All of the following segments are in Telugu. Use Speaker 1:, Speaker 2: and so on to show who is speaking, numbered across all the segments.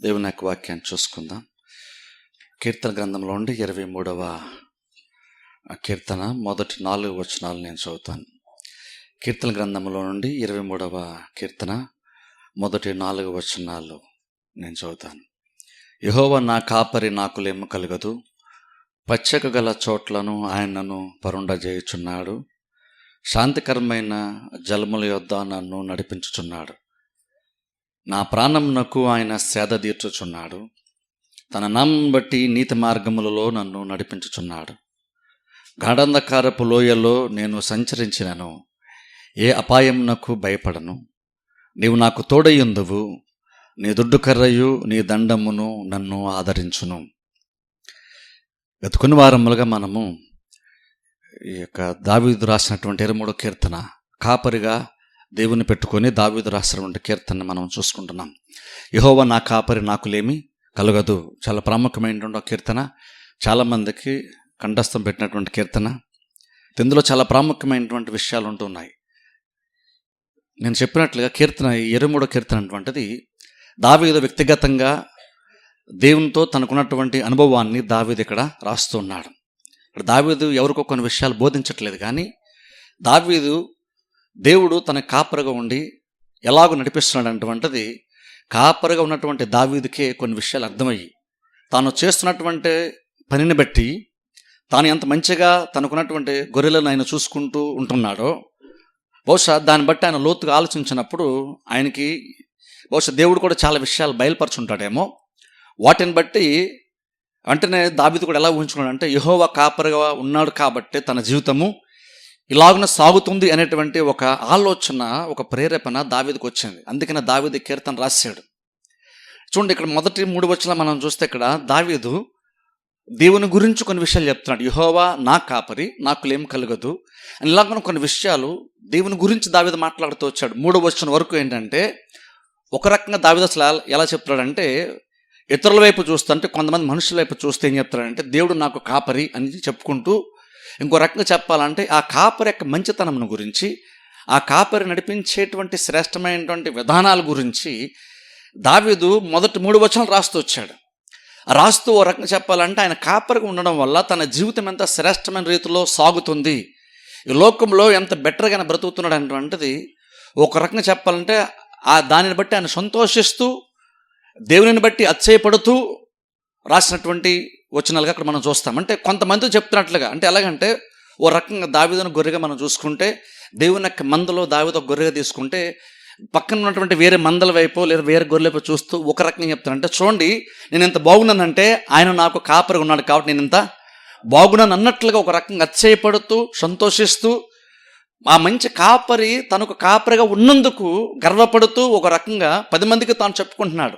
Speaker 1: దేవుని యొక్క వాక్యాన్ని చూసుకుందాం. కీర్తన గ్రంథంలో ఉండి 23వ కీర్తన మొదటి 4 వచనాలు నేను చదువుతాను. కీర్తన గ్రంథంలో నుండి 23వ కీర్తన మొదటి 4 వచనాలు నేను చదువుతాను. యెహోవా నా కాపరి, నాకు లెమ్ము కలగదు. పచ్చక గల చోట్లను ఆయనను పరుండజేయుచున్నాడు. శాంతికరమైన జలముల యొద్ద నన్ను నడిపించుచున్నాడు. నా ప్రాణమునకు ఆయన సేద తీర్చుచున్నాడు. తన నామం బట్టి నీతి మార్గములలో నన్ను నడిపించుచున్నాడు. గాఢంధకారపు లోయలో నేను సంచరించినను ఏ అపాయమునకు భయపడను. నీవు నాకు తోడయ్యుందువు. నీ దుడ్డు కర్రయు నీ దండమును నన్ను ఆదరించును. గత కొన్ని వారములుగా మనము ఈ యొక్క దావీదు రాసినటువంటి 23వ కీర్తన, కాపరిగా దేవుని పెట్టుకొని దావీదు రాసినటువంటి కీర్తన మనం చూసుకుంటున్నాం. యెహోవా నా కాపరి, నాకు లేమి కలగదు. చాలా ప్రాముఖ్యమైనటువంటి కీర్తన, చాలామందికి కంఠస్థం పెట్టినటువంటి కీర్తన. ఇందులో చాలా ప్రాముఖ్యమైనటువంటి విషయాలు ఉంటున్నాయి. నేను చెప్పినట్లుగా కీర్తన 23వ కీర్తన అటువంటిది దావీదు వ్యక్తిగతంగా దేవునితో తనకున్నటువంటి అనుభవాన్ని దావీదు ఇక్కడ రాస్తున్నాడు. ఇక్కడ దావీదు ఎవరికో కొన్ని విషయాలు బోధించట్లేదు, కానీ దావీదు దేవుడు తన కాపరిగా ఉండి ఎలాగో నడిపిస్తున్నాడు అటువంటిది కాపరిగా ఉన్నటువంటి దావీదుకే కొన్ని విషయాలు అర్థమయ్యి, తాను చేస్తున్నటువంటి పనిని బట్టి తాను ఎంత మంచిగా తనకున్నటువంటి గొర్రెలను ఆయన చూసుకుంటూ ఉంటున్నాడో, బహుశా దాన్ని బట్టి ఆయన లోతుగా ఆలోచించినప్పుడు ఆయనకి బహుశా దేవుడు కూడా చాలా విషయాలు బయలుపరుచుంటాడేమో. వాటిని బట్టి వెంటనే దావీదు కూడా ఎలా ఊహించుకున్నాడంటే, యెహోవా కాపరిగా ఉన్నాడు కాబట్టి తన జీవితము ఇలాగున సాగుతుంది అనేటువంటి ఒక ఆలోచన, ఒక ప్రేరేపణ దావీదుకు వచ్చింది. అందుకనే దావీదు కీర్తన రాశాడు. చూడండి, ఇక్కడ మొదటి 3 వచనాలు మనం చూస్తే ఇక్కడ దావీదు దేవుని గురించి కొన్ని విషయాలు చెప్తున్నాడు. యెహోవా నా కాపరి, నాకు లేమి కలగదు అని ఇలాగ కొన్ని విషయాలు దేవుని గురించి దావీదు మాట్లాడుతూ వచ్చాడు. 3వ వచనం వరకు ఏంటంటే, ఒక రకంగా దావీదు అసలు ఎలా చెప్తాడంటే, ఇతరుల వైపు చూస్తుంటే, కొంతమంది మనుషుల వైపు చూస్తే ఏం చెప్తాడంటే, దేవుడు నాకు కాపరి అని చెప్పుకుంటూ, ఇంకో రకంగా చెప్పాలంటే ఆ కాపరి యొక్క మంచితనం గురించి, ఆ కాపరి నడిపించేటువంటి శ్రేష్టమైనటువంటి విధానాల గురించి దావీదు మొదటి 3 వచనాలు రాస్తూ వచ్చాడు. రాస్తూ ఓ రకంగా చెప్పాలంటే, ఆయన కాపరిగా ఉండడం వల్ల తన జీవితం ఎంత శ్రేష్టమైన రీతిలో సాగుతుంది, ఈ లోకంలో ఎంత బెటర్గా ఆయన బ్రతుకుతున్నాడు అనేటువంటిది ఒక రకంగా చెప్పాలంటే దానిని బట్టి ఆయన సంతోషిస్తూ దేవుని బట్టి అతిశయపడుతూ రాసినటువంటి వచనాలుగా అక్కడ మనం చూస్తాం. అంటే కొంతమంది చెప్తున్నట్లుగా, అంటే ఎలాగంటే ఓ రకంగా దావీదును గొర్రెగా మనం చూసుకుంటే, దేవుని యొక్క మందలో దావీదు ఒక గొర్రెగా తీసుకుంటే, పక్కన ఉన్నటువంటి వేరే మందల వైపు లేదా వేరే గొర్రెల వైపు చూస్తూ ఒక రకంగా చెప్తానంటే, చూడండి నేను ఎంత బాగున్నానంటే ఆయన నాకు కాపరిగా ఉన్నాడు కాబట్టి నేను ఇంత బాగున్నాను అన్నట్లుగా ఒక రకంగా అతిశయపడుతూ సంతోషిస్తూ, ఆ మంచి కాపరి తనకు కాపరిగా ఉన్నందుకు గర్వపడుతూ ఒక రకంగా 10 మందికి తాను చెప్పుకుంటున్నాడు.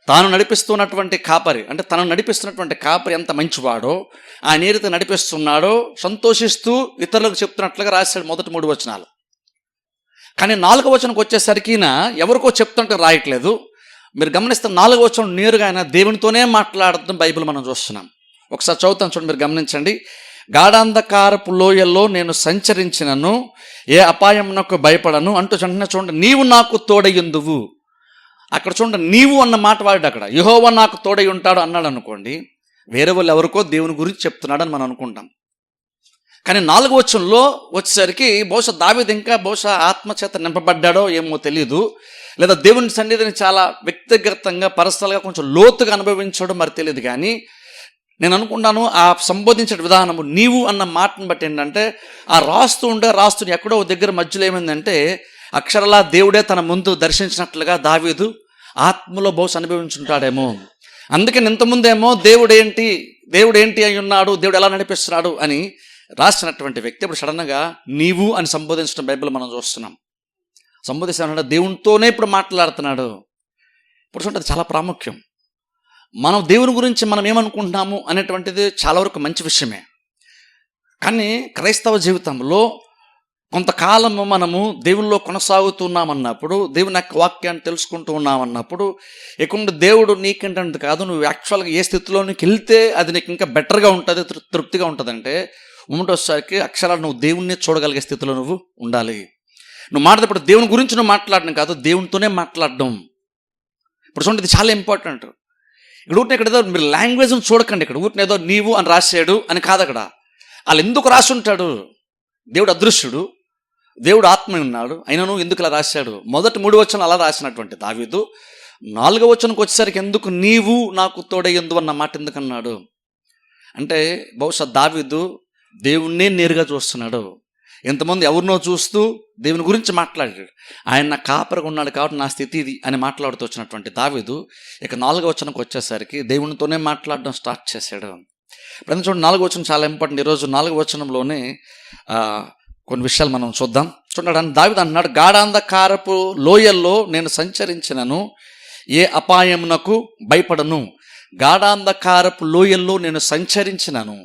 Speaker 1: తాను నడిపిస్తున్నటువంటి కాపరి, అంటే తనను నడిపిస్తున్నటువంటి కాపరి ఎంత మంచివాడో, ఆయన ఏ రీతి నడిపిస్తున్నాడో సంతోషిస్తూ ఇతరులకు చెప్తున్నట్లుగా రాశాడు మొదటి 3 వచనాలు. కానీ 4వ వచనంకి వచ్చేసరికి ఎవరికో చెప్తుంటే రాయట్లేదు. మీరు గమనిస్తే 4వ వచనం నేరుగా ఆయన దేవునితోనే మాట్లాడుతున్న బైబిల్ మనం చూస్తున్నాం. ఒకసారి చదువుతాను చూడండి, మీరు గమనించండి. గాఢాంధకారపు లోయల్లో నేను సంచరించినను ఏ అపాయమునకు భయపడను అంటూ చూడండి, నీవు నాకు తోడయ్యుందువు. అక్కడ చూడండి, నీవు అన్న మాట వాడు అక్కడ యెహోవా నాకు తోడై ఉంటాడు అన్నాడు అనుకోండి, వేరే వాళ్ళు ఎవరికో దేవుని గురించి చెప్తున్నాడని మనం అనుకుంటాం. కానీ 4వ వచనంలో వచ్చేసరికి బహుశా దావీదు ఇంకా బహుశా ఆత్మచేత నింపబడ్డాడో ఏమో తెలియదు, లేదా దేవుని సన్నిధిని చాలా వ్యక్తిగతంగా పర్సనల్గా కొంచెం లోతుగా అనుభవించడం మరి తెలియదు. కానీ నేను అనుకుంటాను ఆ సంబోధించే విధానము నీవు అన్న మాటను బట్టి ఏంటంటే, ఆ రాస్తూ ఎక్కడో దగ్గర మధ్యలో ఏమైందంటే, అక్షరాలా దేవుడే తన ముందు దర్శించినట్లుగా దావీదు ఆత్మలో బహుశా అనుభవించుంటాడేమో. అందుకని ఇంతకుముందేమో దేవుడు ఏంటి అయి ఉన్నాడు, దేవుడు ఎలా నడిపిస్తున్నాడు అని రాసినటువంటి వ్యక్తి ఇప్పుడు సడన్గా నీవు అని సంబోధించడం బైబిల్ మనం చూస్తున్నాం. సంబోధిస్తానంటే దేవునితోనే ఇప్పుడు మాట్లాడుతున్నాడు. ఇప్పుడు చూడండి, అది చాలా ప్రాముఖ్యం. మనం దేవుని గురించి మనం ఏమనుకుంటున్నాము అనేటువంటిది చాలా వరకు మంచి విషయమే. కానీ క్రైస్తవ జీవితంలో కొంతకాలము మనము దేవునిలో కొనసాగుతున్నామన్నప్పుడు, దేవుని యొక్క వాక్యాన్ని తెలుసుకుంటూ ఉన్నామన్నప్పుడు, ఇక దేవుడు నీకేంటంటే కాదు, నువ్వు యాక్చువల్గా ఏ స్థితిలోనికి వెళ్తే అది నీకు ఇంకా బెటర్గా ఉంటుంది, తృప్తిగా ఉంటుందంటే ఒకసారికి అక్షరాలు నువ్వు దేవుణ్ణి చూడగలిగే స్థితిలో నువ్వు ఉండాలి. నువ్వు మాట్లాడేటప్పుడు దేవుని గురించి నువ్వు మాట్లాడడం కాదు, దేవునితోనే మాట్లాడడం. ఇప్పుడు చూడండి, ఇది చాలా ఇంపార్టెంట్. ఇక్కడ ఊరిని ఇక్కడ ఏదో మీరు లాంగ్వేజ్ని చూడకండి. ఇక్కడ ఊరిని ఏదో నీవు అని రాశాడు అని కాదు. అక్కడ వాళ్ళు ఎందుకు రాసి ఉంటాడు? దేవుడు అదృశ్యుడు, దేవుడు ఆత్మ ఉన్నాడు, అయినను ఎందుకు ఇలా రాశాడు? మొదటి 3 వచనం అలా రాసినటువంటి దావీదు 4వ వచనంకి వచ్చేసరికి ఎందుకు నీవు నాకు తోడయ్యందు అన్న మాట ఎందుకన్నాడు అంటే, బహుశా దావీదు దేవుణ్ణే నేరుగా చూస్తున్నాడు. ఎంతమంది ఎవరినో చూస్తూ దేవుని గురించి మాట్లాడాడు. ఆయన నా కాపరిగా ఉన్నాడు కాబట్టి నా స్థితి ఇది అని మాట్లాడుతూ వచ్చినటువంటి దావీదు ఇక 4వ వచనంకి వచ్చేసరికి దేవునితోనే మాట్లాడడం స్టార్ట్ చేశాడు. ఇప్పుడు చూడండి, 4వ వచనం చాలా ఇంపార్టెంట్. ఈరోజు 4వ వచనంలోనే కొన్ని విషయాలు మనం చూద్దాం. చూడండి, దావీదు అంటున్నాడు, గాఢాంధకారపు లోయల్లో నేను సంచరించినను ఏ అపాయమునకు భయపడను. గాఢాంధకారపు లోయల్లో నేను సంచరించినను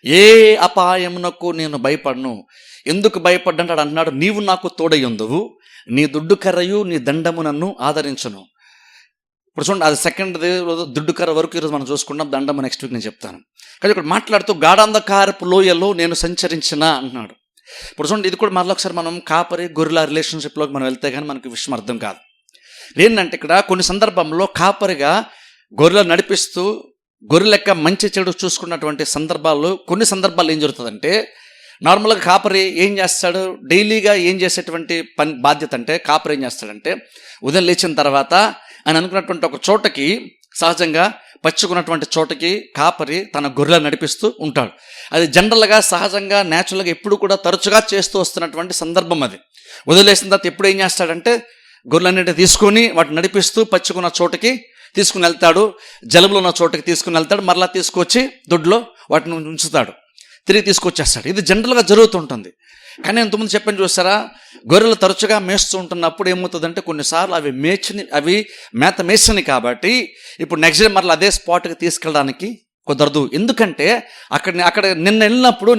Speaker 1: ఏ అపాయమునకు నేను భయపడను. ఎందుకు భయపడ్డంటాడు అంటున్నాడు, నీవు నాకు తోడయ్యుందువు, నీ దుడ్డు కర్రయు నీ దండము నన్ను ఆదరించును. ఇప్పుడు చూడండి, అది సెకండ్ దుడ్డు కర్ర వరకు ఈరోజు మనం చూసుకుంటాం, దండము నెక్స్ట్ వీక్ నేను చెప్తాను. కానీ ఇక్కడ మాట్లాడుతూ గాఢాంధకారపు లోయల్లో నేను సంచరించిన అంటున్నాడు. ఇప్పుడు చూడండి, ఇది కూడా మరలా ఒకసారి మనం కాపరి గొర్రెల రిలేషన్షిప్లోకి మనం వెళ్తే కానీ మనకి విషయం అర్థం కాదు. ఏంటంటే ఇక్కడ కొన్ని సందర్భంలో కాపరిగా గొర్రెలు నడిపిస్తూ గొర్రె లెక్క మంచి చెడు చూసుకున్నటువంటి సందర్భాలు, కొన్ని సందర్భాలు ఏం జరుగుతుందంటే, నార్మల్గా కాపరి ఏం చేస్తాడు, డైలీగా ఏం చేసేటువంటి బాధ్యత అంటే, కాపరి ఏం చేస్తాడంటే ఉదయం లేచిన తర్వాత ఆయన అనుకున్నటువంటి ఒక చోటకి, సహజంగా పచ్చుకున్నటువంటి చోటకి కాపరి తన గొర్రెలు నడిపిస్తూ ఉంటాడు. అది జనరల్గా సహజంగా న్యాచురల్గా ఎప్పుడు కూడా తరచుగా చేస్తూ వస్తున్నటువంటి సందర్భం అది. వదిలేసిన తర్వాత ఎప్పుడు ఏం చేస్తాడంటే గొర్రెలన్నింటినీ తీసుకొని వాటిని నడిపిస్తూ పచ్చుకున్న చోటకి తీసుకుని వెళ్తాడు, జలంలో ఉన్న చోటకి తీసుకుని వెళ్తాడు, మరలా తీసుకొచ్చి దొడ్లో వాటిని ఉంచుతాడు, తిరిగి తీసుకొచ్చేస్తాడు. ఇది జనరల్గా జరుగుతుంటుంది. కానీ ఎంతమంది చెప్పని చూస్తారా, గొర్రెలు తరచుగా మేస్తూ ఉంటున్నప్పుడు ఏమవుతుందంటే కొన్నిసార్లు అవి మేత మేసని కాబట్టి ఇప్పుడు నెక్స్ట్ డే మరలా అదే స్పాట్కి తీసుకెళ్ళడానికి కుదరదు. ఎందుకంటే అక్కడ నిన్న వెళ్ళినప్పుడు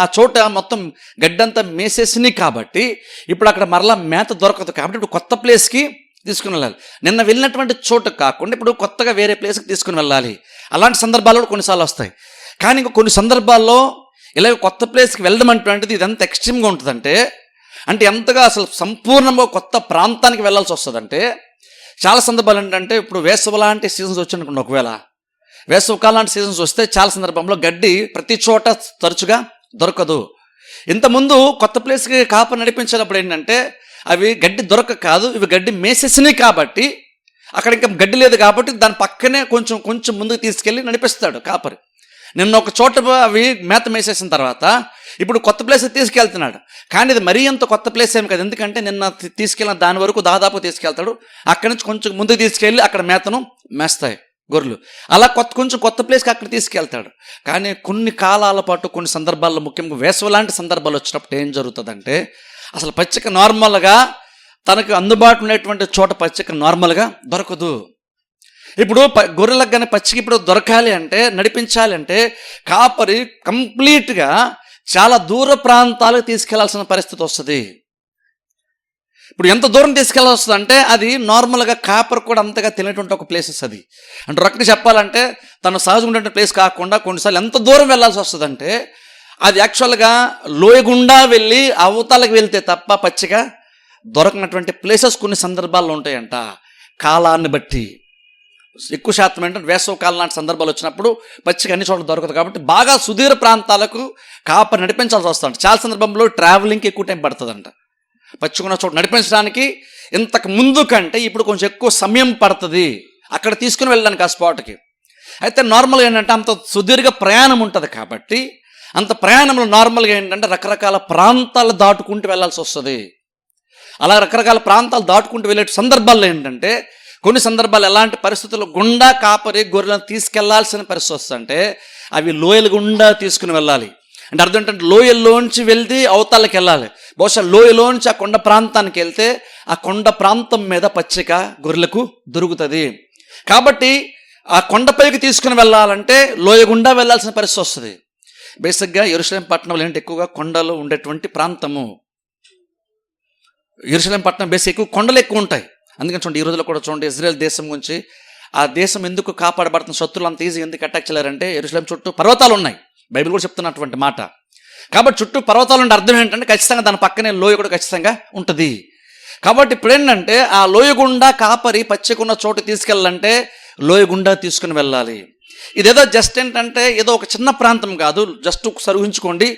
Speaker 1: ఆ చోట మొత్తం గడ్డంతా మేసేసినాయి కాబట్టి ఇప్పుడు అక్కడ మరలా మేత దొరకదు. కాబట్టి ఇప్పుడు కొత్త ప్లేస్కి తీసుకుని వెళ్ళాలి. నిన్న వెళ్ళినటువంటి చోటు కాకుండా ఇప్పుడు కొత్తగా వేరే ప్లేస్కి తీసుకుని వెళ్ళాలి. అలాంటి సందర్భాలు కూడా కొన్నిసార్లు వస్తాయి. కానీ ఇంకా కొన్ని సందర్భాల్లో ఇలాగ కొత్త ప్లేస్కి వెళ్ళడం అంటేది ఇది ఎంత ఎక్స్ట్రీమ్గా ఉంటుందంటే, అంటే ఎంతగా అసలు సంపూర్ణంగా కొత్త ప్రాంతానికి వెళ్ళాల్సి వస్తుందంటే, చాలా సందర్భాలు ఏంటంటే ఇప్పుడు వేసవి లాంటి సీజన్స్ వచ్చినప్పుడు, ఒకవేళ వేసవికాలం లాంటి సీజన్స్ వస్తే చాలా సందర్భంలో గడ్డి ప్రతి చోట తరచుగా దొరకదు. ఇంతకుముందు కొత్త ప్లేస్కి కాపరి నడిపించేటప్పుడు ఏంటంటే అవి గడ్డి దొరక కాదు, ఇవి గడ్డి మేసేసినాయి కాబట్టి అక్కడ ఇంకా గడ్డి లేదు కాబట్టి దాని పక్కనే కొంచెం ముందుకు తీసుకెళ్ళి నడిపిస్తాడు కాపరి. నిన్న ఒక చోట అవి మేత మేసేసిన తర్వాత ఇప్పుడు కొత్త ప్లేస్ తీసుకెళ్తున్నాడు. కానీ ఇది మరీ అంత కొత్త ప్లేస్ ఏమి కాదు, ఎందుకంటే నిన్న తీసుకెళ్ళిన దాని వరకు దాదాపు తీసుకెళ్తాడు. అక్కడి నుంచి కొంచెం ముందుకు తీసుకెళ్ళి అక్కడ మేతను మేస్తాయి గొర్రెలు. అలా కొంచెం కొత్త ప్లేస్కి అక్కడ తీసుకెళ్తాడు. కానీ కొన్ని కాలాల పాటు కొన్ని సందర్భాల్లో, ముఖ్యంగా వేసవి లాంటి సందర్భాలు వచ్చినప్పుడు ఏం జరుగుతుందంటే అసలు పచ్చిక నార్మల్గా తనకు అందుబాటులో ఉండేటువంటి చోట పచ్చిక నార్మల్గా దొరకదు. ఇప్పుడు గొర్రెలకు కానీ పచ్చిక ఇప్పుడు దొరకాలి అంటే, నడిపించాలి అంటే కాపరి కంప్లీట్గా చాలా దూర ప్రాంతాలకు తీసుకెళ్లాల్సిన పరిస్థితి వస్తుంది. ఇప్పుడు ఎంత దూరం తీసుకెళ్ళాల్సి వస్తుంది అంటే అది నార్మల్గా కాపర్ కూడా అంతగా తెలియనటువంటి ఒక ప్లేసెస్ అది. అంటే రొక్కటి చెప్పాలంటే తను సహజంగా ఉండేటువంటి ప్లేస్ కాకుండా కొన్నిసార్లు ఎంత దూరం వెళ్ళాల్సి వస్తుందంటే అది యాక్చువల్గా లోయగుండా వెళ్ళి అవతలకు వెళ్తే తప్ప పచ్చిక దొరకనటువంటి ప్లేసెస్ కొన్ని సందర్భాల్లో ఉంటాయంట. కాలాన్ని బట్టి ఎక్కువ శాతం ఏంటంటే వేసవి కాలం లాంటి సందర్భాలు వచ్చినప్పుడు పచ్చిక అన్ని చోట్ల దొరకదు. కాబట్టి బాగా సుదీర ప్రాంతాలకు కాపరి నడిపించాల్సి వస్తుంది. చాలా సందర్భంలో ట్రావెలింగ్కి ఎక్కువ టైం పడుతుందంట. పచ్చుకున్న చోట నడిపించడానికి ఇంతకు ముందు కంటే ఇప్పుడు కొంచెం ఎక్కువ సమయం పడుతుంది అక్కడ తీసుకుని వెళ్ళడానికి ఆ స్పాట్కి. అయితే నార్మల్గా ఏంటంటే అంత సుదీర్ఘ ప్రయాణం ఉంటుంది కాబట్టి అంత ప్రయాణంలో నార్మల్గా ఏంటంటే రకరకాల ప్రాంతాలు దాటుకుంటూ వెళ్ళాల్సి వస్తుంది. అలా రకరకాల ప్రాంతాలు దాటుకుంటూ వెళ్ళే సందర్భాల్లో ఏంటంటే కొన్ని సందర్భాలు ఎలాంటి పరిస్థితుల్లో గుండా కాపరి గొర్రెలను తీసుకెళ్లాల్సిన పరిస్థితి వస్తుందంటే అవి లోయల గుండా తీసుకుని వెళ్ళాలి. అంటే అర్థం ఏంటంటే లోయల్లోంచి వెళ్తే అవతలకి వెళ్ళాలి. బహుశా లోయలోంచి ఆ కొండ ప్రాంతానికి వెళ్తే ఆ కొండ ప్రాంతం మీద పచ్చిక గొర్రెలకు దొరుకుతుంది. కాబట్టి ఆ కొండపైకి తీసుకుని వెళ్ళాలంటే లోయ గుండా వెళ్ళాల్సిన పరిస్థితి వస్తుంది. బేసిక్గా యెరూషలేం పట్టణంలో ఏంటి ఎక్కువగా కొండలు ఉండేటువంటి ప్రాంతము. యెరూషలేం పట్టణం బేసిక్ ఎక్కువ కొండలు ఎక్కువ ఉంటాయి. అందుకని చూడండి, ఈ రోజుల్లో కూడా చూడండి ఇజ్రాయెల్ దేశం గురించి, ఆ దేశం ఎందుకు కాపాడబడుతున్న, శత్రులు అంత ఈజీ ఎందుకు అటాక్ చేయలేరంటే యెరూషలేం చుట్టూ పర్వతాలు ఉన్నాయి. బైబిల్ కూడా చెప్తున్నటువంటి మాట. కాబట్టి చుట్టూ పర్వతాలు ఉండే అర్థం ఏంటంటే ఖచ్చితంగా దాని పక్కనే లోయ కూడా ఖచ్చితంగా ఉంటుంది. కాబట్టి ఇప్పుడు ఏంటంటే ఆ లోయ గుండా కాపరి పచ్చికున్న చోటు తీసుకెళ్ళాలంటే లోయ గుండా తీసుకుని వెళ్ళాలి. ఇదేదో జస్ట్ ఏంటంటే ఏదో ఒక చిన్న ప్రాంతం కాదు. జస్ట్ ఒకసారి ఊహించుకోండి,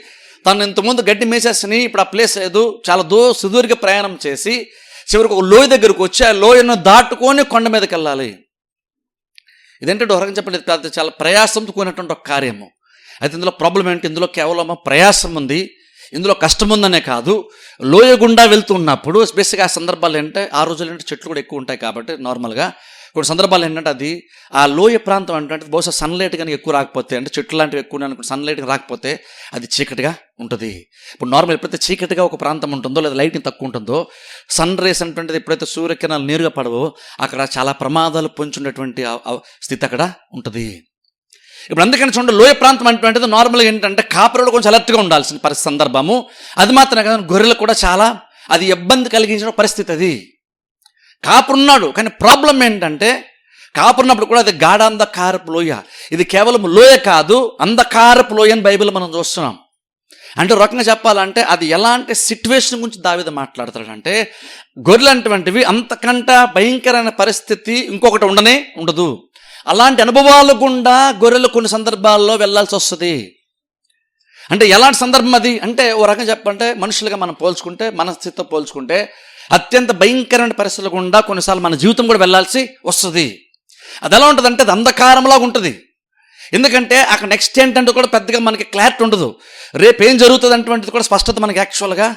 Speaker 1: తను ఇంతకుముందు గడ్డి మేసేసి ఇప్పుడు ఆ ప్లేస్ లేదు, చాలా సుదీర్ఘ ప్రయాణం చేసి చివరికి ఒక లోయ దగ్గరకు వచ్చి ఆ లోయను దాటుకొని కొండ మీదకి వెళ్ళాలి. ఇదేంటంటే ఒక రకంగా చెప్పండి, చాలా ప్రయాసంతో కూడినటువంటి ఒక కార్యము. అయితే ఇందులో ప్రాబ్లం ఏంటి? ఇందులో కేవలం ప్రయాసం ఉంది, ఇందులో కష్టం ఉందనే కాదు. లోయ గుండా వెళ్తున్నప్పుడు బేసిక్గా ఆ సందర్భాలు ఏంటంటే ఆ రోజులు ఏంటంటే చెట్లు కూడా ఎక్కువ ఉంటాయి కాబట్టి నార్మల్గా కొన్ని సందర్భాలు ఏంటంటే అది ఆ లోయ ప్రాంతం అంటే బహుశా సన్లైట్ కానీ ఎక్కువ రాకపోతే, అంటే చెట్లు లాంటివి ఎక్కువ అనుకుంటే సన్లైట్ రాకపోతే అది చీకటిగా ఉంటుంది. ఇప్పుడు నార్మల్ ఎప్పుడైతే చీకటిగా ఒక ప్రాంతం ఉంటుందో లేదా లైటింగ్ తక్కువ ఉంటుందో, సన్ రేస్ అనేటువంటిది ఎప్పుడైతే సూర్యకిరణాలు నేరుగా పడవో అక్కడ చాలా ప్రమాదాలు పొంచున్నటువంటి స్థితి అక్కడ ఉంటుంది. ఇప్పుడు అందుకని చూడండి, లోయ ప్రాంతం అటువంటిది నార్మల్గా ఏంటంటే కాపరులు కొంచెం అలర్ట్గా ఉండాల్సిన సందర్భము. అది మాత్రమే కదా, గొర్రెలు కూడా చాలా అది ఇబ్బంది కలిగించిన పరిస్థితి. అది కాపురున్నాడు, కానీ ప్రాబ్లం ఏంటంటే కాపురున్నప్పుడు కూడా అది గాఢాంధకారపు లోయ. ఇది కేవలం లోయ కాదు, అంధకారపు లోయ అని బైబిల్ మనం చూస్తున్నాం. అంటే రకంగా చెప్పాలంటే అది ఎలాంటి సిచ్యువేషన్ గురించి దావీదు మాట్లాడతాడంటే, గొర్రెలు అటువంటివి అంతకంట భయంకరమైన పరిస్థితి ఇంకొకటి ఉండదు. అలాంటి అనుభవాలు గుండా గొర్రెలు కొన్ని సందర్భాల్లో వెళ్ళాల్సి వస్తుంది. అంటే ఎలాంటి సందర్భం అది అంటే, ఓ రకంగా చెప్పంటే మనుషులుగా మనం పోల్చుకుంటే, మన స్థితితో పోల్చుకుంటే అత్యంత భయంకరమైన పరిస్థితులు గుండా కొన్నిసార్లు మన జీవితం కూడా వెళ్ళాల్సి వస్తుంది. అది ఎలా ఉంటుంది అంటే అది అంధకారంలాగా ఉంటుంది. ఎందుకంటే అక్కడ నెక్స్ట్ ఏంటంటే కూడా పెద్దగా మనకి క్లారిటీ ఉండదు. రేపు ఏం జరుగుతుంది అటువంటిది కూడా స్పష్టత మనకి యాక్చువల్గా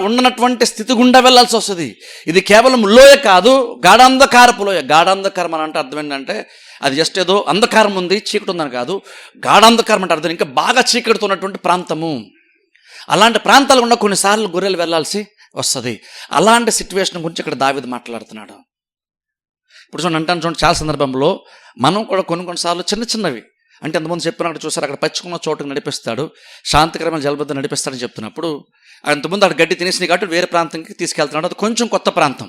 Speaker 1: ఉండనటువంటి స్థితి గుండా వెళ్ళాల్సి వస్తుంది. ఇది కేవలం లోయ కాదు, గాఢాంధకారపు లోయ. గాఢాంధకారం అని అంటే అర్థం ఏంటంటే అది జస్ట్ ఏదో అంధకారం ఉంది, చీకటి ఉందని కాదు. గాఢాంధకారం అంటే అర్థం ఇంకా బాగా చీకటితో ఉన్నటువంటి ప్రాంతము. అలాంటి ప్రాంతాలు గుండా కొన్నిసార్లు గొర్రెలు వెళ్ళాల్సి వస్తుంది. అలాంటి సిచ్యువేషన్ గురించి ఇక్కడ దావీదు మాట్లాడుతున్నాడు. ఇప్పుడు చూడండి చాలా సందర్భంలో మనం కూడా కొన్నిసార్లు చిన్నవి అంటే అంతకుముందు చెప్పినట్టు చూసారు, అక్కడ పచ్చుకున్న చోటుకు నడిపిస్తాడు, శాంతికరమైన జలబద్ధ నడిపిస్తాడని చెప్తున్నప్పుడు అంతకుముందు అక్కడ గడ్డి తినేసి కాబట్టి వేరే ప్రాంతంకి తీసుకెళ్తున్నాడు. అది కొంచెం కొత్త ప్రాంతం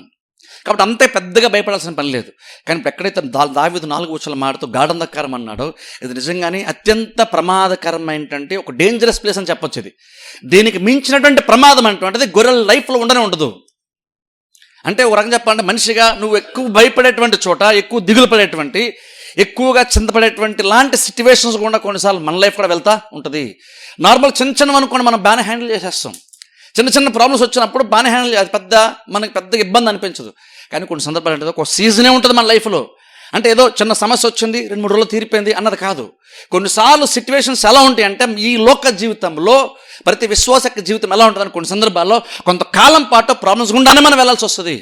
Speaker 1: కాబట్టి అంతే పెద్దగా భయపడాల్సిన పని లేదు. కానీ ఇప్పుడు ఎక్కడైతే దావీదు 4 వచనాలు మాడుతూ గాఢాంధకారం అన్నాడో, ఇది నిజంగానే అత్యంత ప్రమాదకరం ఏంటంటే ఒక డేంజరస్ ప్లేస్ అని చెప్పొచ్చు. ఇది దీనికి మించినటువంటి ప్రమాదం అటువంటిది గొర్రెల లైఫ్లో ఉండదు. అంటే ఒక రకంగా చెప్పాలంటే మనిషిగా నువ్వు ఎక్కువ భయపడేటువంటి చోట, ఎక్కువ దిగులు పడేటువంటి, ఎక్కువగా చింతపడేటువంటి లాంటి సిచ్యువేషన్స్ కూడా కొన్నిసార్లు మన లైఫ్ కూడా వెళ్తూ ఉంటుంది. నార్మల్ చిన్న అనుకోండి మనం బాగానే హ్యాండిల్ చేసేస్తాం. చిన్న ప్రాబ్లమ్స్ వచ్చినప్పుడు బాగానే హ్యాండిల్ అది మనకి పెద్దగా ఇబ్బంది అనిపించదు. కానీ కొన్ని సందర్భాలు అంటే ఒక సీజనే ఉంటుంది మన లైఫ్లో. అంటే ఏదో చిన్న సమస్య వచ్చింది 2-3 రోజులు తీరిపోయింది అన్నది కాదు. కొన్నిసార్లు సిచ్యువేషన్స్ ఎలా ఉంటాయి అంటే ఈ లోక జీవితంలో ప్రతి విశ్వాసక జీవితం ఎలా ఉంటుందని కొన్ని సందర్భాల్లో కొంతకాలం పాటు ప్రాబ్లమ్స్ గుండానే మనం వెళ్ళాల్సి వస్తుంది.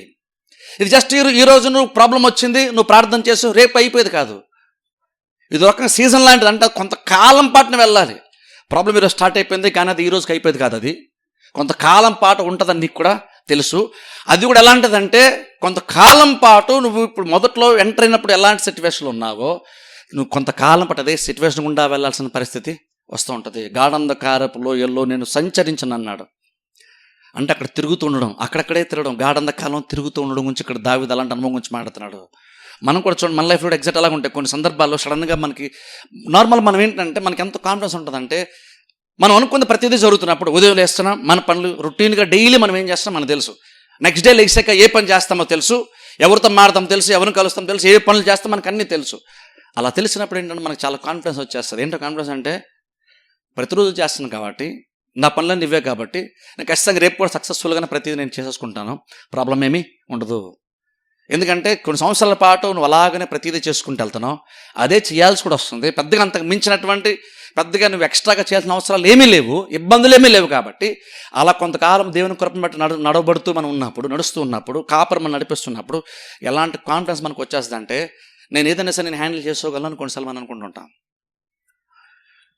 Speaker 1: ఇది జస్ట్ ఈ రోజు నువ్వు ప్రాబ్లం వచ్చింది, నువ్వు ప్రార్థన చేసి రేపు అయిపోయేది కాదు. ఇది ఒక సీజన్ లాంటిది. అంటే కొంతకాలం పాటున వెళ్ళాలి. ప్రాబ్లం ఈరోజు స్టార్ట్ అయిపోయింది కానీ అది ఈ రోజుకి అయిపోయేది కాదు. అది కొంతకాలం పాటు ఉంటుందని నీకు కూడా తెలుసు. అది కూడా ఎలాంటిదంటే కొంతకాలం పాటు నువ్వు ఇప్పుడు మొదట్లో ఎంటర్ అయినప్పుడు ఎలాంటి సిచ్యువేషన్లో ఉన్నావో నువ్వు కొంతకాలం పాటు అదే సిచ్యువేషన్ గుండా వెళ్ళాల్సిన పరిస్థితి వస్తూ ఉంటుంది. గాఢాంధకారపు లోయల్లో నేను సంచరించను అన్నాడు. అంటే అక్కడ తిరుగుతూ ఉండడం, అక్కడక్కడే తిరగడం, గాఢాంధకారం తిరుగుతూ ఉండడం గురించి ఇక్కడ దావీదు అలాంటి అనుభవం గురించి మాట్లాడుతున్నాడు. మనం కూడా చూడండి, మన లైఫ్లో ఎగ్జాక్ట్ అలాగ ఉంటాయి. కొన్ని సందర్భాల్లో సడన్గా మనకి నార్మల్ మనం ఏంటంటే మనకి ఎంత కాన్ఫిడెన్స్ ఉంటుందంటే మనం అనుకున్న ప్రతిదీ జరుగుతున్నప్పుడు ఉదయం లేస్తున్నాం, మన పనులు రొటీన్గా డైలీ మనం ఏం చేస్తాం మనకు తెలుసు. నెక్స్ట్ డే లేచాక ఏ పని చేస్తామో తెలుసు, ఎవరితో మాడతాం తెలుసు, ఎవరిని కలుస్తాం తెలుసు, ఏ పనులు చేస్తాం మనకు అన్నీ తెలుసు. అలా తెలిసినప్పుడు ఏంటంటే మనకు చాలా కాన్ఫిడెన్స్ వచ్చేస్తుంది. ఏంటో కాన్ఫిడెన్స్ అంటే ప్రతిరోజు చేస్తున్నాను కాబట్టి, నా పనులన్నీ ఇవే కాబట్టి నేను ఖచ్చితంగా రేపు కూడా సక్సెస్ఫుల్గానే ప్రతిదీ నేను చేసేసుకుంటాను, ప్రాబ్లం ఏమీ ఉండదు. ఎందుకంటే కొన్ని సంవత్సరాల పాటు నువ్వు అలాగనే ప్రతిదీ చేసుకుంటూ వెళ్తున్నావు, అదే చేయాల్సి కూడా వస్తుంది. పెద్దగా అంతకు మించినటువంటి పెద్దగా నువ్వు ఎక్స్ట్రాగా చేయాల్సిన అవసరాలు ఏమీ లేవు, ఇబ్బందులు ఏమీ లేవు. కాబట్టి అలా కొంతకాలం దేవుని కృపను బట్టి నడవబడుతూ మనం నడుస్తూ ఉన్నప్పుడు, కాపురం మనం నడిపిస్తున్నప్పుడు ఎలాంటి కాన్ఫిడెన్స్ మనకు వచ్చేస్తుంది అంటే నేను ఏదైనా సరే నేను హ్యాండిల్ చేసుకోగలను కొన్నిసార్లు మనం అనుకుంటుంటాం.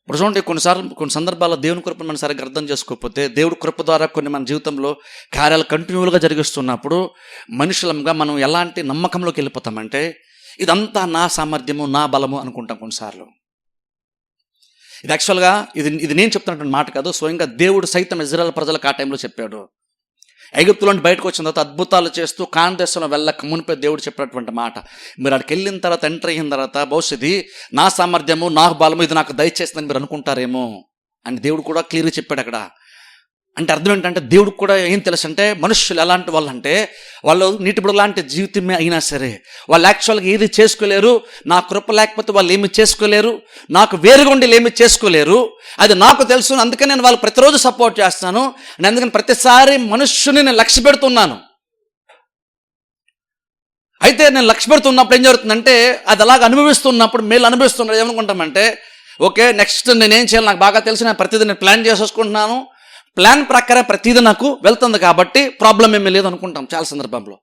Speaker 1: ఇప్పుడు చూడండి, కొన్ని సందర్భాల్లో దేవుని కృపను మనం సరిగ్గా అర్థం చేసుకోకపోతే, దేవుడి కృప ద్వారా కొన్ని మన జీవితంలో కార్యాలు కంటిన్యూగా జరిగిస్తున్నప్పుడు మనుషులంగా మనం ఎలాంటి నమ్మకంలోకి వెళ్ళిపోతామంటే ఇదంతా నా సామర్థ్యము, నా బలము అనుకుంటాం కొన్నిసార్లు. ఇది యాక్చువల్గా ఇది నేను చెప్తున్నటువంటి మాట కాదు, స్వయంగా దేవుడు సైతం ఇజ్రాయెల్ ప్రజలకు ఆ టైంలో చెప్పాడు. ఐగుప్తులో బయటకు వచ్చిన తర్వాత అద్భుతాలు చేస్తూ కానాను దేశంలో వెళ్ళక మునిపే దేవుడు చెప్పినటువంటి మాట, మీరు అక్కడికి వెళ్ళిన తర్వాత ఎంటర్ అయిన తర్వాత భవిష్యత్తు నా సామర్థ్యము, నాకు బలము, ఇది నాకు దయచేస్తుందని మీరు అనుకుంటారేమో అని దేవుడు కూడా క్లియర్గా చెప్పాడు అక్కడ. అంటే అర్థం ఏంటంటే దేవుడికి కూడా ఏం తెలుసు అంటే మనుషులు ఎలాంటి వాళ్ళు అంటే వాళ్ళు నీటిబుడ లాంటి జీవితమే అయినా సరే వాళ్ళు యాక్చువల్గా ఏది చేసుకోలేరు. నా కృప లేకపోతే వాళ్ళు ఏమి చేసుకోలేరు, నాకు వేరుగా ఉండి ఏమి చేసుకోలేరు. అది నాకు తెలుసు, అందుకని నేను వాళ్ళు ప్రతిరోజు సపోర్ట్ చేస్తాను. నేను అందుకని ప్రతిసారి మనుష్యుని నేను లక్ష్య పెడుతున్నాను. అయితే నేను లక్ష్య పెడుతున్నప్పుడు ఏం జరుగుతుందంటే అది అలాగ అనుభవిస్తున్నప్పుడు మేలు అనుభవిస్తున్నాడు ఏమనుకుంటామంటే ఓకే నెక్స్ట్ నేనేం చేయాలి నాకు బాగా తెలిసి నేను ప్రతిదీ నేను ప్లాన్ చేసేసుకుంటున్నాను, ప్లాన్ ప్రకారం ప్రతిదీ నాకు వెళ్తుంది కాబట్టి ప్రాబ్లం ఏమీ లేదు అనుకుంటాం చాలా సందర్భంలో.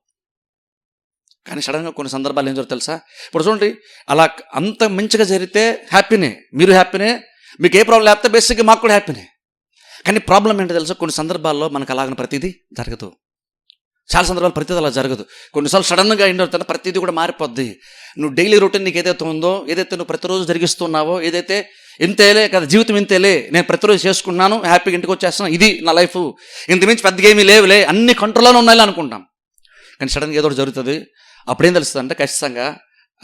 Speaker 1: కానీ సడన్గా కొన్ని సందర్భాలు ఏం జరుగుతుంది తెలుసా? ఇప్పుడు చూడండి, అలా అంత మంచిగా జరిగితే హ్యాపీనే, మీరు హ్యాపీనే, మీకు ఏ ప్రాబ్లం లేకపోతే బేసిక్గా మాకు కూడా హ్యాపీనే. కానీ ప్రాబ్లం ఏంటో తెలుసా, కొన్ని సందర్భాల్లో మనకు అలాగని ప్రతిదీ జరగదు. చాలా సందర్భాలు ప్రతిదీ అలా జరగదు. కొన్నిసార్లు సడన్గా ఏం జరుగుతుందో ప్రతిదీ కూడా మారిపోద్ది. నువ్వు డైలీ రొటీన్ నీకు ఏదైతే ఉందో, ఏదైతే నువ్వు ప్రతిరోజు జరిగిస్తున్నావో, ఏదైతే ఇంతేలే కదా జీవితం ఇంతేలే, నేను ప్రతిరోజు చేసుకున్నాను, హ్యాపీగా ఇంటికి వచ్చేస్తున్నాను, ఇది నా లైఫ్, ఇంతమించి పెద్దగా ఏమీ లేవులే, అన్ని కంట్రోల్లోనే ఉన్నాయి అనుకుంటాం. కానీ సడన్గా ఏదో ఒకటి జరుగుతుంది. అప్పుడేం తెలుస్తుంది అంటే ఖచ్చితంగా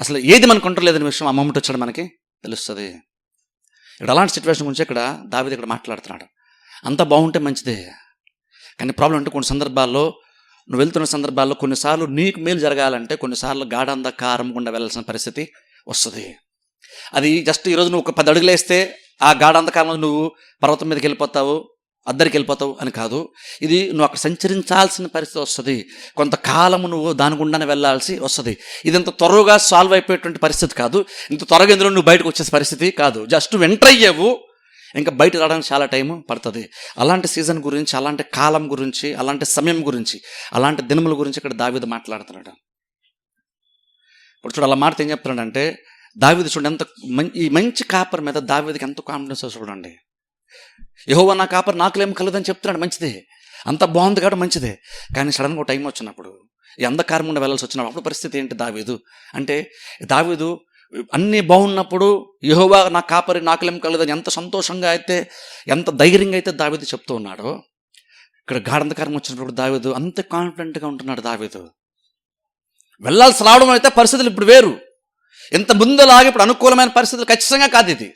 Speaker 1: అసలు ఏది మన కంట్రోల్ లేదని విషయం ఆ మొమెంట్ వచ్చాడు మనకి తెలుస్తుంది. ఇక్కడ అలాంటి సిచ్యువేషన్ గురించి ఇక్కడ దావీదు ఇక్కడ మాట్లాడుతున్నాడు. అంతా బాగుంటే మంచిదే, కానీ ప్రాబ్లం అంటే కొన్ని సందర్భాల్లో నువ్వు వెళ్తున్న సందర్భాల్లో కొన్నిసార్లు నీకు మేలు జరగాలంటే కొన్నిసార్లు గాఢంధకారం గుండా వెళ్ళాల్సిన పరిస్థితి వస్తుంది. అది జస్ట్ ఈరోజు నువ్వు ఒక 10 అడుగులు వేస్తే ఆ గాఢంధకారంలో నువ్వు పర్వతం మీదకి వెళ్ళిపోతావు, అద్దరికి వెళ్ళిపోతావు అని కాదు. ఇది నువ్వు అక్కడ సంచరించాల్సిన పరిస్థితి వస్తుంది. కొంతకాలము నువ్వు దాని గుండానే వెళ్ళాల్సి వస్తుంది. ఇది ఇంత త్వరగా సాల్వ్ అయిపోయేటువంటి పరిస్థితి కాదు, ఇంత త్వరగా ఇందులో నువ్వు బయటకు వచ్చే పరిస్థితి కాదు. జస్ట్ ఎంటర్ అయ్యావు, ఇంకా బయట రావడానికి చాలా టైం పడుతుంది. అలాంటి సీజన్ గురించి, అలాంటి కాలం గురించి, అలాంటి సమయం గురించి, అలాంటి దినముల గురించి ఇక్కడ దావీదు మాట్లాడుతున్నాడు. ఇప్పుడు చూడు అలా మాట ఏం చెప్తున్నాడంటే దావీదు చూడండి ఎంత ఈ మంచి కాపర్ మీద దావీదుకి ఎంత కాన్ఫిడెన్స్ చూడండి. యెహోవా నా కాపర్ నాకులేం కలదని చెప్తున్నాడు, మంచిదే, అంత బాగుంది కాబట్టి మంచిదే. కానీ సడన్గా ఒక టైం వచ్చినప్పుడు ఈ అంధకారం గుండా వెళ్ళాల్సి వచ్చినప్పుడు అప్పుడు పరిస్థితి ఏంటి దావీదు అంటే, దావీదు అన్నీ బాగున్నప్పుడు యెహోవా నా కాపరి నాకులేం కలదని ఎంత సంతోషంగా అయితే, ఎంత ధైర్యంగా అయితే దావీదు చెప్తూ ఉన్నాడో, ఇక్కడ గాఢంధకారం వచ్చినప్పుడు దావీదు అంత కాన్ఫిడెంట్గా ఉంటున్నాడు. దావీదు వెళ్ళాల్సి రావడం అయితే పరిస్థితులు ఇప్పుడు వేరు, ఇంత ముందులాగా ఇప్పుడు అనుకూలమైన పరిస్థితులు ఖచ్చితంగా కాదు ఇది.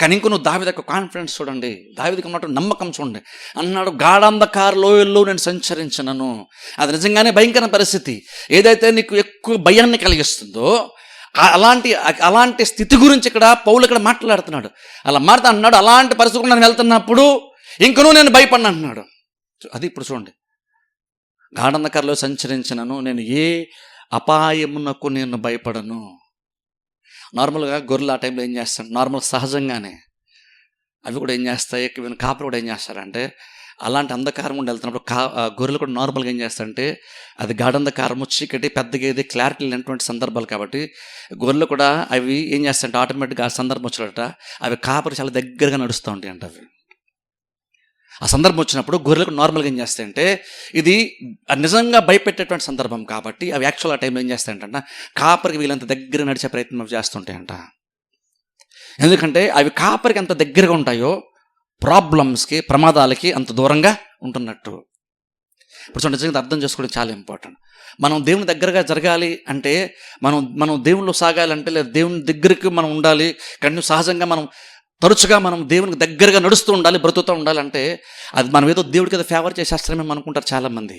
Speaker 1: కానీ ఇంకో నువ్వు దావీదు యొక్క కాన్ఫిడెన్స్ చూడండి, దావీదుకి ఉన్నటువంటి నమ్మకం చూడండి. అన్నాడు గాఢంధకార లోయల్లో నేను సంచరించినను. అది నిజంగానే భయంకర పరిస్థితి, ఏదైతే నీకు ఎక్కువ భయాన్ని కలిగిస్తుందో అలాంటి స్థితి గురించి ఇక్కడ పౌలు ఇక్కడ మాట్లాడుతున్నాడు. అలా అన్నాడు అలాంటి పరిస్థితులు నేను వెళ్తున్నప్పుడు ఇంకనూ నేను భయపడిన అంటున్నాడు. అది ఇప్పుడు చూడండి, గాఢంధకారలో సంచరించినను, నేను ఏ అపాయమునకు నేను భయపడను. నార్మల్గా గొర్రెలు ఆ టైంలో ఏం చేస్తాడు, నార్మల్ సహజంగానే అవి కూడా ఏం చేస్తాయి, కాపలు కూడా ఏం చేస్తారంటే అలాంటి అంధకారం ఉండి వెళ్తున్నప్పుడు గొర్రెలు కూడా నార్మల్గా ఏం చేస్తారంటే అది గాఢంధకారము, చీకటి, పెద్దగా ఏది క్లారిటీ లేనటువంటి సందర్భాలు కాబట్టి గొర్రెలు కూడా అవి ఏం చేస్తాయంటే ఆటోమేటిక్గా ఆ సందర్భం వచ్చినట్ట అవి కాపరి చాలా దగ్గరగా నడుస్తూ ఉంటాయి అంట. అవి ఆ సందర్భం వచ్చినప్పుడు గొర్రెలకు నార్మల్గా ఏం చేస్తాయంటే ఇది నిజంగా భయపెట్టేటువంటి సందర్భం కాబట్టి అవి యాక్చువల్ ఆ టైంలో ఏం చేస్తాయంట కాపరికి వీళ్ళంత దగ్గర నడిచే ప్రయత్నం చేస్తుంటాయంట. ఎందుకంటే అవి కాపరికి ఎంత దగ్గరగా ఉంటాయో ప్రాబ్లమ్స్కి, ప్రమాదాలకి అంత దూరంగా ఉంటున్నట్టు. ఇప్పుడు నిజంగా అర్థం చేసుకోవడం చాలా ఇంపార్టెంట్. మనం దేవుని దగ్గరగా జరగాలి అంటే, మనం దేవుళ్ళు సాగాలంటే, లేదా దేవుని దగ్గరికి మనం ఉండాలి, కానీ సహజంగా మనం తరచుగా మనం దేవునికి దగ్గరగా నడుస్తూ ఉండాలి, బ్రతుకుతూ ఉండాలంటే అది మనం ఏదో దేవుడికి ఏదో ఫేవర్ చేసేస్తామేమో అనుకుంటారు చాలామంది.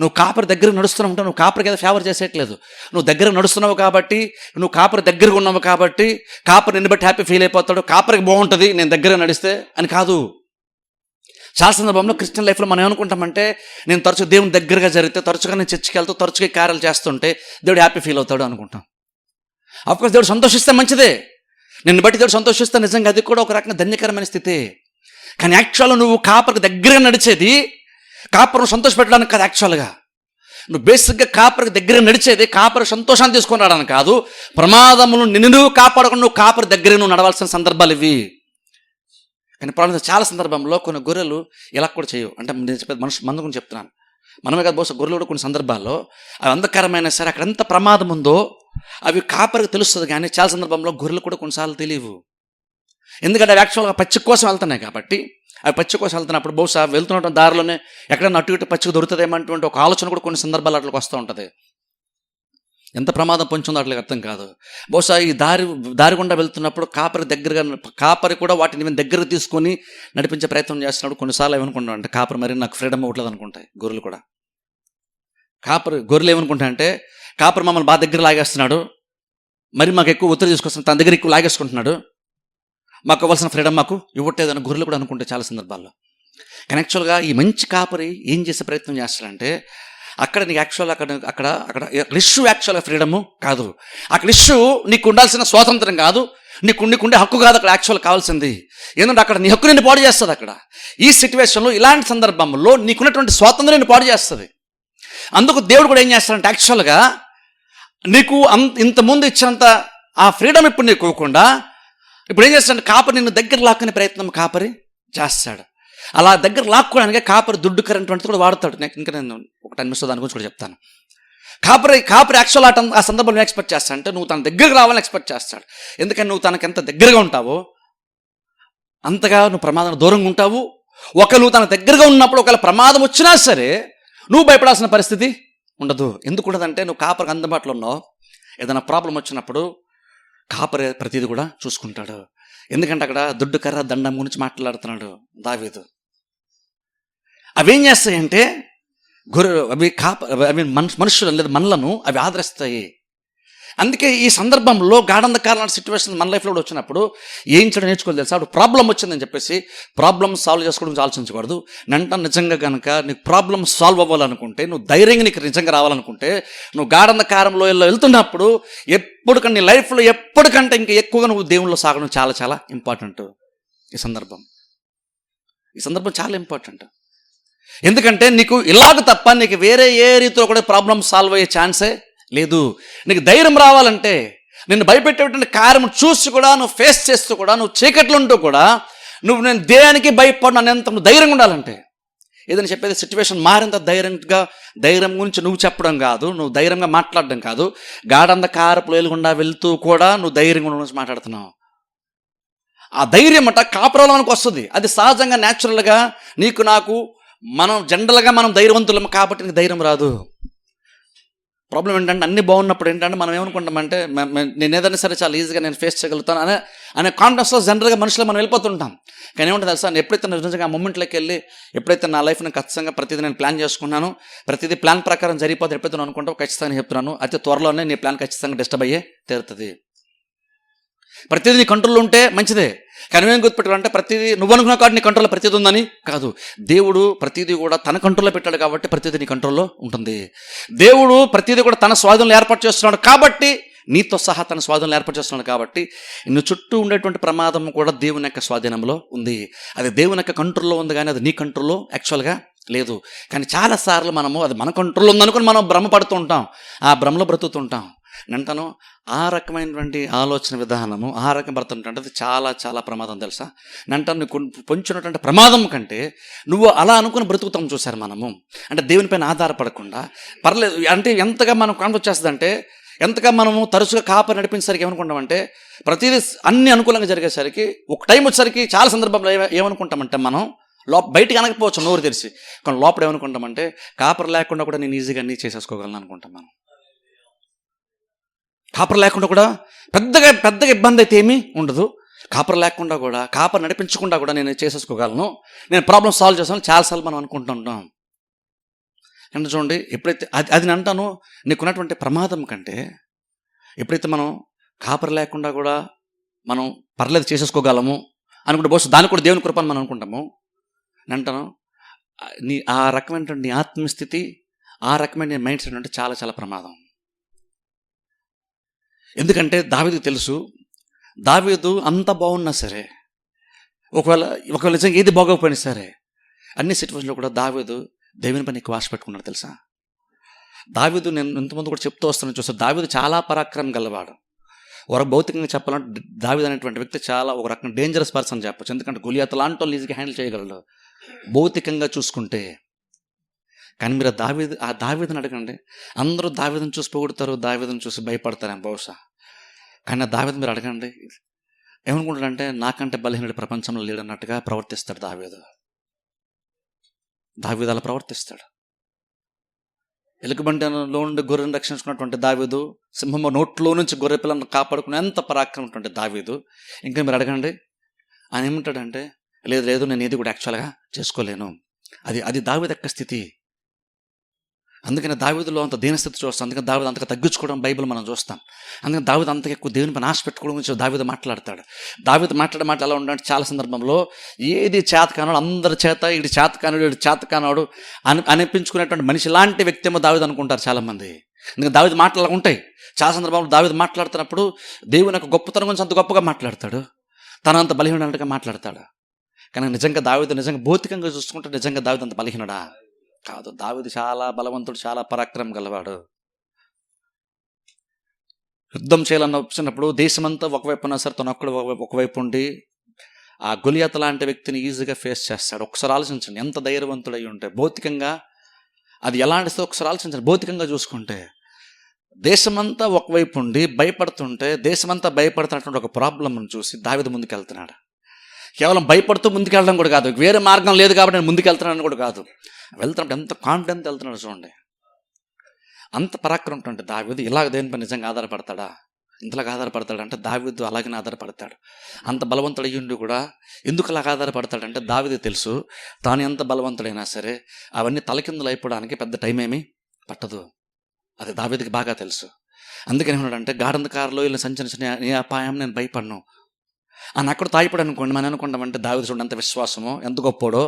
Speaker 1: నువ్వు కాపరి దగ్గర నడుస్తూ ఉంటావు, నువ్వు కాపరికి ఏదో ఫేవర్ చేసేయట్లేదు. నువ్వు దగ్గర నడుస్తున్నావు కాబట్టి, నువ్వు కాపరి దగ్గరగా ఉన్నావు కాబట్టి కాపరి నిన్ను బట్టి హ్యాపీ ఫీల్ అయిపోతాడు, కాపరికి బాగుంటుంది నేను దగ్గర నడిస్తే అని కాదు. చాలా సందర్భంలో క్రిస్టియన్ లైఫ్లో మనం ఏమనుకుంటామంటే, నేను తరచుగా దేవుని దగ్గరగా జరిగితే, తరచుగా నేను చర్చికి వెళ్తూ తరచుగా కార్యాలు చేస్తుంటే దేవుడు హ్యాపీ ఫీల్ అవుతాడు అనుకుంటాం. అఫ్కోర్స్ దేవుడు సంతోషిస్తే మంచిదే, నిన్ను బట్టి దేవుడు సంతోషిస్తే నిజంగా అది కూడా ఒక రకంగా ధన్యకరమైన స్థితి. కానీ యాక్చువల్గా నువ్వు కాపరికి దగ్గరగా నడిచేది కాపరు సంతోషపెట్టడానికి కాదు. యాక్చువల్గా నువ్వు బేసిక్గా కాపరికి దగ్గర నడిచేది కాపరి సంతోషాన్ని తీసుకొని రావడానికి కాదు. ప్రమాదములు నిన్ను కాపాడకుండా నువ్వు కాపరి దగ్గర నువ్వు నడవాల్సిన సందర్భాలు ఇవి. కానీ ప్రాబ్లం చాలా సందర్భంలో కొన్ని గొర్రెలు ఇలా కూడా చేయవు. అంటే నేను చెప్పేది మందు గురించి చెప్తున్నాను, మనమే కాదు, బహుశా గొర్రెలు కూడా కొన్ని సందర్భాల్లో అవి అంధకారమైన సరే అక్కడ ఎంత ప్రమాదం ఉందో అవి కాపరికి తెలుస్తుంది. కానీ చాలా సందర్భంలో గొర్రెలు కూడా కొన్నిసార్లు తెలియవు. ఎందుకంటే అవి యాక్చువల్గా పచ్చి కోసం వెళ్తున్నాయి కాబట్టి, అవి పచ్చి కోసం వెళ్తున్నప్పుడు బహుశా వెళ్తున్న దారిలోనే ఎక్కడైనా అటు ఇటు పచ్చిక దొరుకుతుందేమంటువంటి ఒక ఆలోచన కూడా కొన్ని సందర్భాలు అట్లకి వస్తూ ఉంటుంది. ఎంత ప్రమాదం పొంచుందో అట్లా అర్థం కాదు. బహుశా ఈ దారి గుండా వెళ్తున్నప్పుడు కాపరి కూడా వాటిని మేము దగ్గరకు తీసుకొని నడిపించే ప్రయత్నం చేస్తున్నాడు. కొన్నిసార్లు ఏమనుకుంటాం అంటే కాపరి మరి నాకు ఫ్రీడమ్ ఇవ్వట్లేదు అనుకుంటాయి గొర్రెలు కూడా. గొర్రెలు ఏమనుకుంటాయంటే కాపరి మమ్మల్ని బాగా దగ్గర లాగేస్తున్నాడు, మరి మాకు ఎక్కువ ఒత్తిడి తీసుకొస్తున్నాడు, తన దగ్గర ఎక్కువ లాగేసుకుంటున్నాడు, మాకు ఇవ్వాల్సిన ఫ్రీడమ్ మాకు ఇవ్వట్లేదని గొర్రెలు కూడా అనుకుంటే చాలా సందర్భాల్లో. కానీ యాక్చువల్గా ఈ మంచి కాపరి ఏం చేసే ప్రయత్నం చేస్తాడంటే అక్కడ నీకు యాక్చువల్గా అక్కడ ఇష్యూ యాక్చువల్గా ఫ్రీడము కాదు, అక్కడ ఇష్యూ నీకు ఉండాల్సిన స్వాతంత్రం కాదు, నీకుండే హక్కు కాదు అక్కడ యాక్చువల్ కావాల్సింది. ఏంటంటే అక్కడ నీ హక్కు నిన్ను పాడు చేస్తుంది. అక్కడ ఈ సిచ్యువేషన్లో ఇలాంటి సందర్భంలో నీకున్నటువంటి స్వాతంత్రం నిన్ను పాడు చేస్తుంది. అందుకు దేవుడు కూడా ఏం చేస్తాడంటే యాక్చువల్గా నీకు ఇంతకుముందు ఇచ్చినంత ఆ ఫ్రీడమ్ ఇప్పుడు నీకు ఇవ్వకుండా ఇప్పుడు ఏం చేస్తాడంటే కాపరి నిన్ను దగ్గర లాక్కునే ప్రయత్నం కాపరి చేస్తాడు. అలా దగ్గర లాక్కోవడానికి కాపరి దుడ్డు కరెంట్ వంటిది కూడా వాడతాడు. ఇంకా నేను ఒక 10 నిమిషాలు దాని గురించి కూడా చెప్తాను. కాపరి యాక్చువల్ ఆ సందర్భంలో ఎక్స్పెక్ట్ చేస్తాడు అంటే నువ్వు తన దగ్గరకు రావాలని ఎక్స్పెక్ట్ చేస్తాడు. ఎందుకని నువ్వు తనకు ఎంత దగ్గరగా ఉంటావో అంతగా నువ్వు ప్రమాదం దూరంగా ఉంటావు. నువ్వు తన దగ్గరగా ఉన్నప్పుడు ఒకవేళ ప్రమాదం వచ్చినా సరే నువ్వు భయపడాల్సిన పరిస్థితి ఉండదు. ఎందుకు ఉండదంటే నువ్వు కాపరికి అందుబాటులో ఉన్నావు. ఏదైనా ప్రాబ్లం వచ్చినప్పుడు కాపరి ప్రతిదీ కూడా చూసుకుంటాడు. ఎందుకంటే అక్కడ దుడ్డు కర్ర దండం గురించి మాట్లాడుతున్నాడు దావీదు. అవేం చేస్తాయంటే అవి మనుషులు లేదా మనలను అవి ఆదరిస్తాయి. అందుకే ఈ సందర్భంలో గాఢంధకార సిచ్యువేషన్ మన లైఫ్లో కూడా వచ్చినప్పుడు ఏం చేయడం నేర్చుకోవాలి తెలుసా? అప్పుడు ప్రాబ్లం వచ్చిందని చెప్పేసి ప్రాబ్లమ్ సాల్వ్ చేసుకోవడం ఆలోచించకూడదు. నిజంగా కనుక నీకు ప్రాబ్లమ్ సాల్వ్ అవ్వాలనుకుంటే, నువ్వు ధైర్యంగా నీకు నిజంగా రావాలనుకుంటే, నువ్వు గాఢంధకారంలో వెళ్తున్నప్పుడు ఎప్పటికంటే నీ లైఫ్లో ఎప్పటికంటే ఇంకా ఎక్కువగా నువ్వు దేవుళ్ళలో సాగడం చాలా చాలా ఇంపార్టెంట్. ఈ సందర్భం చాలా ఇంపార్టెంట్. ఎందుకంటే నీకు ఇలాగ తప్ప నీకు వేరే ఏ రీతిలో కూడా ప్రాబ్లం సాల్వ్ అయ్యే ఛాన్సే లేదు. నీకు ధైర్యం రావాలంటే నిన్ను భయపెట్టేటువంటి కార్యం చూసి కూడా నువ్వు ఫేస్ చేస్తూ కూడా నువ్వు చీకట్లు ఉంటూ కూడా నేను దేనికి భయపడినంత నువ్వు ధైర్యంగా ఉండాలంటే ఏదైనా చెప్పేది సిచ్యువేషన్ మారేంత ధైర్యం గురించి నువ్వు చెప్పడం కాదు, నువ్వు ధైర్యంగా మాట్లాడడం కాదు, గాఢంధకారపు లోయలుగుండా వెళ్తూ కూడా నువ్వు ధైర్యంగా గురించి మాట్లాడుతున్నావు. ఆ ధైర్యం కాపురంలోనికి వస్తుంది. అది సహజంగా న్యాచురల్గా నీకు నాకు మనం జనరల్గా మనం ధైర్యవంతులం కాబట్టి నీకు ధైర్యం రాదు. ప్రాబ్లం ఏంటంటే అన్నీ బాగున్నప్పుడు ఏంటంటే మనం ఏమనుకుంటామంటే నేను ఏదైనా సరే చాలా ఈజీగా నేను ఫేస్ చేయగలుగుతాను అనే కాన్ఫిడెన్స్లో జనరల్గా మనుషులు మనం వెళ్ళిపోతుంటాం. కానీ ఏమంటుంది తెలుసా, నేను ఎప్పుడైతే నిజంగా ఆ మూమెంట్లోకి వెళ్ళి ఎప్పుడైతే నా లైఫ్ని ఖచ్చితంగా ప్రతిదీ నేను ప్లాన్ చేసుకున్నాను, ప్రతిదీ ప్లాన్ ప్రకారం జరిగిపోతే ఎప్పుడైతే నేను అనుకుంటావు ఖచ్చితంగా చెప్తున్నాను, అతి త్వరలోనే నీ ప్లాన్ ఖచ్చితంగా డిస్టర్బ్ అయ్యే తీరుతుంది. ప్రతిదీ నీ కంట్రోల్లో ఉంటే మంచిదే. కానీ ఏం గుర్తుపెట్టాలంటే ప్రతిదీ నువ్వు అనుకున్న కాదు నీ కంట్రోల్లో ప్రతిదీ ఉందని కాదు. దేవుడు ప్రతిదీ కూడా తన కంట్రోల్లో పెట్టాడు కాబట్టి ప్రతిదీ నీ కంట్రోల్లో ఉంటుంది. దేవుడు ప్రతిదీ కూడా తన స్వాధీనంలో ఏర్పాటు చేస్తున్నాడు కాబట్టి, నీతో సహా తన స్వాధీనంలో ఏర్పాటు చేస్తున్నాడు కాబట్టి నువ్వు చుట్టూ ఉండేటువంటి ప్రమాదం కూడా దేవుని యొక్క స్వాధీనంలో ఉంది. అది దేవుని యొక్క కంట్రోల్లో ఉంది కానీ అది నీ కంట్రోల్లో యాక్చువల్గా లేదు. కానీ చాలాసార్లు మనము అది మన కంట్రోల్లో ఉందనుకుని మనం భ్రమపడుతూ ఉంటాం, ఆ భ్రమలో బ్రతుకుతుంటాం. నంటాను ఆ రకమైనటువంటి ఆలోచన విధానము ఆ రకం బ్రతుంటే అది చాలా చాలా ప్రమాదం తెలుసా. నంటాను పొంచినటువంటి ప్రమాదం కంటే నువ్వు అలా అనుకుని బ్రతుకుతాం చూసారు మనము. అంటే దేవునిపైన ఆధారపడకుండా పర్లేదు అంటే ఎంతగా మనం కాన్ఫ్లిక్ట్ చేస్తుందంటే ఎంతగా మనము తరచుగా కాపరి నడిపించేసరికి ఏమనుకుంటామంటే ప్రతిదీ అన్ని అనుకూలంగా జరిగేసరికి ఒక టైం వచ్చేసరికి చాలా సందర్భంలో ఏమనుకుంటామంటే మనం బయటికి అనకపోవచ్చు నోరు తెరిచి, కానీ లోపల ఏమనుకుంటామంటే కాపరి లేకుండా కూడా నేను ఈజీగా అన్నీ చేసేసుకోగలను అనుకుంటాం. మనం కాపరి లేకుండా కూడా పెద్దగా ఇబ్బంది అయితే ఏమీ ఉండదు. కాపరి లేకుండా కూడా కాపరి నడిపించకుండా కూడా నేను చేసేసుకోగలను, నేను ప్రాబ్లమ్ సాల్వ్ చేస్తాను చాలాసార్లు మనం అనుకుంటుంటాం. అంటే చూడండి, ఎప్పుడైతే అది నేను అంటాను నీకున్నటువంటి ప్రమాదం కంటే ఎప్పుడైతే మనం కాపరి లేకుండా కూడా మనం పర్లేదు చేసేసుకోగలము అనుకుంటే బహుశా దానికి కూడా దేవుని కృపను మనం అనుకుంటాము. నేను అంటాను ఆ రకమైనటువంటి ఆత్మస్థితి ఆ రకమైన మైండ్ సెట్ అంటే చాలా చాలా ప్రమాదం. ఎందుకంటే దావీదుకు తెలుసు, దావీదు అంత బాగున్నా సరే ఒకవేళ నిజంగా ఏది బాగోకపోయినా సరే అన్ని సిచ్యువేషన్లో కూడా దావీదు దేవుని పైన ఎక్కువ ఆశ పెట్టుకున్నాడు తెలుసా. దావీదు నేను ఇంతమంది కూడా చెప్తూ వస్తున్నాను చూస్తే దావీదు చాలా పరాక్రమం గలవాడు. ఒక భౌతికంగా చెప్పాలంటే దావీదు అనేటువంటి వ్యక్తి చాలా ఒక రకం డేంజరస్ పర్సన్ చెప్పచ్చు. ఎందుకంటే గొలియాతు లాంటి వాళ్ళు ఈజీగా హ్యాండిల్ చేయగలడు భౌతికంగా చూసుకుంటే. కానీ మీరు ఆ దావీదుని అడగండి, అందరూ దావీదుని చూసి పొగుడుతారు, దావీదుని చూసి భయపడతారేమో బహుశా. కానీ ఆ దావీదు మీరు అడగండి ఏమనుకుంటాడంటే నాకంటే బలహీనుడు ప్రపంచంలో లేడన్నట్టుగా ప్రవర్తిస్తాడు దావీదు అలా ప్రవర్తిస్తాడు. ఎలుకబంటిలో నుండి గొర్రెను రక్షించుకున్నటువంటి దావీదు, సింహము నోట్లో నుంచి గొర్రె పిల్లను కాపాడుకునేంత పరాక్రమటువంటి దావీదు, ఇంకా మీరు అడగండి, ఆయన ఏమంటాడంటే లేదు లేదు నేను ఇది కూడా యాక్చువల్గా చేసుకోలేను. అది దావీదు యొక్క స్థితి. అందుకని దావీదులో అంత దీనస్థితి చూస్తాం. అందుకని దావీదు అంతగా తగ్గించుకోవడం బైబిల్ మనం చూస్తాం. అందుకని దావీదు అంతగా ఎక్కువ దేవుని పైన ఆశ పెట్టుకోవడం గురించి దావీదు మాట్లాడతాడు. దావీదు మాట్లాడే మాట ఎలా ఉండాలంటే చాలా సందర్భంలో ఏది చేతకానాడు, అందరి చేత ఈడు చేతకానాడు అనిపించుకునేటువంటి మనిషి లాంటి వ్యక్తి ఏమో దావీదు అనుకుంటారు చాలామంది. అందుకని దావీదు మాటలు అలా ఉంటాయి. చాలా సందర్భంలో దావీదు మాట్లాడుతున్నప్పుడు దేవుని యొక్క గొప్పతనం గురించి అంత గొప్పగా మాట్లాడతాడు, తనంత బలహీనట్టుగా మాట్లాడతాడు. కానీ నిజంగా దావీదు భౌతికంగా చూసుకుంటే నిజంగా దావీదు అంత బలహీనడా కాదు. దావీదు చాలా బలవంతుడు, చాలా పరాక్రమం గలవాడు. యుద్ధం చేయాలని వచ్చినప్పుడు దేశమంతా ఒకవైపు ఉన్నా సరే తను ఒక్కడు ఒకవైపు ఉండి ఆ గొలియాతు లాంటి వ్యక్తిని ఈజీగా ఫేస్ చేస్తాడు. ఒకసారి ఆలోచించండి ఎంత ధైర్యవంతుడై ఉంటే. భౌతికంగా అది ఎలాంటిదో ఒకసారి ఆలోచించండి. భౌతికంగా చూసుకుంటే దేశమంతా ఒకవైపు ఉండి భయపడుతుంటే, దేశమంతా భయపడుతున్నటువంటి ఒక ప్రాబ్లంను చూసి దావీదు ముందుకెళ్తున్నాడు. కేవలం భయపడుతూ ముందుకెళ్ళడం కూడా కాదు, వేరే మార్గం లేదు కాబట్టి నేను ముందుకెళ్తున్నాను కూడా కాదు, వెళ్తున్నప్పుడు ఎంత కాన్ఫిడెంట్ వెళ్తున్నాడు చూడండి. అంత పరాక్రమం ఉంటుంది దావీదు. ఇలాగ దేనిపై నిజంగా ఆధారపడతాడా? ఇంతలాగా ఆధారపడతాడు అంటే దావీదు అలాగనే ఆధారపడతాడు. అంత బలవంతుడు అయ్యుండి కూడా ఎందుకు అలాగ ఆధారపడతాడంటే దావీదు తెలుసు తాను ఎంత బలవంతుడైనా సరే అవన్నీ తలకిందులు అయిపోవడానికి పెద్ద టైం ఏమీ పట్టదు. అది దావీదుకి బాగా తెలుసు. అందుకని ఏమన్నాడంటే గాఢంధకారంలో ఇలా సంచరించిన ఏ అపాయం నేను భయపడను అని అక్కడ తాగిపోయాడు అనుకోండి. మనం అనుకుంటామంటే దావీదు చూడండి ఎంత విశ్వాసమో, ఎంత గొప్పోడో.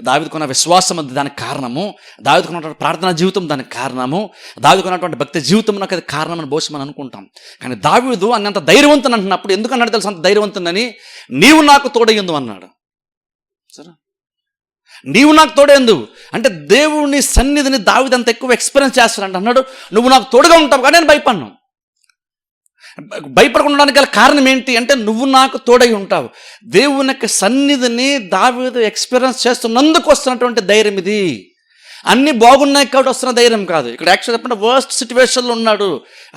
Speaker 1: దావీదుకున్న విశ్వాసం అది దానికి కారణము, దావీదుకున్నటువంటి ప్రార్థనా జీవితం దానికి కారణము, దావీదుకున్నటువంటి భక్తి జీవితం నాకు అది కారణం అని బహుశా మనం అనుకుంటాం. కానీ దావీదు అన్నంత ధైర్యవంతుని అంటున్నప్పుడు ఎందుకు అన్నాడు తెలుసు? అంత ధైర్యవంతునని నీవు నాకు తోడయ్యందు అన్నాడు. సరే, నీవు నాకు తోడేందు అంటే దేవుని సన్నిధిని దావీదు అంత ఎక్కువ ఎక్స్పీరియన్స్ చేస్తాడంట. అన్నాడు నువ్వు నాకు తోడుగా ఉంటావు కానీ నేను భయపడను. భయపడకుండడానికి గల కారణం ఏంటి అంటే నువ్వు నాకు తోడై ఉంటావు. దేవుని యొక్క సన్నిధిని దావీదు ఎక్స్పీరియన్స్ చేస్తున్నందుకు వస్తున్నటువంటి ధైర్యం ఇది. అన్నీ బాగున్నాయి కాబట్టి వస్తున్న ధైర్యం కాదు. ఇక్కడ యాక్చువల్ చెప్పండి వర్స్ట్ సిచ్యువేషన్లో ఉన్నాడు,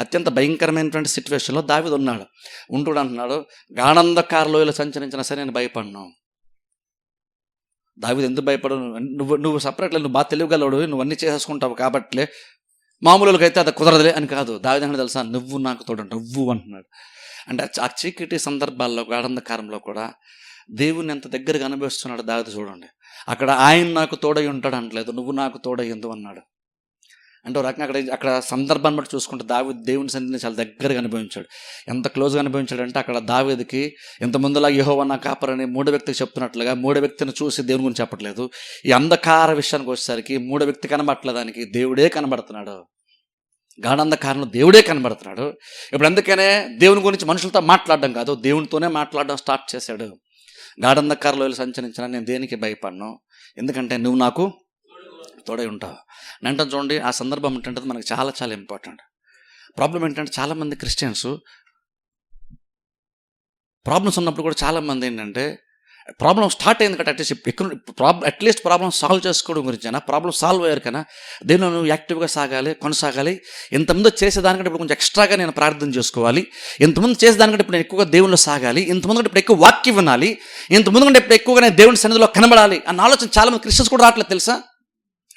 Speaker 1: అత్యంత భయంకరమైనటువంటి సిచ్యువేషన్లో దావీదు ఉన్నాడు. ఉంటూ అంటున్నాడు గాఢంధకార లోయలో సంచరించినా సరే నేను భయపడను. దావీదు ఎందుకు భయపడను? నువ్వు సపరేట్లే, నువ్వు బాగా తెలియగలడు, నువ్వు అన్నీ చేసేసుకుంటావు కాబట్లే, మామూలుగా అయితే అది కుదరదులే అని కాదు. దావీదు అంటే తెలుసా నువ్వు నాకు తోడు, నువ్వు అంటున్నాడు. అంటే ఆ చీకటి సందర్భాల్లో గాఢంధకారంలో కూడా దేవుని ఎంత దగ్గరగా అనుభవిస్తున్నాడు దావీదు చూడండి. అక్కడ ఆయన నాకు తోడై ఉంటాడు అనట్లేదు, నువ్వు నాకు తోడయ్యిందు అన్నాడు. అంటే ఒక రకంగా అక్కడ సందర్భాన్ని బట్టి చూసుకుంటే దావీదు దేవుని సన్నిధిని చాలా దగ్గరగా అనుభవించాడు. ఎంత క్లోజ్గా అనుభవించాడంటే అక్కడ దావీదుకి ఇంతకుముందులా యెహోవా నా కాపరని మూడో వ్యక్తికి చెప్తున్నట్లుగా మూడో వ్యక్తిని చూసి దేవుని గురించి చెప్పట్లేదు. ఈ అంధకార విషయానికి వచ్చేసరికి మూడో వ్యక్తి కనబడట్లేదానికి దేవుడే కనబడుతున్నాడు. గాఢంధకారంలో దేవుడే కనబడుతున్నాడు. ఇప్పుడు అందుకనే దేవుని గురించి మనుషులతో మాట్లాడడం కాదు, దేవునితోనే మాట్లాడడం స్టార్ట్ చేశాడు. గాఢంధకారంలో సంచరించిన నేను దేనికి భయపడను, ఎందుకంటే నువ్వు నాకు తోడై ఉంటావు. అంటే చూడండి ఆ సందర్భం ఏంటంటే మనకు చాలా చాలా ఇంపార్టెంట్. ప్రాబ్లం ఏంటంటే చాలామంది క్రిస్టియన్స్ ప్రాబ్లమ్స్ ఉన్నప్పుడు కూడా చాలామంది ఏంటంటే ప్రాబ్లం స్టార్ట్ అయింది కదా అట్లీస్ట్ ప్రాబ్లం సాల్వ్ చేసుకోవడం గురించైనా, ప్రాబ్లం సాల్వ్ అయ్యారు కన్నా దేనిలో నువ్వు యాక్టివ్గా సాగాలి, కొనసాగాలి. ఇంతకుముందు చేసేదానికంటే ఇప్పుడు కొంచెం ఎక్స్ట్రాగా నేను ప్రార్థన చేసుకోవాలి, ఇంతకుముందు చేసేదానికంటే ఇప్పుడు నేను ఎక్కువగా దేవుళ్ళు సాగాలి, ఇంతకుముందు కంటే ఇప్పుడు ఎక్కువ వాక్యం వినాలి, ఇంతకుముందు కంటే ఇప్పుడు ఎక్కువగా నేను దేవుని సన్నిధిలో కనబడాలి అన్న ఆలోచన చాలామంది క్రిస్టియన్స్ కూడా రావట్లేదు తెలుసా.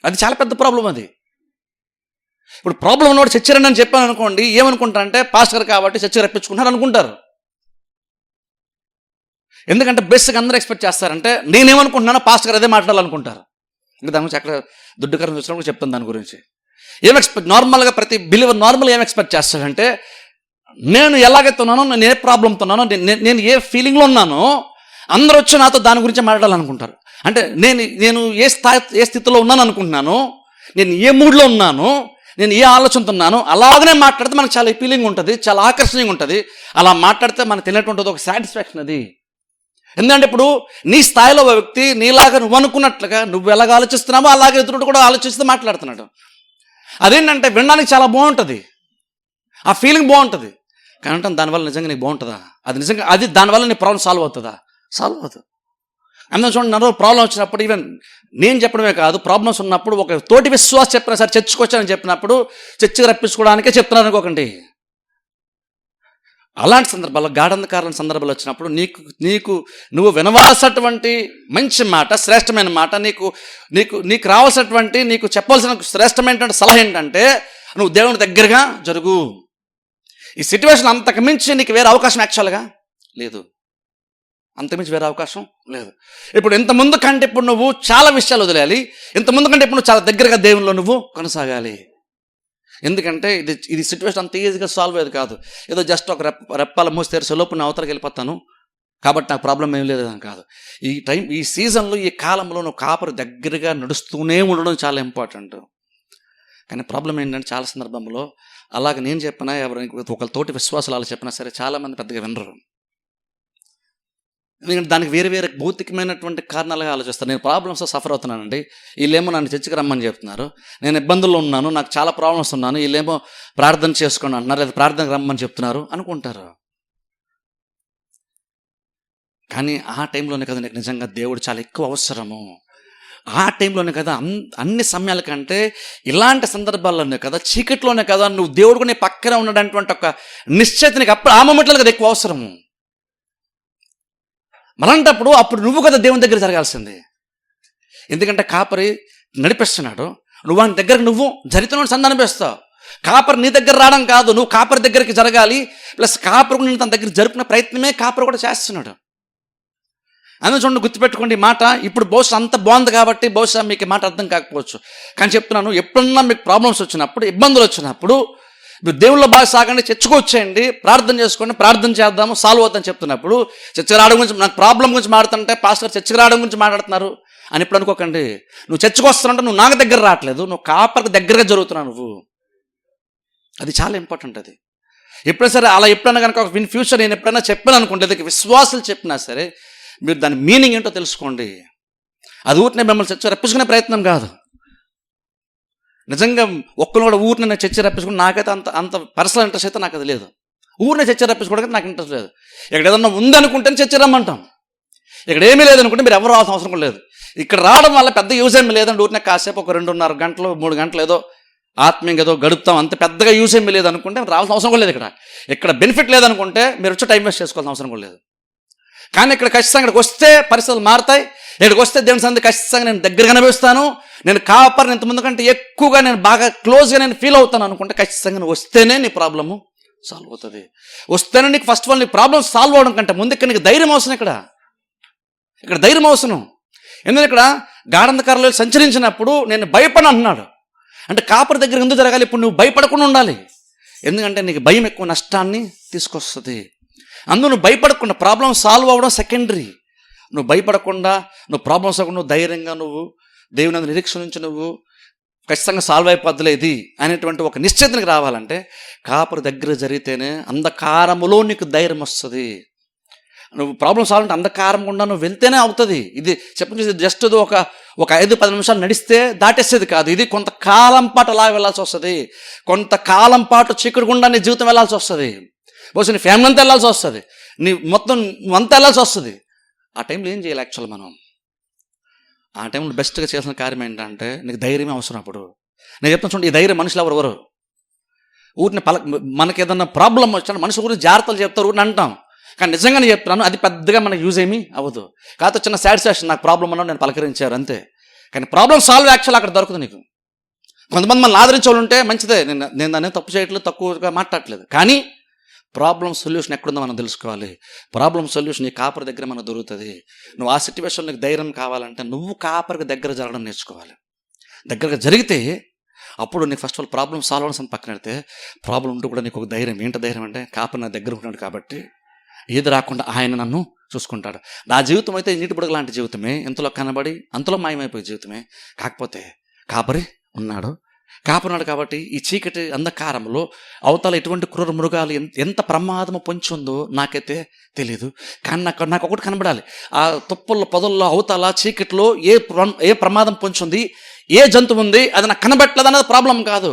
Speaker 1: అది చాలా పెద్ద ప్రాబ్లం. అది ఇప్పుడు ప్రాబ్లం ఉన్నవాడు చర్చరండి అని చెప్పాను అనుకోండి, ఏమనుకుంటారంటే పాస్టర్ కాబట్టి చర్చ రప్పించుకుంటారు అనుకుంటారు. ఎందుకంటే బేసిక్గా అందరూ ఎక్స్పెక్ట్ చేస్తారంటే నేనేమనుకుంటున్నానో పాస్టర్ గారు అదే మాట్లాడాలనుకుంటారు. ఇంకా దాని గురించి అక్కడ దుడ్డుకరం చూసినప్పుడు చెప్తాను దాని గురించి. ఏం ఎక్స్పెక్ట్ నార్మల్గా ప్రతి బిలీవర్ నార్మల్గా ఏం ఎక్స్పెక్ట్ చేస్తాడంటే నేను ఎలాగైతే ఉన్నానో, నేను ఏ ప్రాబ్లంతో ఉన్నానో, నేను ఏ ఫీలింగ్లో ఉన్నానో అందరూ వచ్చి నాతో దాని గురించి మాట్లాడాలనుకుంటారు. అంటే నేను ఏ స్థితిలో ఉన్నాను అనుకుంటున్నాను, నేను ఏ మూడ్లో ఉన్నాను, నేను ఏ ఆలోచనతో ఉన్నాను అలాగనే మాట్లాడితే మనకు చాలా ఫీలింగ్ ఉంటుంది, చాలా ఆకర్షణీయంగా ఉంటుంది. అలా మాట్లాడితే మనకు తెలియనటువంటి ఒక సాటిస్ఫాక్షన్ అది. ఎందుకంటే ఇప్పుడు నీ స్థాయిలో ఒక వ్యక్తి నీలాగా నువ్వు అనుకున్నట్లుగా నువ్వు ఎలాగ ఆలోచిస్తున్నావో అలాగే ఎదురుడు కూడా ఆలోచిస్తూ మాట్లాడుతున్నాడు. అదేంటంటే వినడానికి చాలా బాగుంటుంది, ఆ ఫీలింగ్ బాగుంటుంది. కానీ దానివల్ల నిజంగా నీకు బాగుంటుందా? అది నిజంగా అది దానివల్ల నీ ప్రాబ్లం సాల్వ్ అవుతుందా? సాల్వ్ అవుతుంది. అందులో చూడండి నన్ను ప్రాబ్లం వచ్చినప్పుడు ఈవెన్ నేను చెప్పడమే కాదు, ప్రాబ్లమ్స్ ఉన్నప్పుడు ఒక తోటి విశ్వాస చెప్పినా సరే చర్చకొచ్చానని చెప్పినప్పుడు చర్చకు రప్పించుకోవడానికే చెప్తున్నాను అనుకోకండి. అలాంటి సందర్భాల్లో గాఢంధకారం సందర్భాలు వచ్చినప్పుడు నువ్వు వినవలసినటువంటి మంచి మాట, శ్రేష్టమైన మాట, నీకు రావాల్సినటువంటి, నీకు చెప్పాల్సిన శ్రేష్టమైనటువంటి సలహా ఏంటంటే నువ్వు దేవుని దగ్గరగా జరుగు. ఈ సిచ్యువేషన్ అంతకు మించి నీకు వేరే అవకాశం యాక్చువల్గా లేదు. అంతకుమించి వేరే అవకాశం లేదు. ఇప్పుడు ఇంతకుముందు కంటే ఇప్పుడు నువ్వు చాలా విషయాలు వదిలేయాలి. ఇంతకుముందు కంటే ఇప్పుడు నువ్వు చాలా దగ్గరగా దేవునిలో నువ్వు కొనసాగాలి. ఎందుకంటే ఇది సిచ్యువేషన్ అంత ఈజీగా సాల్వ్ అయ్యేది కాదు. ఏదో జస్ట్ ఒక రెప్పాల మూసి తెరిసే లోపు నేను అవతలకి వెళ్ళిపోతాను కాబట్టి నాకు ప్రాబ్లం ఏం లేదు అని కాదు. ఈ సీజన్లో, ఈ కాలంలో నువ్వు కాపరి దగ్గరగా నడుస్తూనే ఉండడం చాలా ఇంపార్టెంట్. కానీ ప్రాబ్లం ఏంటంటే చాలా సందర్భంలో అలాగ నేను చెప్పినా, ఒకరితోటి విశ్వాసాలు అలా చెప్పినా సరే చాలామంది పెద్దగా వినరు. ఎందుకంటే దానికి వేరే వేరే భౌతికమైనటువంటి కారణాలుగా ఆలోచిస్తారు. నేను ప్రాబ్లమ్స్ సఫర్ అవుతున్నానండి, వీళ్ళేమో నన్ను చర్చికి రమ్మని చెప్తున్నారు, నేను ఇబ్బందుల్లో ఉన్నాను, నాకు చాలా ప్రాబ్లమ్స్ ఉన్నాను, వీళ్ళేమో ప్రార్థన చేసుకోండి అంటున్నారు, లేదా ప్రార్థనకు రమ్మని చెప్తున్నారు అనుకుంటారు. కానీ ఆ టైంలోనే కదా నీకు నిజంగా దేవుడు చాలా ఎక్కువ అవసరము. ఆ టైంలోనే కదా, అన్ని సమయాల కంటే ఇలాంటి సందర్భాల్లోనే కదా, చీకట్లోనే కదా నువ్వు దేవుడు కూడా నీ పక్కన ఉన్నటువంటి ఒక నిశ్చయిత నీకు అప్పుడు ఆ మూమెంట్లో కదా ఎక్కువ అవసరము. అప్పుడు నువ్వు కదా దేవుని దగ్గర జరగాల్సింది. ఎందుకంటే కాపరి నడిపిస్తున్నాడు, నువ్వు ఆయన దగ్గరకు నువ్వు జరిగిన సంధానిపిస్తావు. కాపరి నీ దగ్గర రావడం కాదు, నువ్వు కాపరి దగ్గరికి జరగాలి. ప్లస్ కాపరి నేను తన దగ్గర జరిపిన ప్రయత్నమే కాపరి కూడా చేస్తున్నాడు. అందులో చూడండి, గుర్తుపెట్టుకోండి ఈ మాట. ఇప్పుడు బహుశా అంత బాగుంది కాబట్టి బహుశా మీకు మాట అర్థం కాకపోవచ్చు, కానీ చెప్తున్నాను, ఎప్పుడన్నా మీకు ప్రాబ్లమ్స్ వచ్చినప్పుడు, ఇబ్బందులు వచ్చినప్పుడు మీరు దేవుళ్ళ బాగా సాగండి, చర్చకొచ్చేయండి, ప్రార్థన చేసుకోండి, ప్రార్థన చేద్దాము, సాల్వ్ అవుతుందని చెప్తున్నప్పుడు చర్చకు రావడం గురించి, నాకు ప్రాబ్లం గురించి మాట్లాడుతుంటే పాస్టర్ చర్చకు రావడం గురించి మాట్లాడుతున్నారు అని ఇప్పుడు అనుకోకండి. నువ్వు చర్చకు వస్తున్నాంటే నువ్వు నాకు దగ్గర రావట్లేదు, నువ్వు కాపరికి దగ్గరగా జరుగుతున్నావు నువ్వు. అది చాలా ఇంపార్టెంట్. అది ఎప్పుడైనా సరే అలా ఎప్పుడైనా కనుక ఇన్ ఫ్యూచర్ నేను ఎప్పుడైనా చెప్పాను అనుకోండి, లేదా విశ్వాసాలు చెప్పినా సరే మీరు దాని మీనింగ్ ఏంటో తెలుసుకోండి. అది ఊరినే మిమ్మల్ని చర్చ రప్పించుకునే ప్రయత్నం కాదు. నిజంగా ఒక్కరు కూడా ఊరిని నేను చర్చ రప్పించుకుని నాకైతే అంత పర్సనల్ ఇంట్రెస్ట్ అయితే నాకు అది లేదు. ఊరిని చర్చ రప్పించుకోవడానికి నాకు ఇంట్రెస్ట్ లేదు. ఇక్కడ ఏదన్నా ఉందనుకుంటే చర్చ రమ్మంటాం, ఇక్కడ ఏమీ లేదనుకుంటే మీరు ఎవరు రావాల్సిన అవసరం కూడా లేదు. ఇక్కడ రావడం వల్ల పెద్ద యూజ్ ఏమీ లేదండి. ఊరినే కాసేపు ఒక 2.5 గంటలు 3 గంటలు ఏదో ఆత్మీయంగా ఏదో గడుపుతాం, అంత పెద్దగా యూజ్ ఏమీ లేదనుకుంటే రావాల్సిన అవసరం కూడా లేదు. ఇక్కడ బెనిఫిట్ లేదనుకుంటే మీరు వచ్చి టైం వేస్ట్ చేసుకోవాల్సిన అవసరం కూడా లేదు. కానీ ఇక్కడ ఖచ్చితంగా ఇక్కడికి వస్తే పరిస్థితులు మారుతాయి. ఇక్కడికి వస్తే దేవుని సంది ఖచ్చితంగా నేను దగ్గర కనిపిస్తాను, నేను కాపరిని ఇంతకుముందు కంటే ఎక్కువగా నేను బాగా క్లోజ్గా నేను ఫీల్ అవుతాను అనుకుంటే ఖచ్చితంగా నువ్వు వస్తేనే నీ ప్రాబ్లము సాల్వ్ అవుతుంది. వస్తేనే నీకు ఫస్ట్ ఆఫ్ ఆల్ నీ ప్రాబ్లమ్ సాల్వ్ అవడం కంటే ముందు ఇక్కడ నీకు ధైర్యం అవసరం. ఇక్కడ ధైర్యం అవసరం. ఎందుకంటే ఇక్కడ గాఢంధకారంలో సంచరించినప్పుడు నేను భయపడి అంటున్నాడు అంటే కాపరి దగ్గర ఎందుకు జరగాలి? ఇప్పుడు నువ్వు భయపడకుండా ఉండాలి. ఎందుకంటే నీకు భయం ఎక్కువ నష్టాన్ని తీసుకొస్తుంది. అందులో నువ్వు భయపడకుండా, ప్రాబ్లం సాల్వ్ అవ్వడం సెకండరీ. నువ్వు భయపడకుండా, నువ్వు ప్రాబ్లమ్స్ అవ్వకుండా, నువ్వు ధైర్యంగా నువ్వు దేవుని అందు నిరీక్షణ నుంచి నువ్వు ఖచ్చితంగా సాల్వ్ అయిపోద్దులే ఇది అనేటువంటి ఒక నిశ్చయితనికి రావాలంటే కాపరి దగ్గర జరిగితేనే అంధకారములో నీకు ధైర్యం వస్తుంది. నువ్వు ప్రాబ్లం సాల్వ్ అంటే అంధకారం గుండా నువ్వు వెళ్తేనే అవుతుంది. ఇది చెప్పండి, జస్ట్ ఒక 5-10 నిమిషాలు నడిస్తే దాటేసేది కాదు. ఇది కొంతకాలం పాటు అలా వెళ్ళాల్సి వస్తుంది. కొంతకాలం పాటు చీకటి గుండా నీ జీవితం వెళ్ళాల్సి వస్తుంది. బహుశా నీ ఫ్యామిలీ అంతా వెళ్ళాల్సి వస్తుంది, నీ మొత్తం అంతా వెళ్ళాల్సి వస్తుంది. ఆ టైంలో ఏం చేయాలి? యాక్చువల్ మనం ఆ టైంలో బెస్ట్గా చేసిన కార్యం ఏంటంటే నీకు ధైర్యమే అవసరం. అప్పుడు నేను చెప్తాను చూడండి, ఈ ధైర్యం మనుషులు ఎవరు ఊరిని మనకి ఏదన్నా ప్రాబ్లం వచ్చినా మనుషుల గురించి జాగ్రత్తలు చెప్తారు, ఊరిని అంటాం. కానీ నిజంగా నేను చెప్తున్నాను, అది పెద్దగా మనకు యూజ్ ఏమీ అవ్వదు. కాకపోతే చిన్న సాటిస్ఫాక్షన్, నాకు ప్రాబ్లం అన్నా నేను పలకరించారు అంతే. కానీ ప్రాబ్లం సాల్వ్ యాక్చువల్ అక్కడ దొరుకుతుంది నీకు. కొంతమంది మనల్ని ఆదరించే వాళ్ళు ఉంటే మంచిదే, నేను దాన్ని తప్పు చేయట్లేదు, తక్కువగా మాట్లాడట్లేదు. కానీ ప్రాబ్లం సొల్యూషన్ ఎక్కడుందో మనం తెలుసుకోవాలి. ప్రాబ్లం సొల్యూషన్ నీ కాపరి దగ్గర మనకు దొరుకుతుంది. నువ్వు ఆ సిచ్యువేషన్లో నీకు ధైర్యం కావాలంటే నువ్వు కాపరికి దగ్గర జరగడం నేర్చుకోవాలి. దగ్గరగా జరిగితే అప్పుడు నీకు first of all problem solve అవ్వడం పక్కన పెడితే ప్రాబ్లం ఉంటూ కూడా నీకు ఒక ధైర్యం. ఏంటి ధైర్యం అంటే కాపరి నా దగ్గర ఉన్నాడు కాబట్టి ఏది రాకుండా ఆయన నన్ను చూసుకుంటాడు. నా జీవితం అయితే నీటి బుడగ లాంటి జీవితమే, ఇంతలో కనబడి అంతలో మాయమైపోయే జీవితమే. కాకపోతే కాపరి ఉన్నాడు కాబట్టి ఈ చీకటి అంధకారంలో అవతల ఎటువంటి క్రూర మృగాలు ఎంత ప్రమాదము పొంచి ఉందో నాకైతే తెలియదు. కానీ నాకు ఒకటి కనబడాలి, ఆ తుప్పల్లో పొదల్లో అవతల చీకటిలో ఏ ప్రమాదం పొంచుంది, ఏ జంతువు ఉంది, అది నాకు కనబడట్లేదు అనేది ప్రాబ్లం కాదు.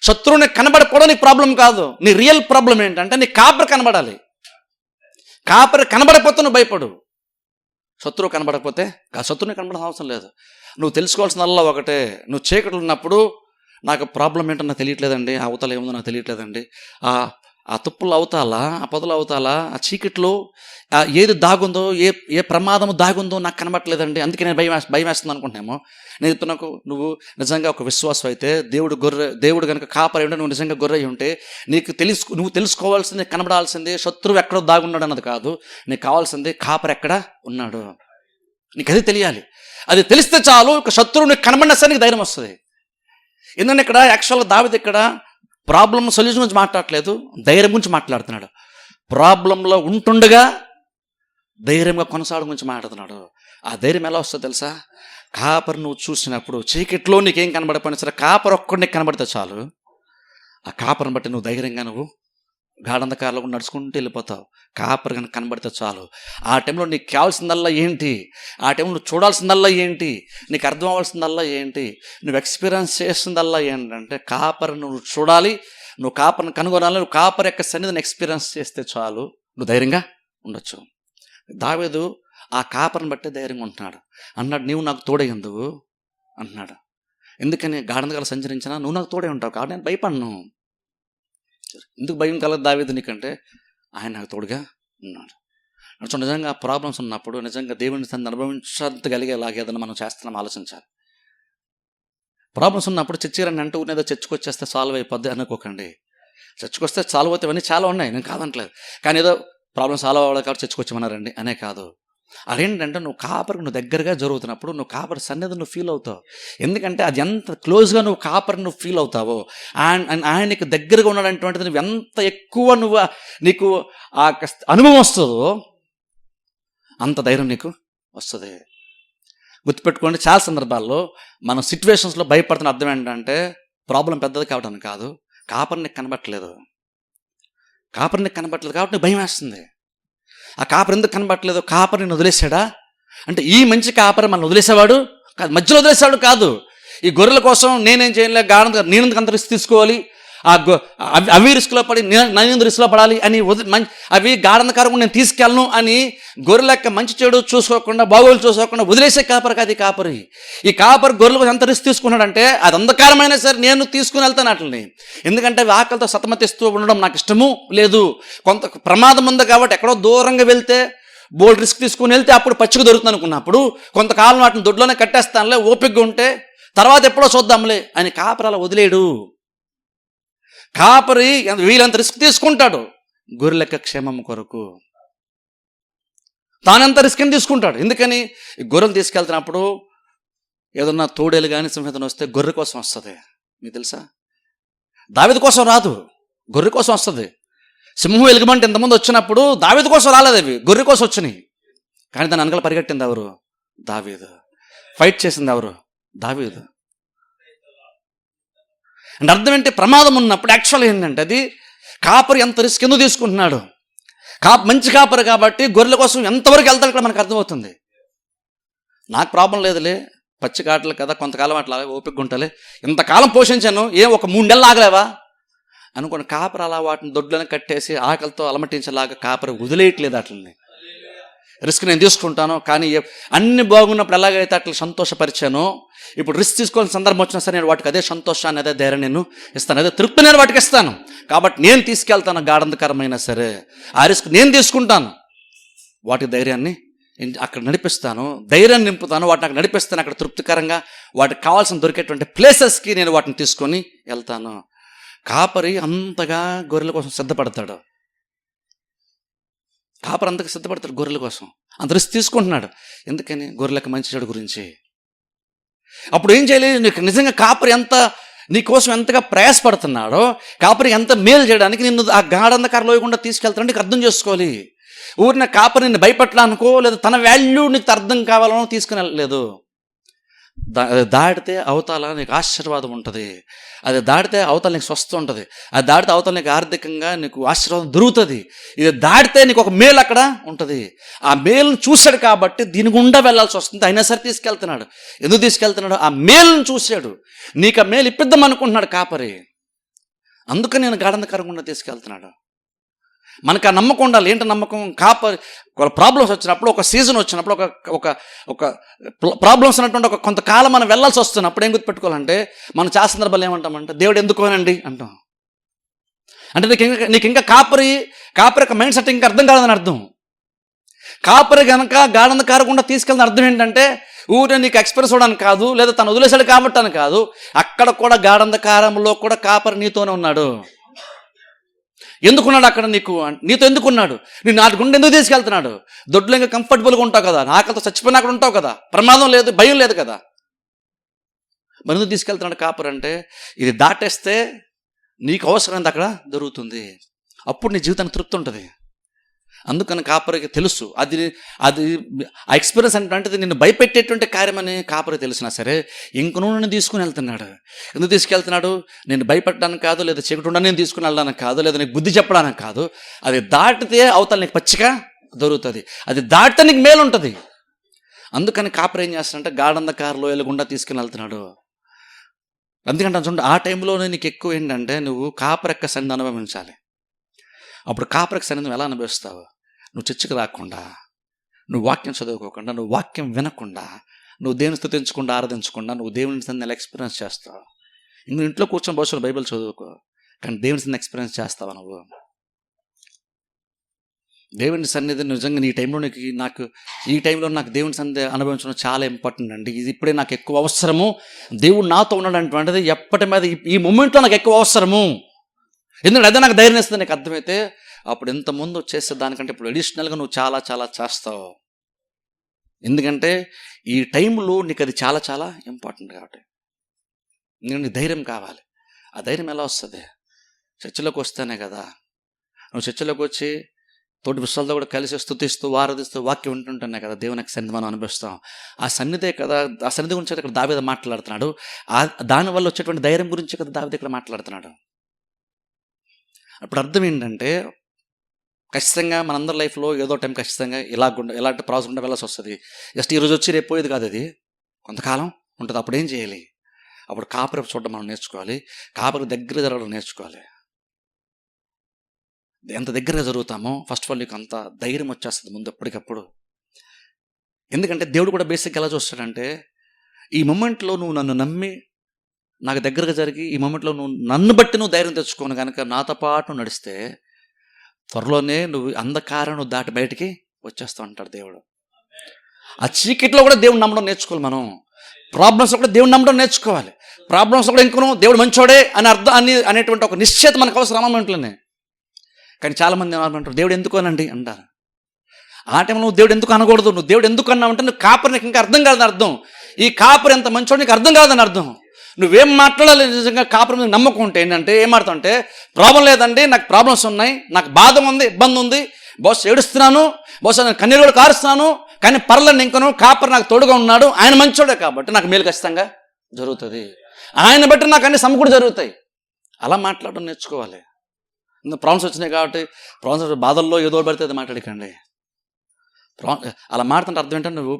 Speaker 1: శత్రువుని కనబడకపోవడం నీ ప్రాబ్లం కాదు. నీ రియల్ ప్రాబ్లం ఏంటంటే నీ కాపరి కనబడాలి. కాపరి కనబడకపోతే నువ్వు భయపడు. శత్రువు కనబడకపోతే శత్రువుని కనబడాల్సిన అవసరం లేదు. నువ్వు తెలుసుకోవాల్సిందల్లా ఒకటే, నువ్వు చీకట్లు ఉన్నప్పుడు నాకు ప్రాబ్లం ఏంటో నాకు తెలియట్లేదండి, అవతల ఏముందో నాకు తెలియట్లేదండి, ఆ తుప్పులు అవతాల, ఆ పొదలు అవతాల, ఆ చీకట్లో ఏది దాగుందో, ఏ ప్రమాదము దాగుందో నాకు కనబట్టలేదండి, అందుకే నేను భయం వేస్తుంది అనుకుంటున్నామో. నేను చెప్తున్నాకు, నువ్వు నిజంగా ఒక విశ్వాసం అయితే, దేవుడు కనుక కాపరి ఉంటే, నువ్వు నిజంగా గొర్రె ఉంటే, నువ్వు తెలుసుకోవాల్సింది, కనబడాల్సింది శత్రువు ఎక్కడో దాగున్నాడు అన్నది కాదు. నీకు కావాల్సింది కాపరి ఎక్కడ ఉన్నాడు, నీకు అది తెలియాలి. అది తెలిస్తే చాలు, ఒక శత్రువు నీకు కనబడినా సరే నీకు ధైర్యం వస్తుంది. ఎందుకంటే ఇక్కడ యాక్చువల్గా దావీదు ఇక్కడ ప్రాబ్లం సొల్యూషన్ గురించి మాట్లాడట్లేదు, ధైర్యం గురించి మాట్లాడుతున్నాడు. ప్రాబ్లంలో ఉంటుండగా ధైర్యంగా కొనసాగడం గురించి మాట్లాడుతున్నాడు. ఆ ధైర్యం ఎలా వస్తుందో తెలుసా? కాపరి నువ్వు చూసినప్పుడు, చీకట్లో నీకేం కనబడకపోయినా సరే కాపరి ఒక్కడు నీకు కనబడితే చాలు, ఆ కాపరిని బట్టి నువ్వు ధైర్యంగా నువ్వు గాఢంధకారంలో నడుచుకుంటూ వెళ్ళిపోతావు. కాపరి కనుక కనబడితే చాలు. ఆ టైంలో నీకు కావాల్సిందల్లా ఏంటి, ఆ టైంలో నువ్వు చూడాల్సిందల్లా ఏంటి, నీకు అర్థం అవ్వాల్సిందల్లా ఏంటి, నువ్వు ఎక్స్పీరియన్స్ చేసిందల్లా ఏంటంటే కాపరి నువ్వు చూడాలి, నువ్వు కాపరిని కనుగొనాలి, నువ్వు కాపరి యొక్క సన్నిధిని ఎక్స్పీరియన్స్ చేస్తే చాలు, నువ్వు ధైర్యంగా ఉండొచ్చు. దావీదు ఆ కాపరిని బట్టే ధైర్యంగా ఉంటున్నాడు. అన్నాడు, నీవు నాకు తోడై ఉందువు అంటున్నాడు. ఎందుకని? గాఢంధకారంలో సంచరించినా నువ్వు నాకు తోడే ఉంటావు కాబట్టి నేను భయపడను. ఎందుకు భయం కలదు దావీదు నీకంటే? ఆయన నాకు తోడుగా ఉన్నాడు. సో నిజంగా ప్రాబ్లమ్స్ ఉన్నప్పుడు నిజంగా దేవుని తను అనుభవించగలిగేలాగా ఏదైనా మనం చేస్తున్నాం ఆలోచించాలి. ప్రాబ్లమ్స్ ఉన్నప్పుడు చర్చిరండి అంటూ ఏదో చర్చకొచ్చేస్తే సాల్వ్ అయిపోద్ది అనుకోకండి. చర్చకొస్తే సాల్వ్ అవుతాయి, చాలా ఉన్నాయి, నేను కాదంటలేదు. కానీ ఏదో ప్రాబ్లమ్ సాల్వ్ అవ్వాలి కాబట్టి చర్చకొచ్చామన్నారండి అనే కాదు. అదేంటంటే నువ్వు కాపరికి నువ్వు దగ్గరగా జరుగుతున్నప్పుడు నువ్వు కాపరి సన్నిధి నువ్వు ఫీల్ అవుతావు. ఎందుకంటే అది ఎంత క్లోజ్గా నువ్వు కాపరి నువ్వు ఫీల్ అవుతావో, ఆయనకి దగ్గరగా ఉన్నాడంటువంటిది నువ్వు ఎంత ఎక్కువ నీకు ఆ అనుభవం వస్తుందో అంత ధైర్యం నీకు వస్తుంది. గుర్తుపెట్టుకోండి, చాలా సందర్భాల్లో మనం సిచ్యువేషన్స్లో భయపడుతున్న అర్థం ఏంటంటే ప్రాబ్లం పెద్దది కావడానికి కాదు, కాపరిని కనబట్టలేదు కాబట్టి నీకు భయం వేస్తుంది. ఆ కాపరి ఎందుకు కనబట్టలేదు? కాపరి నేను వదిలేశాడా అంటే, ఈ మంచి కాపరి మనం వదిలేసేవాడు కాదు, మధ్యలో వదిలేసాడు కాదు. ఈ గొర్రెల కోసం నేనేం చేయలే, నేనెందుకు అంత రిస్క్ తీసుకోవాలి, అవి రిస్క్లో పడి నేను రిస్క్లో పడాలి అని అవి గాఢంధకారం నేను తీసుకెళ్ళను అని గొర్రెల యొక్క మంచి చెడు చూసుకోకుండా, బాగోలు చూసుకోకుండా వదిలేసే కాపరి కాదు ఈ కాపరి. ఈ కాపరి గొర్రెలకు ఎంత రిస్క్ తీసుకున్నాడంటే, అది అంధకారమైనా సరే నేను తీసుకుని వెళ్తాను అట్లని. ఎందుకంటే అవి ఆకలితో సతమతిస్తూ ఉండడం నాకు ఇష్టము లేదు. కొంత ప్రమాదం ఉంది కాబట్టి ఎక్కడో దూరంగా వెళ్తే, బోల్డ్ రిస్క్ తీసుకుని వెళ్తే అప్పుడు పచ్చిక దొరుకుతుంది అనుకున్నప్పుడు కొంతకాలం వాటిని దొడ్లోనే కట్టేస్తానులే, ఓపికగా ఉంటే తర్వాత ఎప్పుడో చూద్దాంలే అని కాపరి అలా వదిలేడు. కాపరి వీళ్ళంత రిస్క్ తీసుకుంటాడు గొర్రెల యొక్క క్షేమం కొరకు, తానంత రిస్క్ని తీసుకుంటాడు. ఎందుకని? ఈ గొర్రెలు తీసుకెళ్తున్నప్పుడు ఏదన్నా తోడేలు కానీ సింహం వస్తే గొర్రె కోసం వస్తుంది. మీకు తెలుసా? దావీదు కోసం రాదు, గొర్రె కోసం వస్తుంది. సింహం ఎలుగుబంటి ఇంతమంది వచ్చినప్పుడు దావీదు కోసం రాలేదు, అవి గొర్రె కోసం వచ్చినాయి. కానీ దాని వెనకాల పరిగెట్టింది ఎవరు? దావీదు. ఫైట్ చేసింది ఎవరు? దావీదు. అంటే అర్థం ఏంటి? ప్రమాదం ఉన్నప్పుడు యాక్చువల్ ఏంటంటే అది కాపరి ఎంత రిస్క్ ఎందుకు తీసుకుంటున్నాడు. మంచి కాపరి కాబట్టి గొర్రెల కోసం ఎంతవరకు వెళ్తాడు ఇక్కడ మనకు అర్థమవుతుంది. నాకు ప్రాబ్లం లేదులే, పచ్చి కాటలు కదా, కొంతకాలం అట్లా ఓపిక ఉంటలే, ఇంతకాలం పోషించాను, ఒక 3 నెలలు ఆగలేవా అనుకోండి. కాపరి అలా వాటిని దొడ్లను కట్టేసి ఆకలితో అలమటించేలాగా కాపరి వదిలేయట్లేదు. అట్లని రిస్క్ నేను తీసుకుంటాను, కానీ అన్ని బాగున్నప్పుడు ఎలాగైతే అట్లా సంతోషపరిచానో, ఇప్పుడు రిస్క్ తీసుకోవాల్సిన సందర్భం వచ్చినా సరే నేను వాటికి అదే సంతోషాన్ని, అదే ధైర్యం నేను ఇస్తాను, అదే తృప్తి నేను వాటికి ఇస్తాను. కాబట్టి నేను తీసుకెళ్తాను, గాఢంధకరమైనా సరే ఆ రిస్క్ నేను తీసుకుంటాను, వాటి ధైర్యాన్ని అక్కడ నడిపిస్తాను, ధైర్యాన్ని నింపుతాను, వాటిని అక్కడ నడిపిస్తాను, అక్కడ తృప్తికరంగా వాటికి కావాల్సిన దొరికేటువంటి ప్లేసెస్కి నేను వాటిని తీసుకొని వెళ్తాను. కాపరి అంతగా గొర్రెల కోసం సిద్ధపడతాడు. కాపరి అంతగా సిద్ధపడతాడు గొర్రెల కోసం, అంత రిస్క్ తీసుకుంటున్నాడు. ఎందుకని? గొర్రెలకు మంచి చెడు గురించి. అప్పుడు ఏం చేయలేదు, నీకు నిజంగా కాపరి నీకోసం ఎంతగా ప్రయాసపడుతున్నాడో, కాపరి ఎంత మేలు చేయడానికి నిన్ను ఆ గాఢంధకారంలో లేకుండా తీసుకెళ్తాడో నీకు అర్థం చేసుకోవాలి. ఊరిన కాపరి నిన్ను భయపట్టాలనుకో, లేదా తన వాల్యూ నీకు అర్థం కావాలనో తీసుకుని వెళ్ళలేదు. దాటితే అవతల నీకు ఆశీర్వాదం ఉంటుంది, అది దాటితే అవతల నీకు స్వస్థ ఉంటుంది, అది దాటితే అవతల నీకు ఆర్థికంగా నీకు ఆశీర్వాదం దొరుకుతుంది, ఇది దాటితే నీకు ఒక మేలు అక్కడ ఉంటుంది. ఆ మేలును చూశాడు కాబట్టి దీని గుండా వెళ్ళాల్సి వస్తుంది, అయినా సరే తీసుకెళ్తున్నాడు. ఎందుకు తీసుకెళ్తున్నాడు? ఆ మేలును చూశాడు, నీకు ఆ మేలు ఇప్పిద్దాం అనుకుంటున్నాడు కాపరి, అందుకని నేను గాఢంధకారం గుండా తీసుకెళ్తున్నాడు. మనకు ఆ నమ్మకం ఉండాలి. ఏంటి నమ్మకం? కాపరి ప్రాబ్లమ్స్ వచ్చినప్పుడు, ఒక సీజన్ వచ్చినప్పుడు, ఒక ప్రాబ్లమ్స్ ఉన్నటువంటి ఒక కొంతకాలం మనం వెళ్ళాల్సి వస్తున్నప్పుడు ఏం గుర్తుపెట్టుకోవాలంటే, మనం చాలా సందర్భాలు ఏమంటామంటే, దేవుడు ఎందుకోనండి అంటాం. అంటే నీకు ఇంకా కాపరి యొక్క మైండ్ సెట్ ఇంకా అర్థం కాదని అర్థం. కాపరి కనుక గాఢంధకారకుండా తీసుకెళ్ళిన అర్థం ఏంటంటే ఊరే నీకు ఎక్స్పీరియన్స్ అవ్వడానికి కాదు, లేదా తను వదిలేశాడు కాబట్టి అని కాదు, అక్కడ కూడా గాఢంధకారంలో కూడా కాపరి నీతోనే ఉన్నాడు. ఎందుకున్నాడు అక్కడ? నీతో ఎందుకున్నాడు? నేను నాటి గుండె ఎందుకు తీసుకెళ్తున్నాడు? దొడ్లో ఇంకా కంఫర్టబుల్గా ఉంటావు కదా, ఆకలితో చచ్చిపోయినా అక్కడ ఉంటావు కదా, ప్రమాదం లేదు, భయం లేదు కదా, మరి ఎందుకు తీసుకెళ్తున్నాడు కాపరి అంటే ఇది దాటేస్తే నీకు అవసరమైంది అక్కడ దొరుకుతుంది, అప్పుడు నీ జీవితానికి తృప్తి ఉంటుంది. అందుకని కాపరికి తెలుసు అది ఆ ఎక్స్పీరియన్స్ అంటే నిన్ను భయపెట్టేటువంటి కార్యమని కాపరికి తెలిసినా సరే ఇంక నన్ను తీసుకుని వెళ్తున్నాడు. ఎందుకు తీసుకెళ్తున్నాడు? నేను భయపెట్టడానికి కాదు, లేదా చీకటి నేను తీసుకుని వెళ్ళడానికి కాదు, లేదా నీకు బుద్ధి చెప్పడానికి కాదు. అది దాటితే అవతల నీకు పచ్చిగా దొరుకుతుంది, అది దాటితే నీకు మేలు ఉంటుంది. అందుకని కాపరి ఏం చేస్తాడంటే గాఢంధకారంలో ఎలుగుండా తీసుకుని వెళ్తున్నాడు. అందుకంటే చూడండి, ఆ టైంలోనే నీకు ఎక్కువ ఏంటంటే నువ్వు కాపరి యొక్క సన్నిధి అనుభవించాలి. అప్పుడు కాపరి యొక్క సన్నిధి ఎలా అనుభవిస్తావు? నువ్వు చర్చికి రాకుండా, నువ్వు వాక్యం చదువుకోకుండా, నువ్వు వాక్యం వినకుండా, నువ్వు దేవుని స్తుతించకుండా, ఆరాధించకుండా నువ్వు దేవుని సన్నిధిని ఎలా ఎక్స్పీరియన్స్ చేస్తావు? నువ్వు ఇంట్లో కూర్చొని బహుశా బైబిల్ చదువుకో, కానీ దేవుని సన్నిధిని ఎక్స్పీరియన్స్ చేస్తావా నువ్వు? దేవుని సన్నిధి నిజంగా ఈ టైంలో ఈ టైంలో నాకు దేవుని సన్నిధి అనుభవించడం చాలా ఇంపార్టెంట్ అండి. ఇది ఇప్పుడే నాకు ఎక్కువ అవసరము. దేవుడు నాతో ఉన్నాడు అటువంటిది ఎప్పటి మీద ఈ మూమెంట్లో నాకు ఎక్కువ అవసరము. ఎందుకంటే అదే నాకు ధైర్యం ఇస్తుంది. నీకు అర్థమైతే అప్పుడు ఇంతకుముందు చేసే దానికంటే ఇప్పుడు అడిషనల్గా నువ్వు చాలా చాలా చేస్తావు. ఎందుకంటే ఈ టైంలో నీకు అది చాలా చాలా ఇంపార్టెంట్ కాబట్టి. నీకు ధైర్యం కావాలి. ఆ ధైర్యం ఎలా వస్తుంది? చర్చిలోకి వస్తేనే కదా. నువ్వు చర్చిలోకి వచ్చి తోటి విషయాలతో కూడా కలిసి స్తుతిస్తూ ఆరాధిస్తూ వాక్యం వింటుంటేనే కదా దేవుని సన్నిధి మనం అనుభవిస్తాం. ఆ సన్నిధే కదా, ఆ సన్నిధి గురించి ఇక్కడ దావీదు మాట్లాడుతున్నాడు. దానివల్ల వచ్చేటువంటి ధైర్యం గురించి కదా దావీదు ఇక్కడ మాట్లాడుతున్నాడు. అప్పుడు అర్థం ఏంటంటే ఖచ్చితంగా మనందరి లైఫ్లో ఏదో టైం ఖచ్చితంగా ఇలాంటి ప్రాసెస్ ఉండే వెళ్ళాల్సి వస్తుంది. జస్ట్ ఈరోజు వచ్చి రేపు పోయేది కాదు, అది కొంతకాలం ఉంటుంది. అప్పుడు ఏం చేయాలి? అప్పుడు కాపరి చూడడం మనం నేర్చుకోవాలి. కాపరి దగ్గర జరగడం నేర్చుకోవాలి. ఎంత దగ్గరగా జరుగుతామో ఫస్ట్ ఆఫ్ ఆల్ నీకు అంత ధైర్యం వచ్చేస్తుంది ముందు ఎప్పటికప్పుడు. ఎందుకంటే దేవుడు కూడా బేసిక్గా ఎలా చూస్తాడంటే ఈ మూమెంట్లో నువ్వు నన్ను నమ్మి నాకు దగ్గరగా జరిగి ఈ మూమెంట్లో నువ్వు నన్ను బట్టి నువ్వు ధైర్యం తెచ్చుకోను కనుక నాతో పాటు నడిస్తే త్వరలోనే నువ్వు అంధకారం నువ్వు దాటి బయటికి వచ్చేస్తావు అంటాడు దేవుడు. ఆ చీకట్లో కూడా దేవుడు నమ్మడం నేర్చుకోవాలి. మనం ప్రాబ్లమ్స్లో కూడా దేవుడు నమ్మడం నేర్చుకోవాలి. ప్రాబ్లమ్స్ కూడా ఇంకను దేవుడు మంచోడే అని అర్థం అనేటువంటి ఒక నిశ్చయత మనకు అవసరం అమ్మమెంట్లోనే. కానీ చాలామంది ఏమంటారు దేవుడు ఎందుకు అనండి అంటారు. ఆ టైంలో నువ్వు దేవుడు ఎందుకు అనకూడదు. నువ్వు దేవుడు ఎందుకు అన్నావు అంటే నువ్వు కాపరి నీకు ఇంకా అర్థం కాదని అర్థం. ఈ కాపరి ఎంత మంచోడు నీకు అర్థం కాదని అర్థం. నువ్వేం మాట్లాడాలి నిజంగా కాపరి మీద నమ్మకం ఉంటే ఏంటంటే ఏం మాట్లాడుతుంటే ప్రాబ్లం లేదండి, నాకు ప్రాబ్లమ్స్ ఉన్నాయి, నాకు బాధ ఉంది, ఇబ్బంది ఉంది, బహుశా ఏడుస్తున్నాను, బహుశా నేను కన్నీరు కూడా కారుస్తున్నాను, కానీ పర్లేదు ఇంకను కాపరి నాకు తోడుగా ఉన్నాడు, ఆయన మంచోడే కాబట్టి నాకు మేలు ఖచ్చితంగా జరుగుతుంది, ఆయన బట్టి నాకు అన్ని సమకూడి జరుగుతాయి. అలా మాట్లాడడం నేర్చుకోవాలి. ప్రాబ్లమ్స్ వచ్చినాయి కాబట్టి ప్రాబ్లమ్స్ బాధల్లో ఏదో పడితే అది మాట్లాడకండి. అలా మాట్లాడుతుంటే అర్థం ఏంటంటే నువ్వు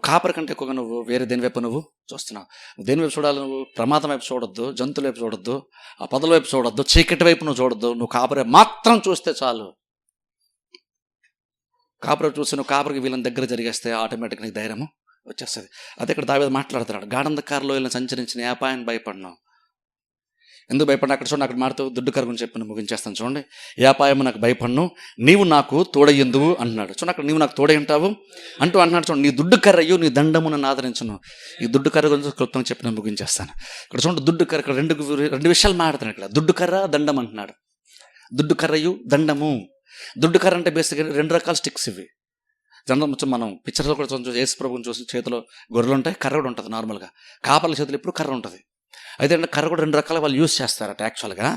Speaker 1: కాపరి కంటే ఎక్కువగా నువ్వు వేరే దేని వైపు నువ్వు చూస్తున్నావు. దేని వైపు చూడాలి? నువ్వు ప్రమాదం వైపు చూడొద్దు, జంతువుల వైపు చూడొద్దు, ఆ పదల వైపు చూడొద్దు, చీకటి వైపు నువ్వు చూడొద్దు. నువ్వు కాపరి మాత్రం చూస్తే చాలు. కాపరి చూసి నువ్వు కాపరికి వీళ్ళని దగ్గర జరిగేస్తే ఆటోమేటిక్గా నీకు ధైర్యము వచ్చేస్తుంది. అదే ఇక్కడ దావీదు మాట్లాడుతున్నాడు. గాఢంధకారంలో వీళ్ళని సంచరించిన ఏ అపాయాన్ని భయపడినావు. ఎందుకు భయపడినా అక్కడ చూడండి, అక్కడ మారుతూ దుడ్డుకర గురించి చెప్పి ముగించేస్తాను చూడండి. ఏ అపాయము నాకు భయపడను, నీవు నాకు తోడయ్యందువు అంటున్నాడు. చూడండి అక్కడ నీవు నాకు తోడై ఉంటావు అంటున్నాడు. చూడండి, నీ దుడ్డు కర్రయ్యు నీ దండము నన్ను ఆదరించను. ఈ దుడ్డు కర్ర గురించి క్లుప్తంగా చెప్పి నేను ముగించేస్తాను. ఇక్కడ చూడండి దుడ్డు కర్ర, ఇక్కడ రెండు విషయాలు మాట్లాడుతున్నాడు. ఇక్కడ దుడ్డు కర్ర దండం అంటున్నాడు. దుడ్డు కర్రయు దండము. దుడ్డు కర్ర అంటే బేసిక్గా 2 రకాల స్టిక్స్ ఇవి. జనరల్ మనం పిక్చర్లో కూడా చూసి యేసు ప్రభుని చూసి చేతిలో గొర్రెలు ఉంటాయి, కర్ర కూడా ఉంటుంది. నార్మల్గా కాపర్ల చేతులు ఎప్పుడు కర్ర ఉంటుంది. అయితే అంటే కర్ర కూడా 2 రకాల వాళ్ళు యూజ్ చేస్తారట యాక్చువల్గా.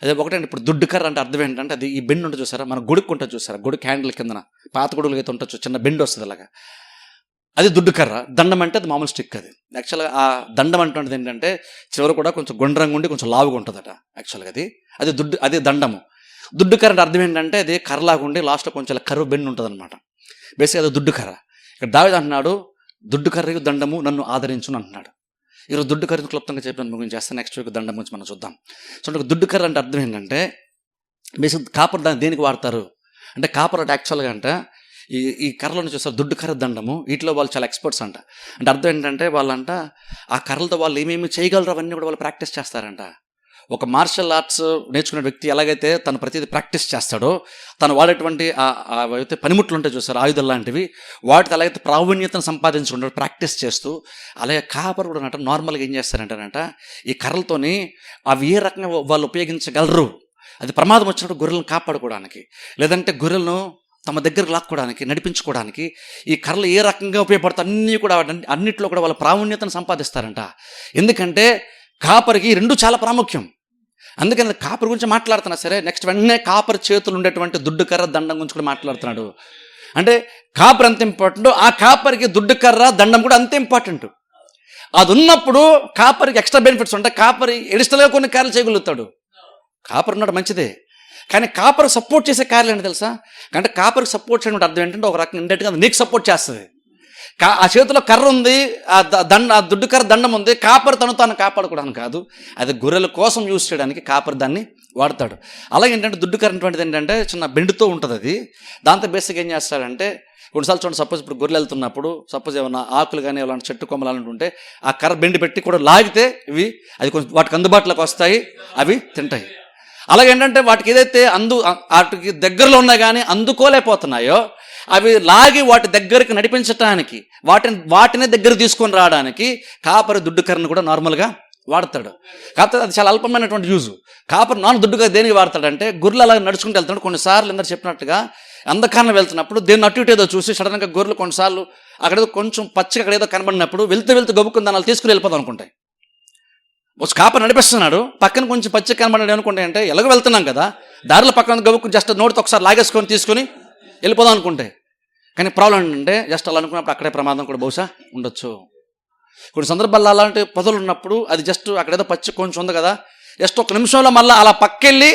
Speaker 1: అదే ఒకటంటే ఇప్పుడు దుడ్డు కర్ర అంటే అర్థం ఏంటంటే అది ఈ బెండ్ ఉంటుంది చూసారా, మన గుడికి ఉంటుంది చూసారా, గుడికి హ్యాండిల్ కిందన పాత గుడుగులు అయితే ఉంటుంది, చిన్న బెండ్ వస్తుంది అలాగా, అది దుడ్డు కర్ర. దండం అంటే అది మామూలు స్టిక్. అది యాక్చువల్గా ఆ దండం అంటున్నది ఏంటంటే చివరి కూడా కొంచెం గుండ్రంగా ఉండి కొంచెం లావుగా ఉంటుందట యాక్చువల్గా. అది దండము. దుడ్డు కర్ర అంటే అర్థం ఏంటంటే అది కర్రలాగా ఉండి లాస్ట్లో కొంచెం కర్ర బెండ్ ఉంటుంది అనమాట. బేసిక్గా అది దుడ్డు కర్ర. ఇక్కడ దావీదు అంటున్నాడు దుడ్డు కర్రయు దండము నన్ను ఆదరించును అంటున్నాడు. ఈరోజు దుడ్డు కర్రను క్లుప్తంగా చెప్పిన ముగించి చేస్తే నెక్స్ట్ వీక్ దండం గురించి మనం చూద్దాం. సో దుడ్డు కర్ర అంటే అర్థం ఏంటంటే బేసిక్ కాపర్ దాన్ని దేనికి వాడతారు అంటే కాపర్ అంటే యాక్చువల్గా అంటే ఈ కర్రలను చూస్తారు దుడ్డు కర్ర దండము, వీటిలో వాళ్ళు చాలా ఎక్స్పర్ట్స్ అంట. అంటే అర్థం ఏంటంటే వాళ్ళంట ఆ కర్రలతో వాళ్ళు ఏమేమి చేయగలరు అవన్నీ కూడా వాళ్ళు ప్రాక్టీస్ చేస్తారంట. ఒక మార్షల్ ఆర్ట్స్ నేర్చుకునే వ్యక్తి ఎలాగైతే తను ప్రతిదీ ప్రాక్టీస్ చేస్తాడో, తను వాడేటువంటి అయితే పనిముట్లు ఉంటాయి చూసారు, ఆయుధాలు లాంటివి, వాటికి ఎలాగైతే ప్రావీణ్యతను సంపాదించుకుంటాడు ప్రాక్టీస్ చేస్తూ, అలాగే కాపర్ కూడా అంట నార్మల్గా ఏం చేస్తారంటేనంట, ఈ కర్రలతోని అవి ఏ రకంగా వాళ్ళు ఉపయోగించగలరు, అది ప్రమాదం వచ్చినప్పుడు గొర్రెలను కాపాడుకోవడానికి, లేదంటే గొర్రెలను తమ దగ్గరకు లాక్కోవడానికి, నడిపించుకోవడానికి ఈ కర్రలు ఏ రకంగా ఉపయోగపడతాయి అన్నిట్లో కూడా వాళ్ళ ప్రావీణ్యతను సంపాదిస్తారంట. ఎందుకంటే కాపరికి రెండు చాలా ప్రాముఖ్యం. అందుకని కాపర్ గురించి మాట్లాడుతున్నా సరే, నెక్స్ట్ వెంటనే కాపర్ చేతులు ఉండేటువంటి దుడ్డు కర్ర దండం గురించి కూడా మాట్లాడుతున్నాడు. అంటే కాపర్ ఎంత ఇంపార్టెంట్, ఆ కాపర్కి దుడ్డు కర్ర దండం కూడా అంతే ఇంపార్టెంట్. అది ఉన్నప్పుడు కాపర్కి ఎక్స్ట్రా బెనిఫిట్స్ ఉంటాయి. కాపర్ ఎడిషనల్గా కొన్ని కార్యాలు చేయగలుగుతాడు. కాపర్ ఉన్నాడు మంచిదే, కానీ కాపర్ సపోర్ట్ చేసే కార్యాలు ఏంటి తెలుసా? అంటే కాపర్కి సపోర్ట్ చేయడం అర్థం ఏంటంటే, ఒక రకంగా ఇండైరెక్ట్గా నీకు సపోర్ట్ చేస్తుంది. ఆ చేతిలో కర్ర ఉంది, ఆ దుడ్డు కర్ర దండం ఉంది, కాపర్ తాను కాపాడుకోవడానికి కాదు, అది గొర్రెల కోసం యూజ్ చేయడానికి కాపర్ దాన్ని వాడతాడు. అలాగే ఏంటంటే దుడ్డు కర్ర అటువంటిది ఏంటంటే చిన్న బెండుతో ఉంటుంది అది. దాంతో బేసిక్ ఏం చేస్తాడంటే, కొన్నిసార్లు చూడండి, సపోజ్ ఇప్పుడు గొర్రెలు వెళ్తున్నప్పుడు సపోజ్ ఏమన్నా ఆకులు కానీ ఏమైనా చెట్టు కొమ్మలు అలాంటి ఉంటే ఆ కర్ర బెండి పెట్టి కూడా లాగితే అది కొంచెం వాటికి అందుబాటులోకి వస్తాయి, అవి తింటాయి. అలాగే ఏంటంటే వాటికి ఏదైతే వాటికి దగ్గరలో ఉన్నాయి కానీ అందుకోలేకపోతున్నాయో అవి లాగి వాటి దగ్గరికి నడిపించటానికి, వాటిని దగ్గర తీసుకొని రావడానికి కాపర్ దుడ్డు కర్రను కూడా నార్మల్గా వాడతాడు. కాకపోతే అది చాలా అల్పమైనటువంటి యూజ్. కాపర్ దుడ్డు కర్ర దేనికి వాడతాడంటే, గొర్రెలు అలా నడుచుకుంటూ వెళ్తాడు. కొన్నిసార్లు అందరూ చెప్పినట్టుగా అంధకారం వెళ్తున్నప్పుడు దేన్ని అటు ఇటు ఏదో చూసి సడన్గా గొర్రెలు కొన్నిసార్లు అక్కడేదో కొంచెం పచ్చిగా అక్కడ ఏదో కనబడినప్పుడు వెళ్తూ గబుక్కుని దాన్ని తీసుకుని వెళ్ళిపోదాం అనుకుంటాయి. కాపర్ నడిపిస్తున్నాడు, పక్కన కొంచెం పచ్చిగా కనబడి అనుకుంటాయి, అంటే ఎలాగో వెళ్తున్నాం కదా, దారిలో పక్కన గబుక్కుని జస్ట్ నోటితో ఒకసారి లాగేసుకొని తీసుకొని వెళ్ళిపోదాం అనుకుంటాయి. కానీ ప్రాబ్లం ఏంటంటే, జస్ట్ అలా అనుకున్నప్పుడు అక్కడే ప్రమాదం కూడా బహుశా ఉండొచ్చు. కొన్ని సందర్భాల్లో అలాంటి పొదలు ఉన్నప్పుడు అది జస్ట్ అక్కడేదో పచ్చి కొంచెం ఉంది కదా, జస్ట్ ఒక నిమిషంలో మళ్ళీ అలా పక్కెళ్ళి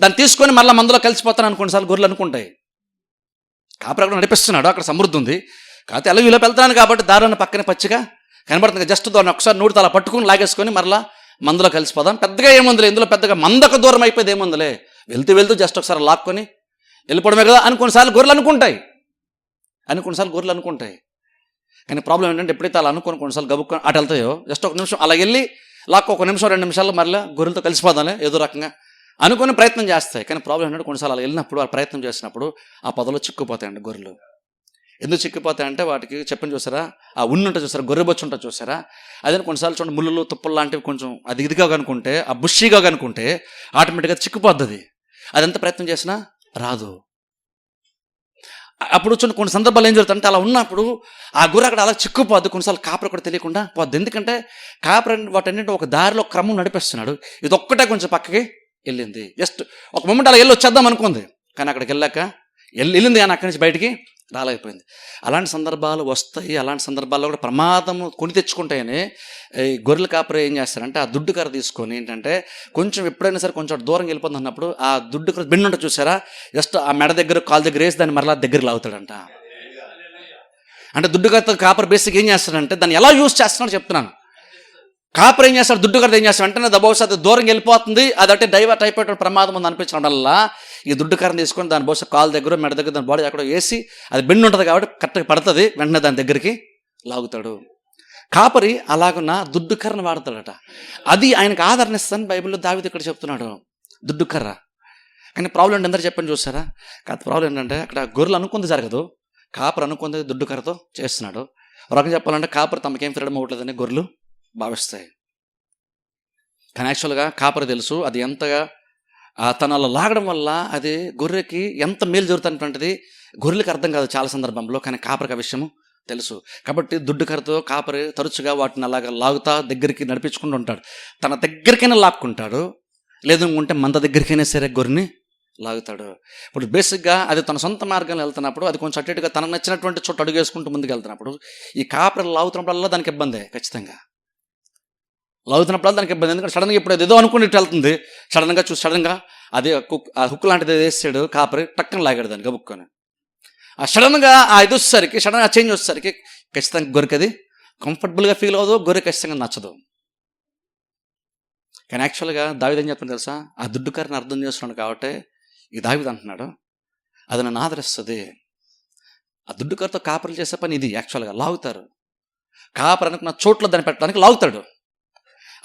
Speaker 1: దాన్ని తీసుకొని మళ్ళీ మందులో కలిసిపోతాను అనుకోండిసార్లు గొర్రెలు అనుకుంటాయి. కాపర్ అక్కడ నడిపిస్తున్నాడు, అక్కడ సమృద్ధి ఉంది, కాకపోతే ఎలా వీళ్ళకి వెళ్తాను కాబట్టి దారిలో పక్కనే పచ్చిగా కనబడుతుంది. జస్ట్ దాన్ని ఒకసారి నోటితో అలా పట్టుకుని లాగేసుకొని మరలా మందులో కలిసిపోదాం, పెద్దగా ఏముందిలే ఇందులో, పెద్దగా మందకు దూరం అయిపోయింది ఏముందిలే, వెళ్తూ జస్ట్ ఒకసారి లాక్కొని వెళ్ళిపోవడమే కదా అని కొన్నిసార్లు గొర్రెలు అనుకుంటాయి. కానీ ప్రాబ్లం ఏంటంటే, ఎప్పుడైతే అలా అనుకుని కొన్నిసార్లు గబుక్కొని అటు వెళ్తాయో, జస్ట్ ఒక నిమిషం అలా వెళ్ళి ఒక నిమిషం 2 నిమిషాల్లో మరలా గొర్రెలతో కలిసిపోదాలే ఏదో రకంగా అనుకుని ప్రయత్నం చేస్తాయి. కానీ ప్రాబ్లం ఏంటంటే, కొన్నిసార్లు అలా వెళ్ళినప్పుడు ఆ ప్రయత్నం చేసినప్పుడు ఆ పొదలో చిక్కుపోతాయండి గొర్రెలు. ఎందుకు చిక్కిపోతాయంటే, వాటికి చెప్పని చూసారా, ఆ ఉంటుంది చూసారా, గొర్రె బొచ్చు ఉంటుంది చూసారా, అదే కొన్నిసార్లు చూడండి ముళ్ళు తుప్పలు లాంటివి కొంచెం అది ఇదిగా కనుకుంటే, ఆ బుషీగా కనుకుంటే ఆటోమేటిక్గా చిక్కిపోద్ది. అది ఎంత ప్రయత్నం చేసినా రాదు. అప్పుడు చూడండి కొన్ని సందర్భాలు ఏం జరుగుతుందంటే, అలా ఉన్నప్పుడు ఆ గొర్రె అక్కడ అలా చిక్కుపోద్ది, కొన్నిసార్లు కాపర్ కూడా తెలియకుండా పోద్ది. ఎందుకంటే కాపర్ వాటన్నింటి ఒక దారిలో క్రమం నడిపిస్తున్నాడు, ఇది ఒక్కటే కొంచెం పక్కకి వెళ్ళింది, జస్ట్ ఒక మొమెంట్ అలా వెళ్ళి వచ్చేద్దాం అనుకుంది, కానీ అక్కడికి వెళ్ళింది కానీ అక్కడి నుంచి బయటికి రాలేకపోయింది. అలాంటి సందర్భాలు వస్తాయి. అలాంటి సందర్భాల్లో కూడా ప్రమాదము కొని తెచ్చుకుంటాయని ఈ గొర్రెల కాపరి ఏం చేస్తారంటే, ఆ దుడ్డు కర్ర తీసుకొని ఏంటంటే కొంచెం ఎప్పుడైనా సరే కొంచెం దూరం వెళ్ళిపోతుంది అన్నప్పుడు ఆ దుడ్డు కర్ర బెండు ఉంటుంది చూసారా, జస్ట్ ఆ మెడ దగ్గర కాలు దగ్గర వేసి దాన్ని మరలా దగ్గర లాగుతాడంట. అంటే దుడ్డు కర్ర కాపర్ బేసిక్ ఏం చేస్తాడంటే, దాన్ని ఎలా యూజ్ చేస్తున్నాడో చెప్తున్నాను. కాపర్ ఏం చేస్తాడు, దుడ్డు కర్ర ఏం చేస్తాడు అంటే, బహుశా అది దూరం వెళ్ళిపోతుంది, అదంటే డైవర్ట్ అయిపోయే ప్రమాదం ఉంది అనిపించడం వల్ల ఈ దుడ్డు కర్రను తీసుకొని దాని బహుశా కాలు దగ్గర మెడ దగ్గర దాని బాడీ అక్కడ వేసి, అది బెండు ఉంటుంది కాబట్టి కరెక్ట్గా పడుతుంది, వెంటనే దాని దగ్గరికి లాగుతాడు. కాపరి అలాగున్న దుడ్డు కర్రను వాడతాడట. అది ఆయనకు ఆదరణ ఇస్తాను బైబిల్లో దావీదు ఇక్కడ చెప్తున్నాడు, దుడ్డు కర్ర. కానీ ప్రాబ్లం ఏంటి అందరూ చెప్పని చూసారా, కాదు ప్రాబ్లం ఏంటంటే, అక్కడ గొర్రెలు అనుకుంది జరగదు, కాపర్ అనుకుంది దుడ్డు కర్రతో చేస్తున్నాడు. ఒక రకంగా చెప్పాలంటే కాపర్ తమకేం ఫ్రీడమ్ అవ్వట్లేదని గొర్రెలు భావిస్తాయి. కానీ యాక్చువల్గా కాపర్ తెలుసు అది ఎంతగా తను అలా లాగడం వల్ల అది గొర్రెకి ఎంత మేలు జరుగుతున్నటువంటిది గొర్రెలకు అర్థం కాదు చాలా సందర్భంలో, కానీ కాపరికి ఆ విషయము తెలుసు. కాబట్టి దుడ్డు కర్రతో కాపరి తరచుగా వాటిని అలాగా లాగుతా దగ్గరికి నడిపించుకుంటూ ఉంటాడు. తన దగ్గరికైనా లాక్కుంటాడు, లేదనుకుంటే మంద దగ్గరికైనా సరే గొర్రెని లాగుతాడు. ఇప్పుడు బేసిక్గా అది తన సొంత మార్గంలో వెళ్తున్నప్పుడు, అది కొంచెం అటు ఇటుగా తనకు నచ్చినటువంటి చోటు అడుగు వేసుకుంటూ ముందుకు వెళ్తున్నప్పుడు ఈ కాపరి లాగుతున్నప్పుడల్లా దానికి ఇబ్బందే, ఖచ్చితంగా లాగుతున్నప్పుడు దానికి ఇబ్బంది. ఎందుకంటే సడన్గా ఇప్పుడు ఏదో అనుకుని ఇటు వెళ్తుంది, సడన్గా అదే ఆ హుక్ లాంటిది వేసాడు కాపరి, టక్కన లాగాడు దాన్ని గబుక్కొని. ఆ సడన్గా ఆ ఇది వచ్చేసరికి, సడన్గా ఆ చేంజ్ వచ్చేసరికి ఖచ్చితంగా గొర్రెకి అది కంఫర్టబుల్గా ఫీల్ అవ్వదు, గొర్రె ఖచ్చితంగా నచ్చదు. కానీ యాక్చువల్గా దావీదు ఏం చెప్తుంది తెలుసా, ఆ దుడ్డు కర్రని అర్థం చేస్తున్నాడు కాబట్టి ఈ దావీదు అంటున్నాడు, అది నన్ను ఆదరిస్తుంది. ఆ దుడ్డు కర్రతో కాపర్లు చేసే పని ఇది. యాక్చువల్గా లాగుతారు, కాపర్ అనుకున్న చోట్ల దాన్ని పెట్టడానికి లాగుతాడు.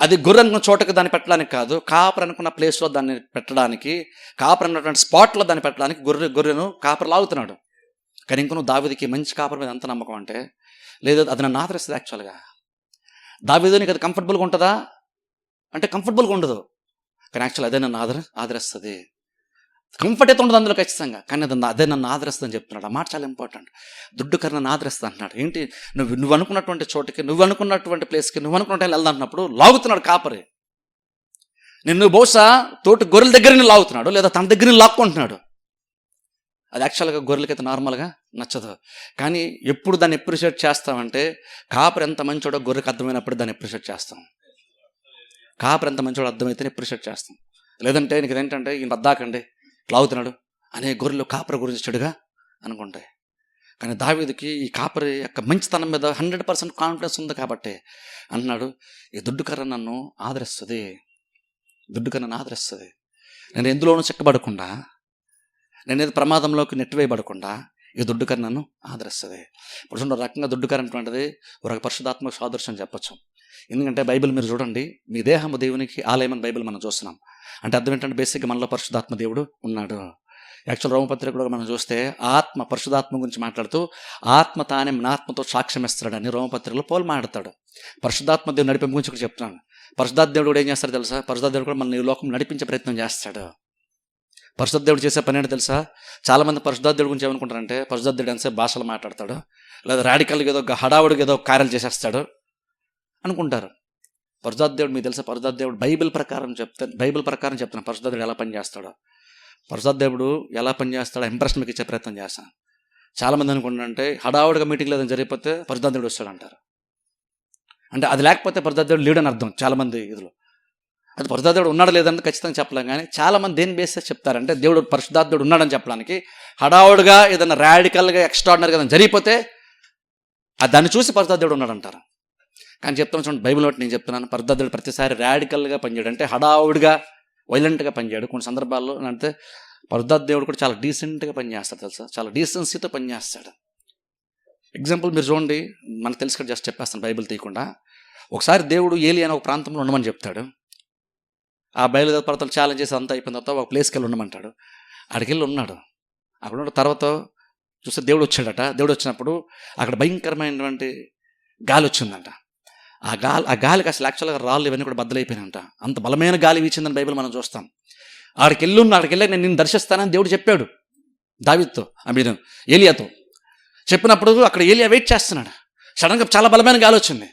Speaker 1: అది గొర్రె అనుకున్న చోటకి దాన్ని పెట్టడానికి కాదు, కాపర్ అనుకున్న ప్లేస్లో దాన్ని పెట్టడానికి, కాపర్ అన్నటువంటి స్పాట్లో దాన్ని పెట్టడానికి గొర్రెను కాపర్ లాగుతున్నాడు. కానీ ఇంకొన దావీదుకి మంచి కాపర్ మీద ఎంత నమ్మకం అంటే, లేదు అది నన్ను ఆదరిస్తుంది. యాక్చువల్గా దావీదు నీకు అది కంఫర్టబుల్గా ఉంటుందా అంటే కంఫర్టబుల్గా ఉండదు, కానీ యాక్చువల్ అదే నన్ను ఆదరిస్తుంది. కంఫర్ట్ అయితే ఉండదు అందులో ఖచ్చితంగా, కానీ అదే నన్ను ఆదరిస్తుందని చెప్తున్నాడు. ఆ మాట చాలా ఇంపార్టెంట్. దుడ్డు కర్ర నన్ను ఆదరిస్తుంది అంటున్నాడు. ఏంటి, నువ్వు అనుకున్నటువంటి చోటుకి, నువ్వు అనుకున్నటువంటి ప్లేస్కి, నువ్వు అనుకున్న టైం వెళ్దాంటున్నప్పుడు లాగుతున్నాడు కాపరి. నిన్ను బహుశా తోటి గొర్రెల దగ్గర లాగుతున్నాడు, లేదా తన దగ్గర లాక్కుంటున్నాడు. అది యాక్చువల్గా గొర్రెలకైతే నార్మల్గా నచ్చదు, కానీ ఎప్పుడు దాన్ని ఎప్రిషియేట్ చేస్తామంటే, కాపరి ఎంత మంచోడో గొర్రెకి అర్థమైనప్పుడు దాన్ని ఎప్రిషియేట్ చేస్తాం. కాపరి ఎంత మంచోడో అర్థమైతేనే ఎప్రిషియేట్ చేస్తాం. లేదంటే నీకు ఏంటంటే ఈయన బద్దాకండి లాగుతున్నాడు అనే గొర్రెలు కాపరి గురించి చెడుగా అనుకుంటాయి. కానీ దావీదుకి ఈ కాపరి యొక్క మంచితనం మీద 100% కాన్ఫిడెన్స్ ఉంది కాబట్టి అంటున్నాడు, ఈ దుడ్డు కర్ర నన్ను ఆదరిస్తుంది, దుడ్డు కర్ర నన్ను ఆదరిస్తుంది. నేను ఎందులోనూ చిక్కబడకుండా, నేను ఏదో ప్రమాదంలోకి నెట్టివేయబడకుండా ఈ దుడ్డు కర్ర నన్ను ఆదరిస్తుంది. ఇప్పుడు రకంగా దుడ్డు కర్ర అనేటువంటిది ఒక పరిశుద్ధాత్మక సాదృశ్యం చెప్పచ్చు. ఎందుకంటే బైబిల్ మీరు చూడండి, మీ దేహము దేవునికి ఆలయమని బైబిల్ మనం చూస్తున్నాం. అంటే అర్థం ఏంటంటే బేసిక్గా మనలో పరిశుద్ధాత్మ దేవుడు ఉన్నాడు. యాక్చువల్ రోమపత్రిక కూడా మనం చూస్తే ఆత్మ, పరిశుద్ధాత్మ గురించి మాట్లాడుతూ ఆత్మ తానే మన ఆత్మతో సాక్ష్యం ఇస్తాడని రోమపత్రికలో పౌలు మాట్లాడతాడు. పరిశుద్ధాత్మ దేవుడు నడిపే గురించి కూడా చెప్తున్నాను. పరిశుద్ధాత్మ దేవుడు కూడా ఏం చేస్తాడు తెలుసా? పరిశుద్ధాత్మ దేవుడు కూడా మన ఈ లోకం నడిపించే ప్రయత్నం చేస్తాడు. పరిశుద్ధ దేవుడు చేసే పని ఏంటో తెలుసా? చాలామంది పరిశుద్ధాత్మ దేవుడి గురించి ఏమనుకుంటారంటే, పరిశుద్ధాత్మ దేవుడు ఎంతసేపు భాషలు మాట్లాడతాడు, లేదా రాడికల్గా ఏదో హడావుడిగా ఏదో కార్యాలు చేసేస్తాడు అనుకుంటారు. పరిశుద్ధాత్మ దేవుడు మీకు తెలుసా? పరిశుద్ధాత్మ దేవుడు బైబిల్ ప్రకారం చెప్తాను పరిశుద్ధాత్మ దేవుడు ఎలా పనిచేస్తాడో. పరిశుద్ధాత్మ దేవుడు ఎలా పనిచేస్తాడో ఇంప్రెషన్ మీకు ఇచ్చే ప్రయత్నం చేస్తాను. చాలామంది అనుకుంటారంటే హడావుడిగా మీటింగ్ లేదని జరిగిపోతే పరిశుద్ధాత్మ దేవుడు వస్తాడంటారు. అంటే అది లేకపోతే పరిశుద్ధాత్మ దేవుడు లేడని అర్థం చాలామంది ఇదిలో. అది పరిశుద్ధాత్మ దేవుడు ఉన్నాడు లేదని ఖచ్చితంగా చెప్పలేం, కానీ చాలామంది దేని బేస్ చెప్తారంటే దేవుడు పరిశుద్ధాత్మ దేవుడు ఉన్నాడని చెప్పడానికి, హడావుడిగా ఏదైనా రాడికల్గా ఎక్స్ట్రాడినరీగా ఏదైనా జరిగిపోతే దాన్ని చూసి పరిశుద్ధాత్మ దేవుడు ఉన్నాడంటారు. కానీ చెప్తాను చూడండి, బైబిల్ బట్టి నేను చెప్తున్నాను, పరిశుద్ధాత్మ దేవుడు ప్రతిసారి రాడికల్గా పనిచేయడు, అంటే హడావుడిగా వైలెంట్గా పనిచేయడు. కొన్ని సందర్భాల్లో అంటే పరిశుద్ధాత్మ దేవుడు కూడా చాలా డీసెంట్గా పనిచేస్తాడు తెలుసా, చాలా డీసెన్సీతో పనిచేస్తాడు. ఎగ్జాంపుల్ మీరు చూడండి, మనకు తెలుసు కదా, జస్ట్ చెప్పేస్తాను బైబిల్ తీయకుండా. ఒకసారి దేవుడు ఏలియా అనే ఒక ప్రాంతంలో ఉండమని చెప్తాడు. ఆ బయలుదేర పర్వతాలు ఛాలెంజ్ చేసి అంతా అయిపోయిన తర్వాత ఒక ప్లేస్కి వెళ్ళి ఉండమంటాడు. అక్కడికి వెళ్ళి ఉన్నాడు. అక్కడ ఉన్న తర్వాత చూస్తే దేవుడు వచ్చాడట. దేవుడు వచ్చినప్పుడు అక్కడ భయంకరమైనటువంటి గాలి వచ్చిందంట. ఆ గాలికి అసలు యాక్చువల్గా రాళ్ళు ఇవన్నీ కూడా బద్దలైపోయినాయంట. అంత బలమైన గాలి వీచిందని బైబిల్ మనం చూస్తాం. అక్కడికి వెళ్ళి నేను నిన్ను దర్శిస్తానని దేవుడు చెప్పాడు దావీదుతో, ఏలియాతో చెప్పినప్పుడు అక్కడ ఏలియా వెయిట్ చేస్తున్నాడు. సడన్గా చాలా బలమైన గాలి వచ్చింది.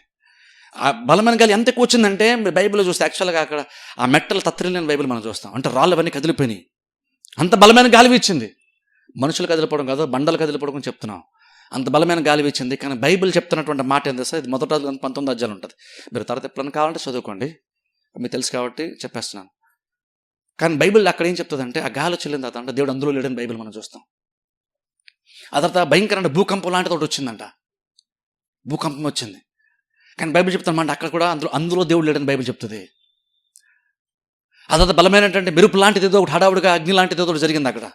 Speaker 1: ఆ బలమైన గాలి ఎంత ఎక్కువ వచ్చిందంటే బైబిల్లో చూస్తే యాక్చువల్గా అక్కడ ఆ మెట్టలు తత్తిరిలేని బైబిల్ మనం చూస్తాం. అంటే రాళ్ళు అవన్నీ కదిలిపోయినాయి. అంత బలమైన గాలి వీచింది. మనుషులు కదిలిపోవడం కాదు, బండలు కదిలిపోవడం అని చెప్తున్నాం. అంత బలమైన గాలి వీచింది. కానీ బైబిల్ చెప్తున్నటువంటి మాట ఏంటి సార్? ఇది మొదట 19 అధ్యాయాలు ఉంటుంది. మీరు తర్వాత ఎప్పుడైనా కావాలంటే చదువుకోండి, మీకు తెలుసు కాబట్టి చెప్పేస్తున్నాను. కానీ బైబిల్ అక్కడ ఏం చెప్తుందంటే, ఆ గాలి వచ్చిన తర్వాత అంటే దేవుడు అందులో లేడని బైబిల్ మనం చూస్తాం. ఆ తర్వాత భయంకరమైన భూకంపం లాంటిది ఒకటి వచ్చిందంట. భూకంపం వచ్చింది. కానీ బైబిల్ చెప్తానమాట అక్కడ కూడా అందులో దేవుడు లేడని బైబిల్ చెప్తుంది. ఆ తర్వాత బలమైనటువంటి మెరుపు లాంటిది ఏదో ఒకటి, హడావుడిగా అగ్ని లాంటిది ఏదో ఒకటి జరిగింది అక్కడ.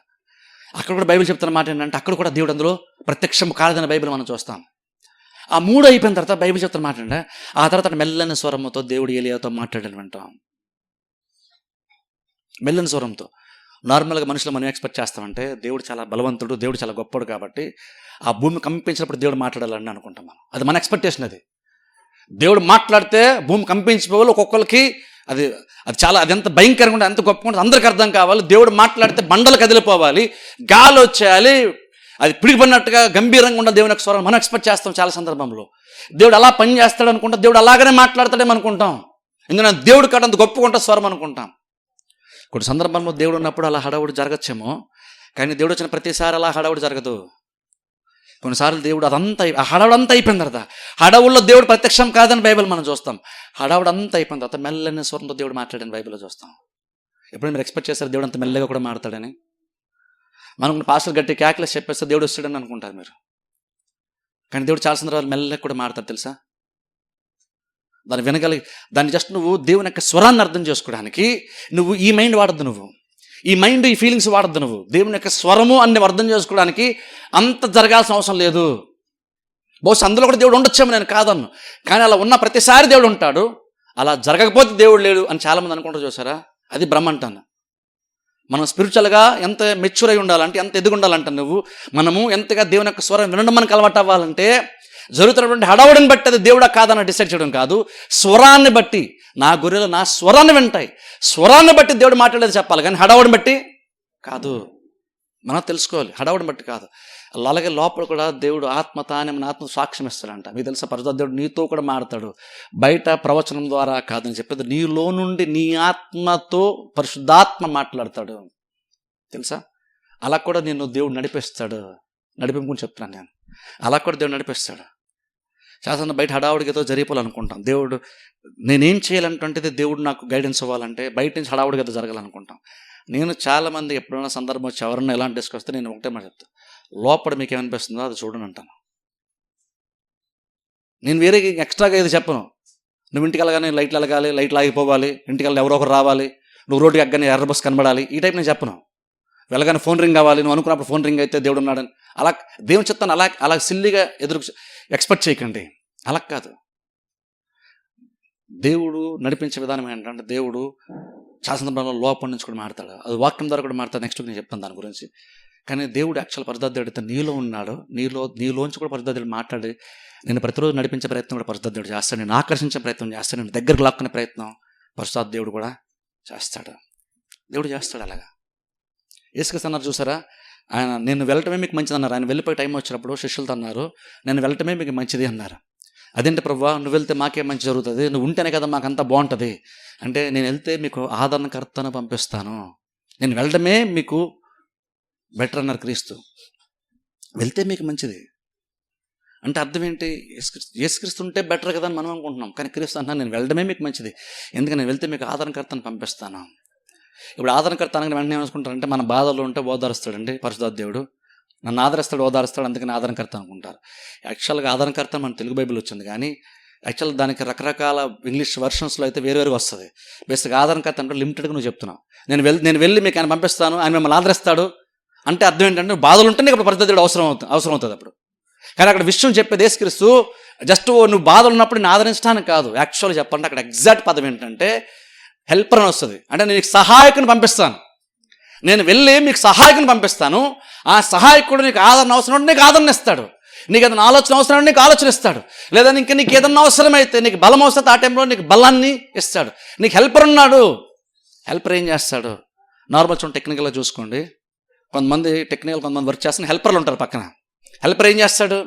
Speaker 1: అక్కడ కూడా బైబిల్ చెప్తున్న మాట ఏంటంటే అక్కడ కూడా దేవుడు అందులో ప్రత్యక్షం కాలేదని బైబిల్ మనం చూస్తాం. ఆ 3 అయిపోయిన తర్వాత బైబిల్ చెప్తున్న మాట అంటే ఆ తర్వాత మెల్లని స్వరంతో దేవుడు ఏలియాతో మాట్లాడని వింటాం. మెల్లని స్వరంతో. నార్మల్గా మనుషులు మనం ఎక్స్పెక్ట్ చేస్తామంటే దేవుడు చాలా బలవంతుడు, దేవుడు చాలా గొప్పడు కాబట్టి ఆ భూమి కంపించినప్పుడు దేవుడు మాట్లాడాలని అనుకుంటాం మనం. అది మన ఎక్స్పెక్టేషన్. అది దేవుడు మాట్లాడితే భూమి కంపించిపోవాలి. ఒక్కొక్కరికి అది చాలా అది ఎంత భయంకరంగా ఉంటుంది, ఎంత గొప్పగా ఉంటుంది అందరికి అర్థం కావాలి. దేవుడు మాట్లాడితే బండలు కదిలిపోవాలి, గాలి వచ్చేయాలి, అది పిడిగిపడినట్టుగా గంభీరంగా ఉన్న దేవుని యొక్క స్వరం మనం ఎక్స్పెక్ట్ చేస్తాం. చాలా సందర్భంలో దేవుడు అలా పని చేస్తాడు అనుకుంటాం, దేవుడు అలాగనే మాట్లాడతాడేమో అనుకుంటాం. ఎందుకంటే దేవుడు కాదు అంత గొప్పగా ఉంటుంది స్వరం అనుకుంటాం. కొన్ని సందర్భంలో దేవుడు ఉన్నప్పుడు అలా హడావుడి జరగచ్చేమో, కానీ దేవుడు వచ్చిన ప్రతిసారి అలా హడావుడి జరగదు. కొన్నిసార్లు దేవుడు ఆ హడావుడు అంతా అయిపోయిన తర్వాత, హడావుల్లో దేవుడు ప్రత్యక్షం కాదని బైబిల్ మనం చూస్తాం. హడావుడు అంతా అయిపోయిన తర్వాత మెల్లని స్వరంతో దేవుడు మాట్లాడని బైబిల్లో చూస్తాం. ఎప్పుడు మీరు ఎక్స్పెక్ట్ చేస్తారు దేవుడు అంత మెల్లగా కూడా మాట్లాడని? మనం పాస్టర్ గట్టి క్యాక్లెస్ చెప్పేస్తే దేవుడు వస్తాడని అనుకుంటారు మీరు. కానీ దేవుడు చాలా సందర్భాలు మెల్లగా కూడా మాట్లాడతారు తెలుసా. దాన్ని జస్ట్ నువ్వు దేవుని యొక్క స్వరాన్ని అర్థం చేసుకోవడానికి నువ్వు ఈ మైండ్ వాడద్దు, నువ్వు ఈ మైండ్ ఈ ఫీలింగ్స్ వాడద్దు. నువ్వు దేవుని యొక్క స్వరము అన్ని అర్థం చేసుకోవడానికి అంత జరగాల్సిన అవసరం లేదు. బహుశా అందులో కూడా దేవుడు ఉండొచ్చేమో, నేను కాదన్ను. కానీ అలా ఉన్న ప్రతిసారి దేవుడు ఉంటాడు. అలా జరగకపోతే దేవుడు లేడు అని చాలామంది అనుకుంటారు చూసారా, అది భ్రమ అంటాను. మనం స్పిరిచువల్గా ఎంత మెచ్యూర్ అయి ఉండాలంటే, ఎంత ఎదిగి ఉండాలంటే మనము ఎంతగా దేవుని యొక్క స్వరం వినడం మనకు అలవాటు అవ్వాలంటే, జరుగుతున్నటువంటి హడావుడిని బట్టి అది దేవుడా కాదని డిసైడ్ చేయడం కాదు, స్వరాన్ని బట్టి. నా గొర్రెలు నా స్వరాన్ని వింటాయి, స్వరాన్ని బట్టి దేవుడు మాట్లాడేది చెప్పాలి, కానీ హడావుడిని బట్టి కాదు. మనం తెలుసుకోవాలి, హడావుడిని బట్టి కాదు. అలాగే లోపల కూడా దేవుడు ఆత్మ తానే మన ఆత్మ సాక్ష్యం ఇస్తాడంట. మీకు తెలుసా, పరిశుద్ధ దేవుడు నీతో కూడా మాడతాడు, బయట ప్రవచనం ద్వారా కాదని చెప్పేది, నీలో నుండి నీ ఆత్మతో పరిశుద్ధాత్మ మాట్లాడతాడు. తెలుసా, అలా కూడా నేను దేవుడు నడిపిస్తాడు. నడిపింపుని చెప్తున్నాను నేను, అలా కూడా దేవుడు నడిపిస్తాడు. శాసన బయట హడావుడితో జరిగిపోవాలనుకుంటాం. దేవుడు నేనేం చేయాలంటే దేవుడు నాకు గైడెన్స్ ఇవ్వాలంటే బయట నుంచి హడావుడిగా జరగాలనుకుంటాం. నేను చాలామంది ఎప్పుడైనా సందర్భం వచ్చి ఎవరన్నా ఎలాంటి డిస్కొస్తే నేను ఒకటే మాట చెప్తాను, లోపల మీకు ఏమనిపిస్తుందో అది చూడని అంటాను. నేను వేరే ఎక్స్ట్రాగా ఏది చెప్పను. నువ్వు ఇంటికి వెళ్ళగానే లైట్లు వెళ్ళగాలి, లైట్లు ఆగిపోవాలి, ఇంటికి వెళ్ళి ఎవరో ఒకరు రావాలి, నువ్వు రోడ్డుకి ఎక్కగానే ఎర్ర బస్ కనబడాలి, ఈ టైప్ నేను చెప్పను. వెళ్ళగానే ఫోన్ రింగ్ కావాలి, నువ్వు అనుకున్నప్పుడు ఫోన్ రింగ్ అయితే దేవుడు ఉన్నాడని అలా దేవుని చెప్తాను. అలా సిల్లిగా ఎక్స్పెక్ట్ చేయకండి. అలా కాదు. దేవుడు నడిపించే విధానం ఏంటంటే, దేవుడు చాలా సందర్భంలో లోపల నుంచి కూడా మాడతాడు, అది వాక్యం ద్వారా కూడా మాడతాడు. నెక్స్ట్ నేను చెప్తాను దాని గురించి. కానీ దేవుడు యాక్చువల్ పరిశుద్ధాత్ముడు నీలో ఉన్నాడు, నీలోంచి కూడా పరిశుద్ధాత్ముడు మాట్లాడి నేను ప్రతిరోజు నడిపించే ప్రయత్నం కూడా పరిశుద్ధాత్ముడు చేస్తాడు, నేను ఆకర్షించే ప్రయత్నం చేస్తాడు, నేను దగ్గరకు లాక్కునే ప్రయత్నం పరిశుద్ధాత్మ దేవుడు కూడా చేస్తాడు. దేవుడు చేస్తాడు అలాగా. యేసుక్రీస్తు అన్నారు చూసారా, ఆయన నేను వెళ్ళటమే మీకు మంచిది అన్నారు. ఆయన వెళ్ళిపోయే టైం వచ్చినప్పుడు శిష్యులతో అన్నారు, నేను వెళ్ళటమే మీకు మంచిది అన్నారు. అదేంటి ప్రభువా, నువ్వు వెళ్తే మాకేం మంచి జరుగుతుంది, నువ్వు ఉంటేనే కదా మాకంతా బాగుంటుంది అంటే, నేను వెళ్తే మీకు ఆదరణకర్తను పంపిస్తాను, నేను వెళ్ళడమే మీకు బెటర్ అన్నారు క్రీస్తు. వెళ్తే మీకు మంచిది అంటే అర్థం ఏంటి? యేసుక్రీస్తు ఉంటే బెటర్ కదా అని మనం అనుకుంటున్నాం, కానీ క్రీస్తు అంటున్నాను నేను వెళ్ళడమే మీకు మంచిది, ఎందుకని నేను వెళ్తే మీకు ఆదరణకర్తను పంపిస్తాను. ఇప్పుడు ఆదరణకర్త అనగానే వెంటనే ఏమనుకుంటారంటే, మన బాధలు ఉంటే ఓదారుస్తాడండి పరిశుద్ధాత్మ దేవుడు, నన్ను ఆదరిస్తాడు, ఓదారుస్తాడు, అందుకని ఆదరణకర్త అనుకుంటారు. యాక్చువల్గా ఆదరణకర్త మన తెలుగు బైబిల్ వచ్చింది, కానీ యాక్చువల్ దానికి రకరకాల ఇంగ్లీష్ వర్షన్స్లో అయితే వేరు వస్తుంది. బేసిక్గా ఆదరణకర్త అంటే లిమిటెడ్గా నువ్వు చెప్తున్నావు, నేను వెళ్ళి మీకు ఆయన పంపిస్తాను, ఆయన మిమ్మల్ని ఆదరిస్తాడు అంటే అర్థం ఏంటంటే, బాధలు ఉంటేనే ఇప్పుడు పరిశుద్ధ దేవుడు అవసరం అవుతుంది అప్పుడు. కానీ అక్కడ విషయం చెప్పేది యేసుక్రీస్తు జస్ట్ నువ్వు బాధలు ఉన్నప్పుడు నేను ఆదరించడానికి కాదు. యాక్చువల్గా చెప్పండి, అక్కడ ఎగ్జాక్ట్ పదం ఏంటంటే హెల్పర్ అని వస్తుంది. అంటే నేను నీకు సహాయకుని పంపిస్తాను, నేను వెళ్ళి మీకు సహాయకుని పంపిస్తాను, ఆ సహాయకుడు నీకు ఆదరణ అవసరం ఉంటే నీకు ఆదరణ ఇస్తాడు, నీకు ఏదైనా ఆలోచన అవసరం ఉంటే నీకు ఆలోచన ఇస్తాడు, లేదా నీకు ఏదన్నా అవసరమైతే, నీకు బలం అవసరం ఆ టైంలో నీకు బలాన్ని ఇస్తాడు. నీకు హెల్పర్ ఉన్నాడు. హెల్పర్ ఏం చేస్తాడు? నార్మల్ చూడండి, టెక్నికల్గా చూసుకోండి, కొంతమంది టెక్నికల్ కొంతమంది వర్క్ చేస్తున్న హెల్పర్లు ఉంటారు పక్కన. హెల్పర్ ఏం చేస్తాడు?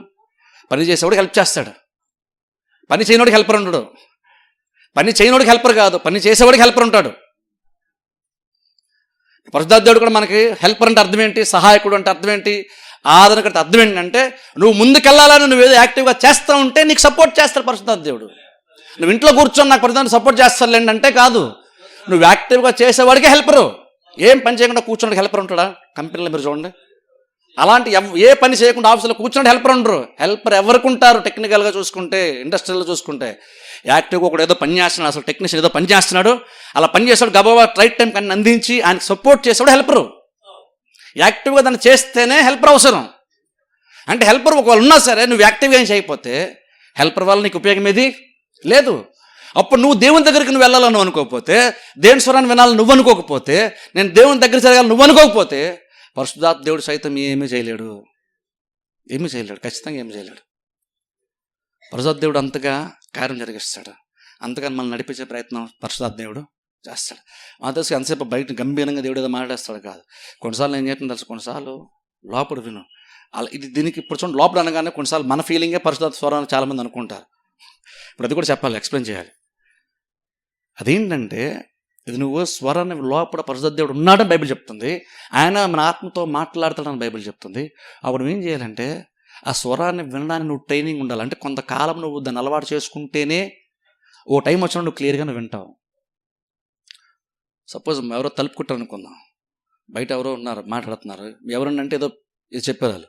Speaker 1: పని చేసేవాడికి హెల్ప్ చేస్తాడు, పని చేయనోడికి హెల్పర్ ఉండడు. పని చేయనోడికి హెల్పర్ కాదు, పని చేసేవాడికి హెల్పర్ ఉంటాడు. పరిశుద్ధాత్మ దేవుడు కూడా మనకి హెల్పర్ అంటే అర్థం ఏంటి? సహాయకుడు అంటే అర్థం ఏంటి? ఆదరణకర్త అర్థం ఏంటంటే, నువ్వు ముందుకెళ్ళాలని నువ్వేదో యాక్టివ్గా చేస్తూ ఉంటే నీకు సపోర్ట్ చేస్తాడు పరిశుద్ధాత్మ దేవుడు. నువ్వు ఇంట్లో కూర్చొని నాకు పరిశుద్ధాత్మ సపోర్ట్ చేస్తారులేండి అంటే కాదు, నువ్వు యాక్టివ్గా చేసేవాడికి హెల్పరు. ఏం పని చేయకుండా కూర్చోడానికి హెల్పర్ ఉంటాడా? కంపెనీలో మీరు చూడండి, అలాంటి ఏ పని చేయకుండా ఆఫీసులో కూర్చోండి హెల్పర్ ఉండరు. హెల్పర్ ఎవరికి ఉంటారు? టెక్నికల్గా చూసుకుంటే, ఇండస్ట్రియల్లో చూసుకుంటే, యాక్టివ్గా ఒకడు ఏదో పని చేస్తున్నాడు, అసలు టెక్నీషియన్ ఏదో పని చేస్తున్నాడు, అలా పని చేస్తాడు, గబగబా రైట్ టైం కానీ అందించి ఆయనకు సపోర్ట్ చేసేవాడు హెల్పరు. యాక్టివ్గా దాన్ని చేస్తేనే హెల్పర్ అవసరం. అంటే హెల్పర్ ఒకవేళ ఉన్నా సరే నువ్వు యాక్టివ్గా ఏం చేయకపోతే హెల్పర్ వల్ల నీకు ఉపయోగం ఏది లేదు. అప్పుడు నువ్వు దేవుని దగ్గరికి నువ్వు వెళ్ళాలని నువ్వు అనుకోకపోతే, దేవుని స్వరాన్ని వినాలని నువ్వు అనుకోకపోతే, నేను దేవుని దగ్గర జరగాలని నువ్వు అనుకోకపోతే, పరిశుద్ధాత్మ దేవుడు సైతం ఏమీ చేయలేడు. ఖచ్చితంగా ఏమీ చేయలేడు. పరిశుద్ధాత్మ దేవుడు అంతగా కార్యం జరిగిస్తాడు, అంతగా మనల్ని నడిపించే ప్రయత్నం పరిశుద్ధాత్మ దేవుడు చేస్తాడు. మా తెలుసు ఎంతసేపు బయట గంభీరంగా దేవుడు ఏదో మాట్లాడేస్తాడు కాదు. కొన్నిసార్లు నేను చేసిన తెలుసు, కొన్నిసార్లు లోపల విను. అలా దీనికి ఇప్పుడు చూడండి, లోపల అనగానే కొన్నిసార్లు మన ఫీలింగే పరిశుద్ధాత్మ స్వరాన్ని చాలామంది అనుకుంటారు. ఇప్పుడు అది కూడా చెప్పాలి, ఎక్స్ప్లెయిన్ చేయాలి. అదేంటంటే, ఇది నువ్వు స్వరాన్ని లోపల పరిశుద్ధ దేవుడు ఉన్నాడని బైబిల్ చెప్తుంది, ఆయన మన ఆత్మతో మాట్లాడతాడని బైబిల్ చెప్తుంది. అప్పుడు నువ్వేం చేయాలంటే, ఆ స్వరాన్ని వినడానికి నువ్వు ట్రైనింగ్ ఉండాలి. అంటే కొంతకాలం నువ్వు దాన్ని అలవాటు చేసుకుంటేనే ఓ టైం వచ్చినా నువ్వు క్లియర్గా నువ్వు వింటావు. సపోజ్ ఎవరో తలుపు కుట్టారు అనుకుందాం, బయట ఎవరో ఉన్నారు మాట్లాడుతున్నారు, ఎవరన్నంటే ఏదో ఇది చెప్పారు